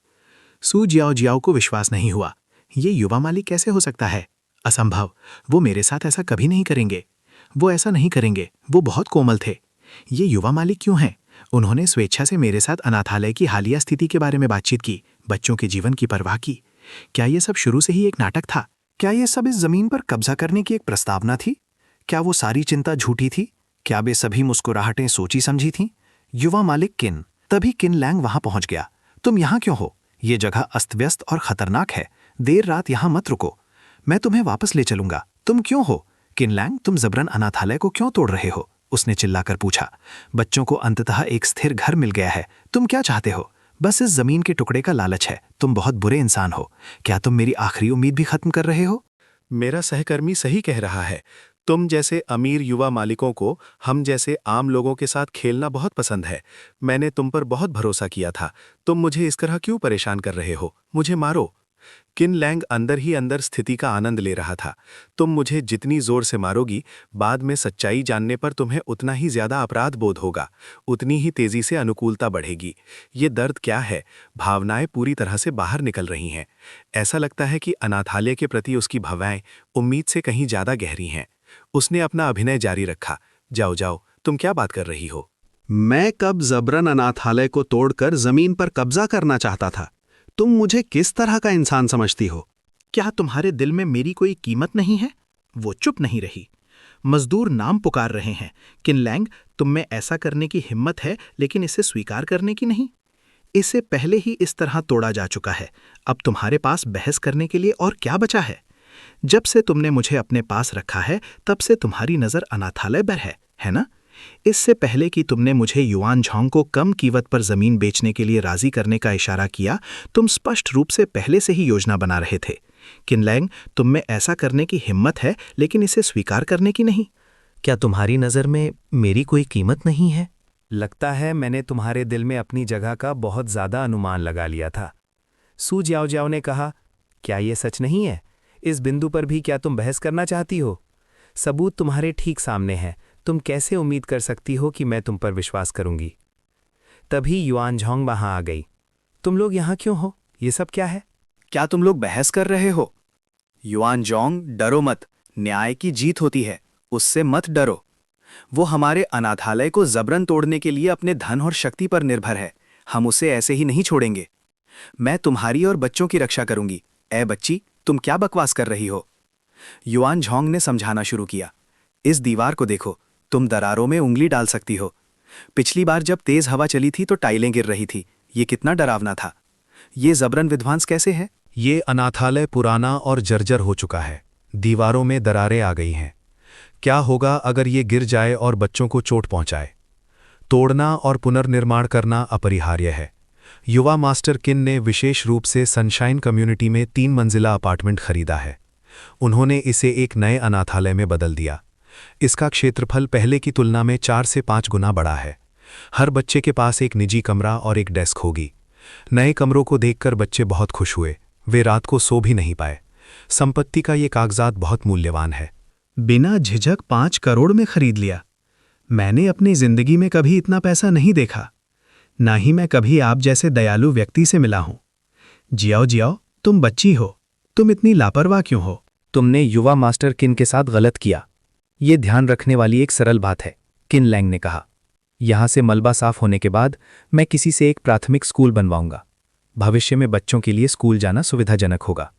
सू जियाओ को विश्वास नहीं हुआ। ये युवा मालिक कैसे हो सकता है? असंभव। वो मेरे साथ ऐसा कभी नहीं करेंगे। वो ऐसा नहीं करेंगे। वो बहुत कोमल थे। ये युवा मालिक क्यों हैं? उन्होंने स्वेच्छा से मेरे साथ अनाथालय की हालिया स्थिति के बारे में बातचीत की, बच्चों के जीवन की परवाह की। क्या ये सब शुरू से ही एक नाटक था? क्या ये सब इस जमीन पर कब्जा करने की एक प्रस्तावना थी? क्या वो सारी चिंता झूठी थी? क्या वे सभी मुस्कुराहटें सोची समझी थीं? युवा मालिक किन। तभी किन लैंग वहां पहुंच गया। तुम यहां क्यों हो? ये जगह अस्त व्यस्त और खतरनाक है। देर रात यहां मत रुको। मैं तुम्हें वापस ले चलूंगा। तुम क्यों हो? किन लैंग, तुम जबरन अनाथालय को क्यों तोड़ रहे हो? उसने चिल्लाकर पूछा। बच्चों को अंततः एक स्थिर घर मिल गया है। तुम क्या चाहते हो? बस इस जमीन के टुकड़े का लालच है। तुम बहुत बुरे इंसान हो। क्या तुम मेरी आखिरी उम्मीद भी खत्म कर रहे हो? मेरा सहकर्मी सही कह रहा है। तुम जैसे अमीर युवा मालिकों को हम जैसे आम लोगों के साथ खेलना बहुत पसंद है। मैंने तुम पर बहुत भरोसा किया था। तुम मुझे इस तरह क्यों परेशान कर रहे हो? मुझे मारो। किन लैंग अंदर ही अंदर स्थिति का आनंद ले रहा था। तुम मुझे जितनी जोर से मारोगी, बाद में सच्चाई जानने पर तुम्हें उतना ही ज्यादा अपराध बोध होगा, उतनी ही तेजी से अनुकूलता बढ़ेगी। ये दर्द क्या है? भावनाएं पूरी तरह से बाहर निकल रही हैं। ऐसा लगता है कि अनाथालय के प्रति उसकी भावनाएं उम्मीद से कहीं ज्यादा गहरी हैं। उसने अपना अभिनय जारी रखा। जाओ जाओ, तुम क्या बात कर रही हो? मैं कब जबरन अनाथालय को तोड़कर जमीन पर कब्जा करना चाहता था? तुम मुझे किस तरह का इंसान समझती हो? क्या तुम्हारे दिल में मेरी कोई कीमत नहीं है? वो चुप नहीं रही। मजदूर नाम पुकार रहे हैं। किन लैंग, तुम में ऐसा करने की हिम्मत है, लेकिन इसे स्वीकार करने की नहीं। इसे पहले ही इस तरह तोड़ा जा चुका है। अब तुम्हारे पास बहस करने के लिए और क्या बचा है? जब से तुमने मुझे अपने पास रखा है तब से तुम्हारी नज़र अनाथालय पर है ना? इससे पहले कि तुमने मुझे युआन झांग को कम कीमत पर ज़मीन बेचने के लिए राज़ी करने का इशारा किया, तुम स्पष्ट रूप से पहले से ही योजना बना रहे थे। किनलैंग, तुम में ऐसा करने की हिम्मत है, लेकिन इसे स्वीकार करने की नहीं। क्या तुम्हारी नज़र में मेरी कोई कीमत नहीं है? लगता है मैंने तुम्हारे दिल में अपनी जगह का बहुत ज़्यादा अनुमान लगा लिया था। सू जियाओ जियाओ ने कहा, क्या ये सच नहीं है? इस बिंदु पर भी क्या तुम बहस करना चाहती हो? सबूत तुम्हारे ठीक सामने हैं। तुम कैसे उम्मीद कर सकती हो कि मैं तुम पर विश्वास करूंगी? तभी युआन झांग वहां आ गई। तुम लोग यहाँ क्यों हो? ये सब क्या है? क्या तुम लोग बहस कर रहे हो? युआन जोंग, डरो मत। न्याय की जीत होती है, उससे मत डरो। वो हमारे अनाथालय को जबरन तोड़ने के लिए अपने धन और शक्ति पर निर्भर है। हम उसे ऐसे ही नहीं छोड़ेंगे। मैं तुम्हारी और बच्चों की रक्षा करूंगी। ए बच्ची, तुम क्या बकवास कर रही हो? युआन झांग ने समझाना शुरू किया। इस दीवार को देखो, तुम दरारों में उंगली डाल सकती हो। पिछली बार जब तेज हवा चली थी तो टाइलें गिर रही थी। ये कितना डरावना था। ये जबरन विध्वंस कैसे है? ये अनाथालय पुराना और जर्जर हो चुका है। दीवारों में दरारें आ गई हैं। क्या होगा अगर ये गिर जाए और बच्चों को चोट पहुंचाए? तोड़ना और पुनर्निर्माण करना अपरिहार्य है। युवा मास्टर किन ने विशेष रूप से सनशाइन कम्युनिटी में 3 मंजिला अपार्टमेंट खरीदा है। उन्होंने इसे एक नए अनाथालय में बदल दिया। इसका क्षेत्रफल पहले की तुलना में 4 से 5 गुना बड़ा है। हर बच्चे के पास एक निजी कमरा और एक डेस्क होगी। नए कमरों को देखकर बच्चे बहुत खुश हुए। वे रात को सो भी नहीं पाए। संपत्ति का ये कागजात बहुत मूल्यवान है। बिना झिझक 5 करोड़ में खरीद लिया। मैंने अपनी जिंदगी में कभी इतना पैसा नहीं देखा। ना ही मैं कभी आप जैसे दयालु व्यक्ति से मिला हूं। जियाओ जियाओ, तुम बच्ची हो। तुम इतनी लापरवाह क्यों हो? तुमने युवा मास्टर किन के साथ गलत किया। ये ध्यान रखने वाली एक सरल बात है, किन लैंग ने कहा। यहां से मलबा साफ होने के बाद मैं किसी से एक प्राथमिक स्कूल बनवाऊंगा। भविष्य में बच्चों के लिए स्कूल जाना सुविधाजनक होगा।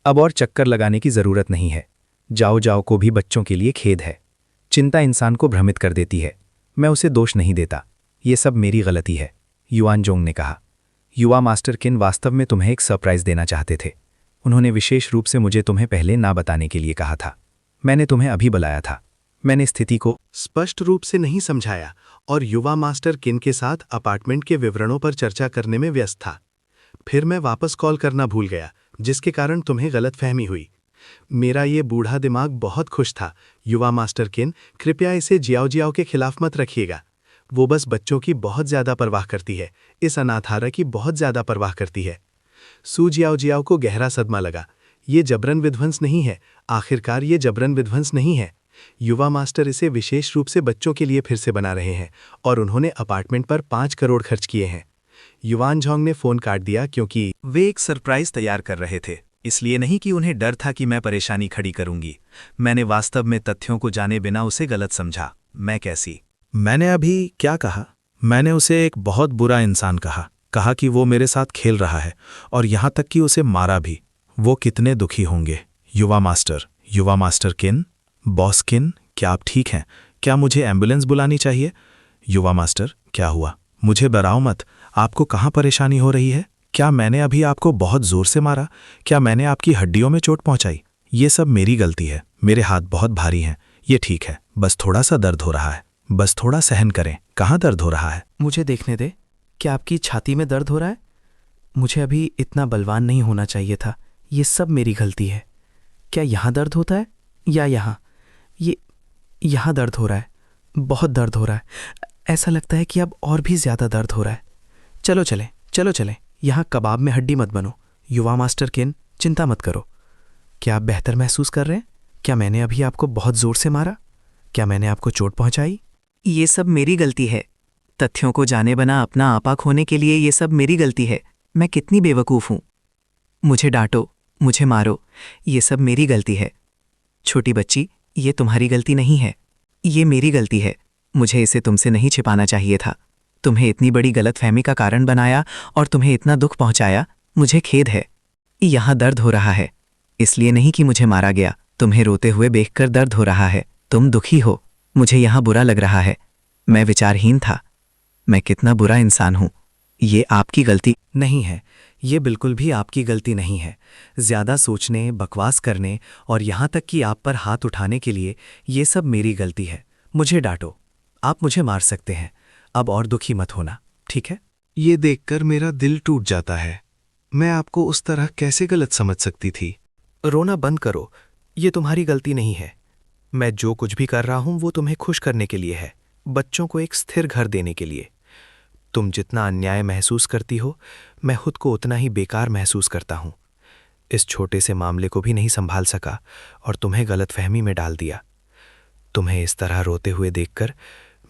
अब और चक्कर लगाने की जरूरत नहीं है। जाओ जाओ को भी बच्चों के लिए खेद है। चिंता इंसान को भ्रमित कर देती है। मैं उसे दोष नहीं देता। ये सब मेरी गलती है, युआन जोंग ने कहा। युवा मास्टर किन वास्तव में तुम्हें एक सरप्राइज देना चाहते थे। उन्होंने विशेष रूप से मुझे तुम्हें पहले ना बताने के लिए कहा था। मैंने तुम्हें अभी बुलाया था। मैंने स्थिति को स्पष्ट रूप से नहीं समझाया और युवा मास्टर किन के साथ अपार्टमेंट के विवरणों पर चर्चा करने में व्यस्त था। फिर मैं वापस कॉल करना भूल गया, जिसके कारण तुम्हें गलतफहमी हुई। मेरा ये बूढ़ा दिमाग बहुत खुश था। युवा मास्टर किन, कृपया इसे जियाओ जियाओ के खिलाफ मत रखिएगा। वो बस बच्चों की बहुत ज़्यादा परवाह करती है। इस अनाथालय की बहुत ज़्यादा परवाह करती है। सू जियाओ जियाओ को गहरा सदमा लगा। ये जबरन विध्वंस नहीं है। आखिरकार ये जबरन विध्वंस नहीं है। युवा मास्टर इसे विशेष रूप से बच्चों के लिए फिर से बना रहे हैं और उन्होंने अपार्टमेंट पर 5 करोड़ खर्च किए हैं। युआन झांग ने फ़ोन काट दिया क्योंकि वे एक सरप्राइज तैयार कर रहे थे, इसलिए नहीं कि उन्हें डर था कि मैं परेशानी खड़ी करूंगी। मैंने वास्तव में तथ्यों को जाने बिना उसे गलत समझा। मैं कैसी? मैंने अभी क्या कहा? मैंने उसे एक बहुत बुरा इंसान कहा कि वो मेरे साथ खेल रहा है और यहाँ तक कि उसे मारा भी। वो कितने दुखी होंगे। युवा मास्टर किन, बॉस किन, क्या आप ठीक हैं? क्या मुझे एम्बुलेंस बुलानी चाहिए? युवा मास्टर, क्या हुआ? मुझे डराओ मत। आपको कहाँ परेशानी हो रही है? क्या मैंने अभी आपको बहुत जोर से मारा? क्या मैंने आपकी हड्डियों में चोट पहुंचाई? ये सब मेरी गलती है। मेरे हाथ बहुत भारी हैं। ये ठीक है, बस थोड़ा सा दर्द हो रहा है। बस थोड़ा सहन करें। कहाँ दर्द हो रहा है? मुझे देखने दे। क्या आपकी छाती में दर्द हो रहा है? मुझे अभी इतना बलवान नहीं होना चाहिए था। ये सब मेरी गलती है। क्या यहाँ दर्द होता है या यहाँ? यहाँ दर्द हो रहा है। बहुत दर्द हो रहा है। ऐसा लगता है कि अब और भी ज़्यादा दर्द हो रहा है। चलो चलें। यहाँ कबाब में हड्डी मत बनो। युवा मास्टर किन, चिंता मत करो। क्या आप बेहतर महसूस कर रहे हैं? क्या मैंने अभी आपको बहुत ज़ोर से मारा? क्या मैंने आपको चोट पहुँचाई? ये सब मेरी गलती है। तथ्यों को जाने बना अपना आपा खोने के लिए ये सब मेरी गलती है। मैं कितनी बेवकूफ़ हूँ। मुझे डांटो, मुझे मारो, ये सब मेरी गलती है। छोटी बच्ची, ये तुम्हारी गलती नहीं है। ये मेरी गलती है। मुझे इसे तुमसे नहीं छिपाना चाहिए था। तुम्हें इतनी बड़ी गलतफहमी का कारण बनाया और तुम्हें इतना दुख पहुंचाया। मुझे खेद है। यहाँ दर्द हो रहा है, इसलिए नहीं कि मुझे मारा गया। तुम्हें रोते हुए देखकर दर्द हो रहा है। तुम दुखी हो। मुझे यहाँ बुरा लग रहा है। मैं विचारहीन था। मैं कितना बुरा इंसान हूँ। ये आपकी गलती नहीं है। ये बिल्कुल भी आपकी गलती नहीं है। ज़्यादा सोचने, बकवास करने और यहाँ तक कि आप पर हाथ उठाने के लिए ये सब मेरी गलती है। मुझे डांटो, आप मुझे मार सकते हैं। अब और दुखी मत होना, ठीक है? ये देखकर मेरा दिल टूट जाता है। मैं आपको उस तरह कैसे गलत समझ सकती थी? रोना बंद करो, ये तुम्हारी गलती नहीं है। मैं जो कुछ भी कर रहा हूं वो तुम्हें खुश करने के लिए है, बच्चों को एक स्थिर घर देने के लिए। तुम जितना अन्याय महसूस करती हो, मैं खुद को उतना ही बेकार महसूस करता हूं। इस छोटे से मामले को भी नहीं संभाल सका और तुम्हें गलतफहमी में डाल दिया। तुम्हें इस तरह रोते हुए देखकर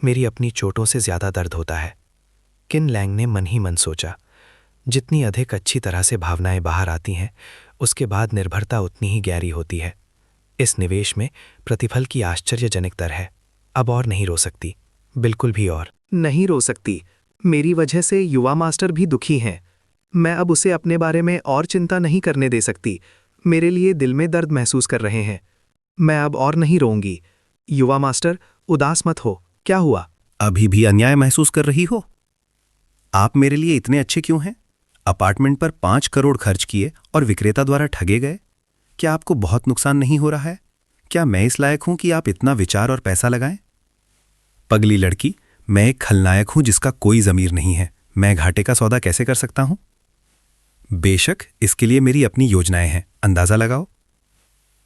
मेरी अपनी चोटों से ज्यादा दर्द होता है। किन लैंग ने मन ही मन सोचा, जितनी अधिक अच्छी तरह से भावनाएं बाहर आती हैं, उसके बाद निर्भरता उतनी ही गहरी होती है। इस निवेश में प्रतिफल की आश्चर्यजनक दर है। अब और नहीं रो सकती, बिल्कुल भी और नहीं रो सकती। मेरी वजह से युवा मास्टर भी दुखी हैं। मैं अब उसे अपने बारे में और चिंता नहीं करने दे सकती। मेरे लिए दिल में दर्द महसूस कर रहे हैं। मैं अब और नहीं रोऊंगी। युवा मास्टर, उदास मत हो। क्या हुआ? अभी भी अन्याय महसूस कर रही हो? आप मेरे लिए इतने अच्छे क्यों हैं? अपार्टमेंट पर 5 करोड़ खर्च किए और विक्रेता द्वारा ठगे गए। क्या आपको बहुत नुकसान नहीं हो रहा है? क्या मैं इस लायक हूं कि आप इतना विचार और पैसा लगाएं? पगली लड़की, मैं एक खलनायक हूं जिसका कोई जमीर नहीं है। मैं घाटे का सौदा कैसे कर सकता हूं? बेशक इसके लिए मेरी अपनी योजनाएं हैं, अंदाजा लगाओ।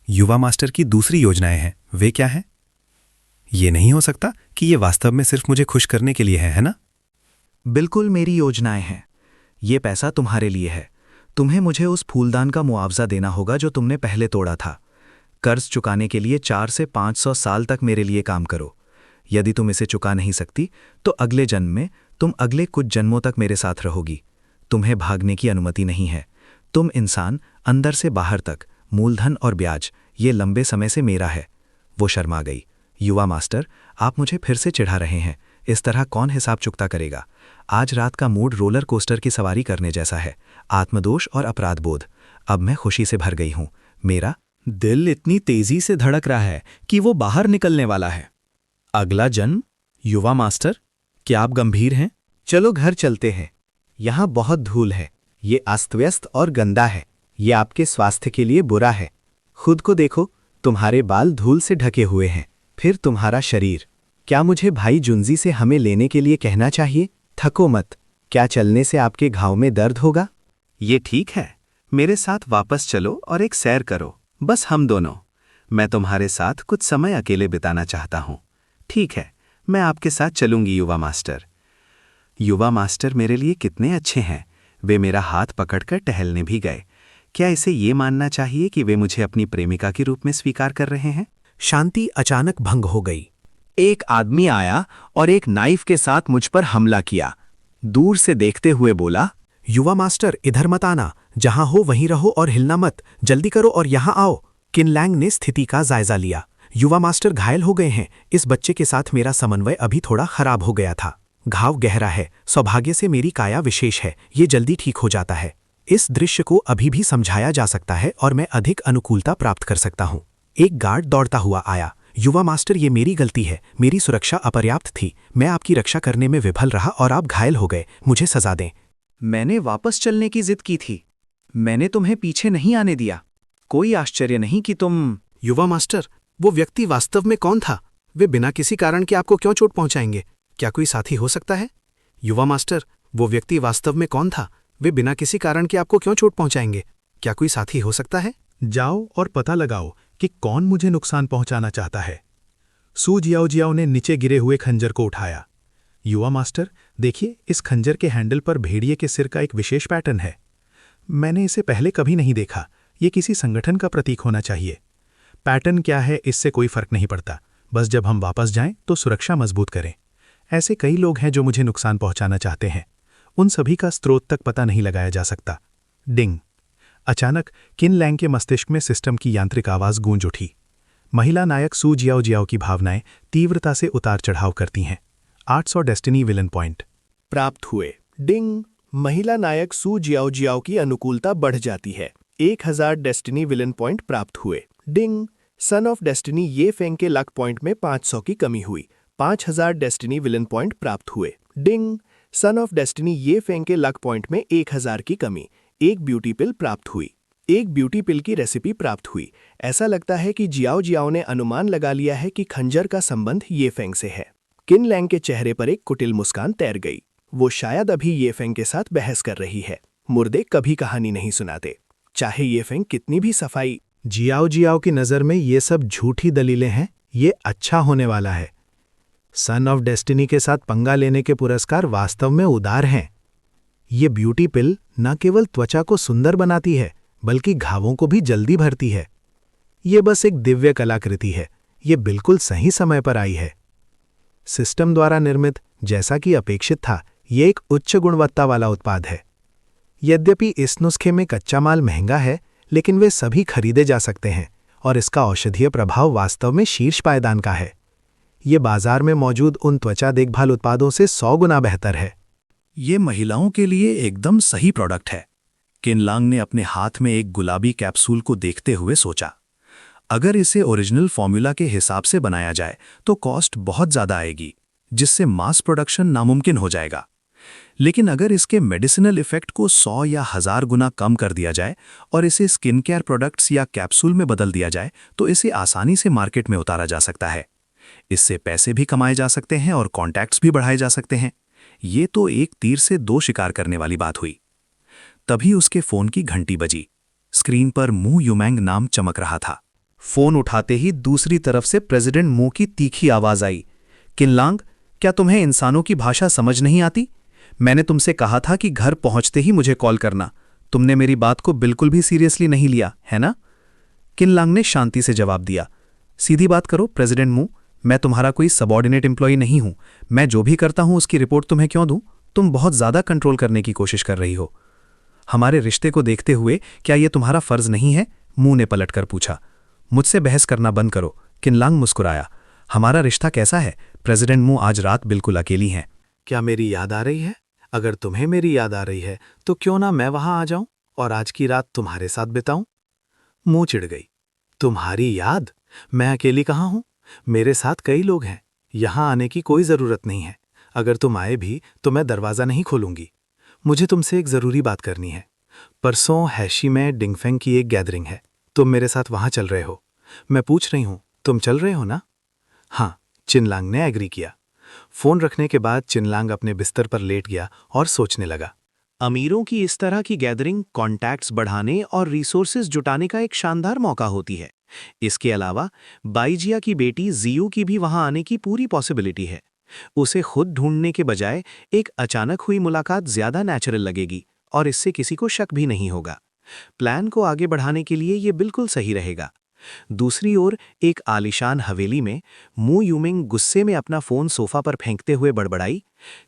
युवा मास्टर की दूसरी योजनाएं हैं, वे क्या हैं? ये नहीं हो सकता कि ये वास्तव में सिर्फ मुझे खुश करने के लिए है ना? बिल्कुल मेरी योजनाएं हैं। ये पैसा तुम्हारे लिए है। तुम्हें मुझे उस फूलदान का मुआवजा देना होगा जो तुमने पहले तोड़ा था। कर्ज चुकाने के लिए 4 से 500 साल तक मेरे लिए काम करो। यदि तुम इसे चुका नहीं सकती तो अगले जन्म में तुम अगले कुछ जन्मों तक मेरे साथ रहोगी। तुम्हें भागने की अनुमति नहीं है। तुम इंसान अंदर से बाहर तक, मूलधन और ब्याज, ये लंबे समय से मेरा है। वो शर्मा गई। युवा मास्टर, आप मुझे फिर से चिढ़ा रहे हैं। इस तरह कौन हिसाब चुकता करेगा? आज रात का मूड रोलर कोस्टर की सवारी करने जैसा है। आत्मदोष और अपराध बोध। अब मैं खुशी से भर गई हूं। मेरा दिल इतनी तेजी से धड़क रहा है कि वो बाहर निकलने वाला है। अगला जन्म? युवा मास्टर, क्या आप गंभीर हैं? चलो घर चलते हैं। यहाँ बहुत धूल है। ये अस्त व्यस्त और गंदा है। ये आपके स्वास्थ्य के लिए बुरा है। खुद को देखो, तुम्हारे बाल धूल से ढके हुए हैं। फिर तुम्हारा शरीर। क्या मुझे भाई जुंजी से हमें लेने के लिए कहना चाहिए? थको मत। क्या चलने से आपके घाव में दर्द होगा? ये ठीक है, मेरे साथ वापस चलो और एक सैर करो, बस हम दोनों। मैं तुम्हारे साथ कुछ समय अकेले बिताना चाहता हूं। ठीक है, मैं आपके साथ चलूंगी युवा मास्टर। युवा मास्टर मेरे लिए कितने अच्छे हैं। वे मेरा हाथ पकड़कर टहलने भी गए। क्या इसे ये मानना चाहिए कि वे मुझे अपनी प्रेमिका के रूप में स्वीकार कर रहे हैं? शांति अचानक भंग हो गई। एक आदमी आया और एक नाइफ के साथ मुझ पर हमला किया। दूर से देखते हुए बोला, युवा मास्टर, इधर मत आना। जहां हो वहीं रहो और हिलना मत। जल्दी करो और यहां आओ। किन लैंग ने स्थिति का जायजा लिया। युवा मास्टर घायल हो गए हैं। इस बच्चे के साथ मेरा समन्वय अभी थोड़ा खराब हो गया था। घाव गहरा है। सौभाग्य से मेरी काया विशेष है। ये जल्दी ठीक हो जाता है। इस दृश्य को अभी भी समझाया जा सकता है और मैं अधिक अनुकूलता प्राप्त कर सकता हूं। एक गार्ड दौड़ता हुआ आया। युवा मास्टर, ये मेरी गलती है। मेरी सुरक्षा अपर्याप्त थी। मैं आपकी रक्षा करने में विफल रहा और आप घायल हो गए। मुझे सजा दें। मैंने वापस चलने की जिद की थी। मैंने तुम्हें पीछे नहीं आने दिया। कोई आश्चर्य नहीं कि तुम। युवा मास्टर, वो व्यक्ति वास्तव में कौन था? वे बिना किसी कारण के आपको क्यों चोट पहुंचाएंगे? क्या कोई साथी हो सकता है? युवा मास्टर, वो व्यक्ति वास्तव में कौन था? वे बिना किसी कारण के आपको क्यों चोट पहुंचाएंगे? क्या कोई साथी हो सकता है? जाओ और पता लगाओ कि कौन मुझे नुकसान पहुंचाना चाहता है। सू जियाओ जियाओ ने नीचे गिरे हुए खंजर को उठाया। युवा मास्टर, देखिए, इस खंजर के हैंडल पर भेड़िए के सिर का एक विशेष पैटर्न है। मैंने इसे पहले कभी नहीं देखा। ये किसी संगठन का प्रतीक होना चाहिए। पैटर्न क्या है इससे कोई फर्क नहीं पड़ता। बस जब हम वापस जाएं तो सुरक्षा मजबूत करें। ऐसे कई लोग हैं जो मुझे नुकसान पहुंचाना चाहते हैं। उन सभी का स्रोत तक पता नहीं लगाया जा सकता। डिंग। अचानक किन लैंग के मस्तिष्क में सिस्टम की यांत्रिक आवाज गूंज उठी। महिला नायक सू जियाओ जियाओ की भावनाएं तीव्रता से उतार चढ़ाव करती हैं। 800 डेस्टिनी विलन पॉइंट प्राप्त हुए। डिंग। महिला नायक सू जियाओ जियाओ की अनुकूलता बढ़ जाती है। 1000 डेस्टिनी विलन पॉइंट प्राप्त हुए। डिंग। सन ऑफ डेस्टिनी ये फेंग के लक पॉइंट में 500 की कमी हुई। 5000 डेस्टिनी विलन पॉइंट प्राप्त हुए। डिंग। सन ऑफ डेस्टिनी ये फेंग के लक पॉइंट में 1000 की कमी। एक ब्यूटी पिल प्राप्त हुई। एक ब्यूटी पिल की रेसिपी प्राप्त हुई। ऐसा लगता है कि जियाओ जियाओ ने अनुमान लगा लिया है कि खंजर का संबंध ये फेंग से है। किन लैंग के चेहरे पर एक कुटिल मुस्कान तैर गई। वो शायद अभी ये फेंग के साथ बहस कर रही है। मुर्दे कभी कहानी नहीं सुनाते, चाहे ये फेंग कितनी भी सफाई। जियाओ जियाओ की नज़र में ये सब झूठी दलीलें हैं, ये अच्छा होने वाला है। सन ऑफ डेस्टिनी के साथ पंगा लेने के पुरस्कार वास्तव में उदार हैं। ये ब्यूटी पिल न केवल त्वचा को सुंदर बनाती है, बल्कि घावों को भी जल्दी भरती है। ये बस एक दिव्य कलाकृति है, ये बिल्कुल सही समय पर आई है। सिस्टम द्वारा निर्मित, जैसा कि अपेक्षित था, ये एक उच्च गुणवत्ता वाला उत्पाद है। यद्यपि इस नुस्खे में कच्चा माल महंगा है, लेकिन वे सभी खरीदे जा सकते हैं और इसका औषधीय प्रभाव वास्तव में शीर्ष पायदान का है। ये बाजार में मौजूद उन त्वचा देखभाल उत्पादों से 100 गुना बेहतर है। ये महिलाओं के लिए एकदम सही प्रोडक्ट है। किनलांग ने अपने हाथ में एक गुलाबी कैप्सूल को देखते हुए सोचा, अगर इसे ओरिजिनल फॉर्मूला के हिसाब से बनाया जाए तो कॉस्ट बहुत ज़्यादा आएगी, जिससे मास प्रोडक्शन नामुमकिन हो जाएगा। लेकिन अगर इसके मेडिसिनल इफेक्ट को 100 या 1000 गुना कम कर दिया जाए और इसे स्किन केयर प्रोडक्ट्स या कैप्सूल में बदल दिया जाए तो इसे आसानी से मार्केट में उतारा जा सकता है। इससे पैसे भी कमाए जा सकते हैं और कॉन्टैक्ट्स भी बढ़ाए जा सकते हैं। ये तो एक तीर से 2 शिकार करने वाली बात हुई। तभी उसके फोन की घंटी बजी। स्क्रीन पर मू युमैंग नाम चमक रहा था। फोन उठाते ही दूसरी तरफ से प्रेसिडेंट मू की तीखी आवाज आई, किनलांग, क्या तुम्हें इंसानों की भाषा समझ नहीं आती? मैंने तुमसे कहा था कि घर पहुंचते ही मुझे कॉल करना। तुमने मेरी बात को बिल्कुल भी सीरियसली नहीं लिया, है ना? किनलांग ने शांति से जवाब दिया, सीधी बात करो प्रेसिडेंट मू, मैं तुम्हारा कोई सबॉर्डिनेट एम्प्लॉय नहीं हूं। मैं जो भी करता हूं उसकी रिपोर्ट तुम्हें क्यों दूं? तुम बहुत ज्यादा कंट्रोल करने की कोशिश कर रही हो। हमारे रिश्ते को देखते हुए क्या यह तुम्हारा फर्ज नहीं है? मू ने पलटकर पूछा। मुझसे बहस करना बंद करो। किनलांग मुस्कुराया। हमारा रिश्ता कैसा है? प्रेसिडेंट मू आज रात बिल्कुल अकेली हैं। क्या मेरी याद आ रही है? अगर तुम्हें मेरी याद आ रही है तो क्यों ना मैं वहां आ जाऊं और आज की रात तुम्हारे साथ बिताऊं? मुंह चिढ़ गई। तुम्हारी याद? मैं अकेली कहाँ हूं? मेरे साथ कई लोग हैं। यहां आने की कोई जरूरत नहीं है। अगर तुम आए भी तो मैं दरवाजा नहीं खोलूंगी। मुझे तुमसे एक जरूरी बात करनी है। परसों हैशी में डिंगफेंग की एक गैदरिंग है। तुम मेरे साथ वहां चल रहे हो? मैं पूछ रही हूं, तुम चल रहे हो ना? हाँ, चिनलांग ने एग्री किया। फोन रखने के बाद चिनलांग अपने बिस्तर पर लेट गया और सोचने लगा। अमीरों की इस तरह की गैदरिंग कॉन्टैक्ट्स बढ़ाने और रिसोर्सेज जुटाने का एक शानदार मौका होती है। इसके अलावा बाइजिया की बेटी जियू की भी वहां आने की पूरी पॉसिबिलिटी है। उसे खुद ढूंढने के बजाय एक अचानक हुई मुलाकात ज्यादा नेचुरल लगेगी और इससे किसी को शक भी नहीं होगा। प्लान को आगे बढ़ाने के लिए ये बिल्कुल सही रहेगा। दूसरी ओर एक आलीशान हवेली में मू यूमिंग गुस्से में अपना फोन सोफा पर फेंकते हुए बड़बड़ाई,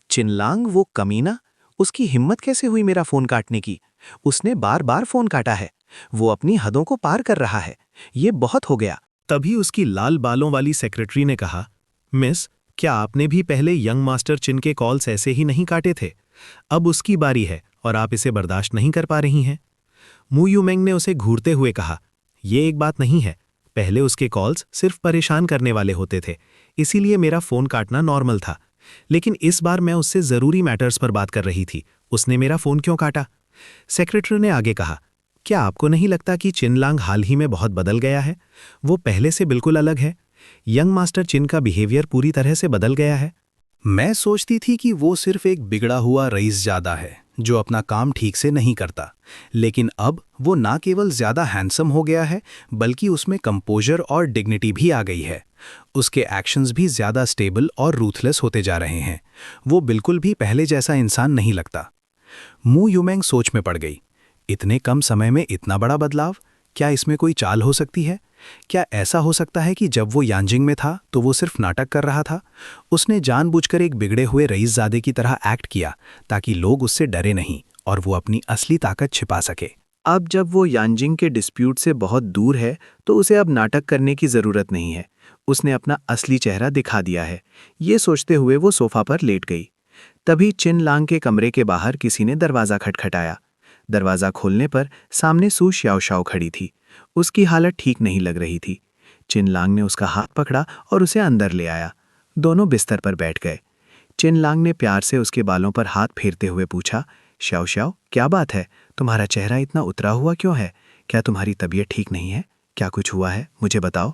चिनलांग वो कमीना, उसकी हिम्मत कैसे हुई मेरा फोन काटने की? उसने बार बार फोन काटा है। वो अपनी हदों को पार कर रहा है। ये बहुत हो गया। तभी उसकी लाल बालों वाली सेक्रेटरी ने कहा, मिस, क्या आपने भी पहले यंग मास्टर चिन के कॉल्स ऐसे ही नहीं काटे थे? अब उसकी बारी है और आप इसे बर्दाश्त नहीं कर पा रही हैं। मू यूमेंग ने उसे घूरते हुए कहा, ये एक बात नहीं है। पहले उसके कॉल्स सिर्फ परेशान करने वाले होते थे, इसीलिए मेरा फोन काटना नॉर्मल था। लेकिन इस बार मैं उससे जरूरी मैटर्स पर बात कर रही थी। उसने मेरा फोन क्यों काटा? सेक्रेटरी ने आगे कहा, क्या आपको नहीं लगता कि चिनलांग हाल ही में बहुत बदल गया है? वो पहले से बिल्कुल अलग है। यंग मास्टर चिन का बिहेवियर पूरी तरह से बदल गया है। मैं सोचती थी कि वो सिर्फ एक बिगड़ा हुआ रईस ज़्यादा है जो अपना काम ठीक से नहीं करता, लेकिन अब वो ना केवल ज़्यादा हैंडसम हो गया है, बल्कि उसमें कंपोजर और डिग्निटी भी आ गई है। उसके एक्शंस भी ज़्यादा स्टेबल और रूथलेस होते जा रहे हैं। वो बिल्कुल भी पहले जैसा इंसान नहीं लगता। मू यूमेंग सोच में पड़ गई। इतने कम समय में इतना बड़ा बदलाव? क्या इसमें कोई चाल हो सकती है? क्या ऐसा हो सकता है कि जब वो यांजिंग में था तो वो सिर्फ नाटक कर रहा था? उसने जानबूझकर एक बिगड़े हुए रईसजादे की तरह एक्ट किया ताकि लोग उससे डरे नहीं और वो अपनी असली ताकत छिपा सके। अब जब वो यांजिंग के डिस्प्यूट से बहुत दूर है तो उसे अब नाटक करने की जरूरत नहीं है। उसने अपना असली चेहरा दिखा दिया है। ये सोचते हुए वो सोफा पर लेट गई। तभी चिनलांग के कमरे के बाहर किसी ने दरवाज़ा खटखटाया। दरवाज़ा खोलने पर सामने सू श्याओशाओ खड़ी थी। उसकी हालत ठीक नहीं लग रही थी। चिनलांग ने उसका हाथ पकड़ा और उसे अंदर ले आया। दोनों बिस्तर पर बैठ गए। चिनलांग ने प्यार से उसके बालों पर हाथ फेरते हुए पूछा, श्याओ श्याओ, क्या बात है? तुम्हारा चेहरा इतना उतरा हुआ क्यों है? क्या तुम्हारी तबीयत ठीक नहीं है? क्या कुछ हुआ है? मुझे बताओ।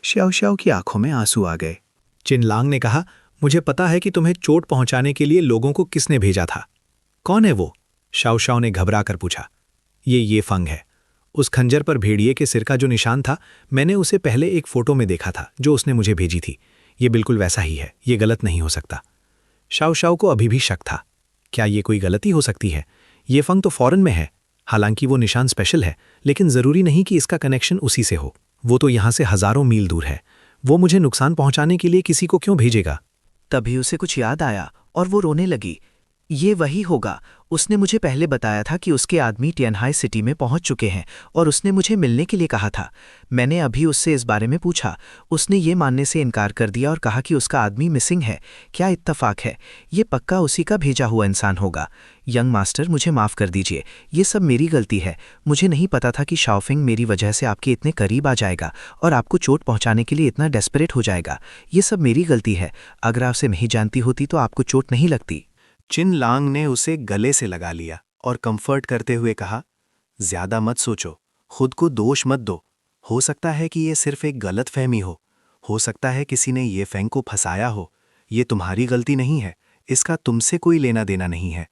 श्याओ श्याओ की आंखों में आंसू आ गए। चिनलांग ने कहा, मुझे पता है कि तुम्हें चोट पहुंचाने के लिए लोगों को किसने भेजा था। कौन है वो? शाओ शाओ ने घबरा कर पूछा। ये फंग है। उस खंजर पर भेड़िए के सिर का जो निशान था, मैंने उसे पहले एक फोटो में देखा था जो उसने मुझे भेजी थी। ये बिल्कुल वैसा ही है, ये गलत नहीं हो सकता। शाओ शाओ को अभी भी शक था। क्या ये कोई गलती हो सकती है? ये फंग तो फॉरेन में है। हालांकि वो निशान स्पेशल है, लेकिन जरूरी नहीं कि इसका कनेक्शन उसी से हो। वो तो यहाँ से हजारों मील दूर है। वो मुझे नुकसान पहुंचाने के लिए किसी को क्यों भेजेगा? तभी उसे कुछ याद आया और वो रोने लगी। ये वही होगा। उसने मुझे पहले बताया था कि उसके आदमी टियानहाई सिटी में पहुंच चुके हैं और उसने मुझे मिलने के लिए कहा था। मैंने अभी उससे इस बारे में पूछा। उसने ये मानने से इनकार कर दिया और कहा कि उसका आदमी मिसिंग है। क्या इत्तफाक है? ये पक्का उसी का भेजा हुआ इंसान होगा। यंग मास्टर, मुझे माफ़ कर दीजिए। ये सब मेरी गलती है। मुझे नहीं पता था कि शाओफिंग मेरी वजह से आपके इतने करीब आ जाएगा और आपको चोट पहुंचाने के लिए इतना डेस्परेट हो जाएगा। ये सब मेरी गलती है। अगर आपसे नहीं जानती होती तो आपको चोट नहीं लगती। चिनलांग ने उसे गले से लगा लिया और कंफर्ट करते हुए कहा, ज्यादा मत सोचो, खुद को दोष मत दो। हो सकता है कि ये सिर्फ एक गलतफहमी हो सकता है किसी ने ये फेंग को फंसाया हो। ये तुम्हारी गलती नहीं है, इसका तुमसे कोई लेना देना नहीं है।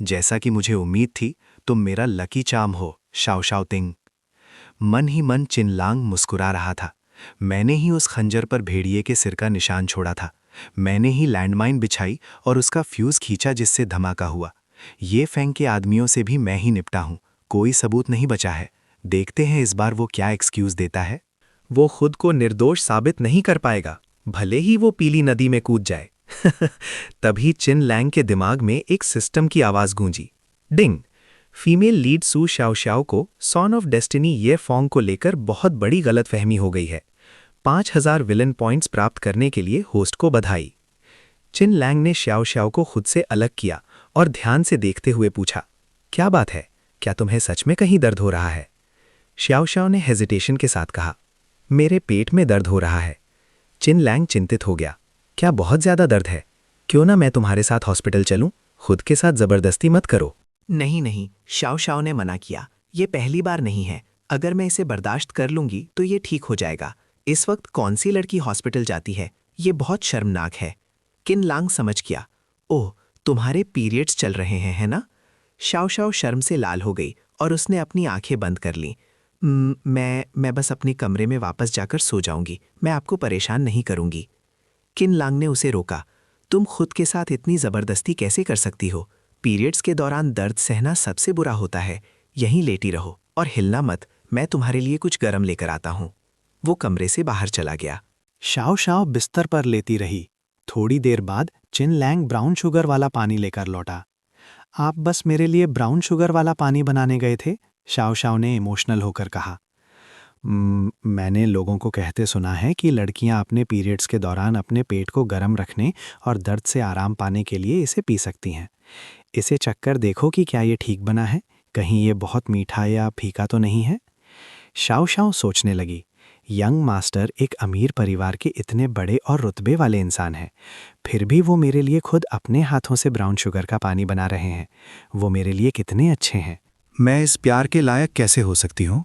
जैसा कि मुझे उम्मीद थी, तुम मेरा लकी चार्म हो, शाओ शाओ तिंग। मन ही मन चिनलांग मुस्कुरा रहा था। मैंने ही उस खंजर पर भेड़िए के सिर का निशान छोड़ा था। मैंने ही लैंडमाइन बिछाई और उसका फ्यूज खींचा जिससे धमाका हुआ। ये फेंग के आदमियों से भी मैं ही निपटा हूं। कोई सबूत नहीं बचा है। देखते हैं इस बार वो क्या एक्सक्यूज देता है। वो खुद को निर्दोष साबित नहीं कर पाएगा, भले ही वो पीली नदी में कूद जाए। तभी चिनलैंग के दिमाग में एक सिस्टम की आवाज गूंजी। डिंग! फीमेल लीड सू शाओ शाओ को सॉन ऑफ डेस्टिनी ये फॉन्ग को लेकर बहुत बड़ी गलतफहमी हो गई है। 5000 विलन पॉइंट्स प्राप्त करने के लिए होस्ट को बधाई। चिनलैंग ने शाओ शाओ को खुद से अलग किया और ध्यान से देखते हुए पूछा, क्या बात है? क्या तुम्हें सच में कहीं दर्द हो रहा है? शाओ शाओ ने हेजिटेशन के साथ कहा, मेरे पेट में दर्द हो रहा है। चिनलैंग चिंतित हो गया। क्या बहुत ज्यादा दर्द है? क्यों ना मैं तुम्हारे साथ हॉस्पिटल चलूं? खुद के साथ जबरदस्ती मत करो। नहीं, शाओ शाओ ने मना किया। ये पहली बार नहीं है। अगर मैं इसे बर्दाश्त कर लूंगी तो ये ठीक हो जाएगा। इस वक्त कौन सी लड़की हॉस्पिटल जाती है? ये बहुत शर्मनाक है। चिनलांग समझ गया। ओह, तुम्हारे पीरियड्स चल रहे हैं, है ना? शाओ शाओ शर्म से लाल हो गई और उसने अपनी आंखें बंद कर लीं। मैं बस अपने कमरे में वापस जाकर सो जाऊंगी। मैं आपको परेशान नहीं करूंगी। चिनलांग ने उसे रोका। तुम खुद के साथ इतनी जबरदस्ती कैसे कर सकती हो? पीरियड्स के दौरान दर्द सहना सबसे बुरा होता है। यहीं लेटी रहो और हिलना मत। मैं तुम्हारे लिए कुछ गर्म लेकर आता हूं। वो कमरे से बाहर चला गया। शाओ शाओ बिस्तर पर लेती रही। थोड़ी देर बाद चिनलैंग ब्राउन शुगर वाला पानी लेकर लौटा। आप बस मेरे लिए ब्राउन शुगर वाला पानी बनाने गए थे? शाओ शाओ ने इमोशनल होकर कहा। मैंने लोगों को कहते सुना है कि लड़कियां अपने पीरियड्स के दौरान अपने पेट को गर्म रखने और दर्द से आराम पाने के लिए इसे पी सकती हैं। इसे चक्कर देखो कि क्या ये ठीक बना है, कहीं ये बहुत मीठा या फीका तो नहीं है। शाओ शाओ सोचने लगी, यंग मास्टर एक अमीर परिवार के इतने बड़े और रुतबे वाले इंसान हैं, फिर भी वो मेरे लिए खुद अपने हाथों से ब्राउन शुगर का पानी बना रहे हैं। वो मेरे लिए कितने अच्छे हैं। मैं इस प्यार के लायक कैसे हो सकती हूँ?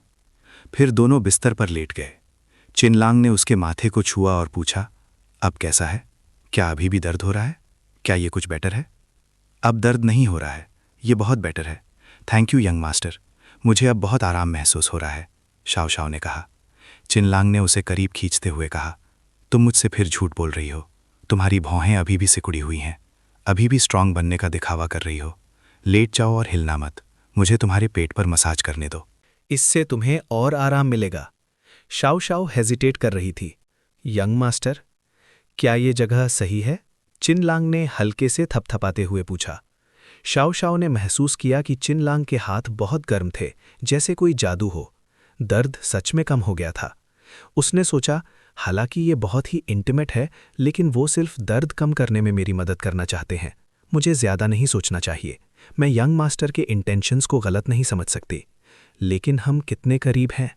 फिर दोनों बिस्तर पर लेट गए। चिनलांग ने उसके माथे को छुआ और पूछा, अब कैसा है? क्या अभी भी दर्द हो रहा है? क्या ये कुछ बेटर है? अब दर्द नहीं हो रहा है, ये बहुत बेटर है। थैंक यू यंग मास्टर, मुझे अब बहुत आराम महसूस हो रहा है, शाओ शाओ ने कहा। चिनलांग ने उसे करीब खींचते हुए कहा, तुम मुझसे फिर झूठ बोल रही हो। तुम्हारी भौहें अभी भी सिकुड़ी हुई हैं, अभी भी स्ट्रांग बनने का दिखावा कर रही हो। लेट जाओ और हिलना मत। मुझे तुम्हारे पेट पर मसाज करने दो। इससे तुम्हें और आराम मिलेगा। शाओ शाओ हेजिटेट कर रही थी। यंग मास्टर, क्या ये जगह सही है? चिनलांग ने हल्के से थपथपाते हुए पूछा। शाओ शाओ ने महसूस किया कि चिनलांग के हाथ बहुत गर्म थे, जैसे कोई जादू हो। दर्द सच में कम हो गया था। उसने सोचा, हालांकि ये बहुत ही इंटीमेट है, लेकिन वो सिर्फ दर्द कम करने में मेरी मदद करना चाहते हैं। मुझे ज्यादा नहीं सोचना चाहिए। मैं यंग मास्टर के इंटेंशंस को गलत नहीं समझ सकती। लेकिन हम कितने करीब हैं?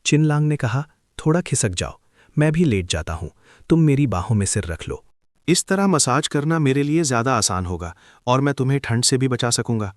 चिनलांग ने कहा, थोड़ा खिसक जाओ, मैं भी लेट जाता हूं। तुम मेरी बाहों में सिर रख लो। इस तरह मसाज करना मेरे लिए ज्यादा आसान होगा और मैं तुम्हें ठंड से भी बचा सकूंगा।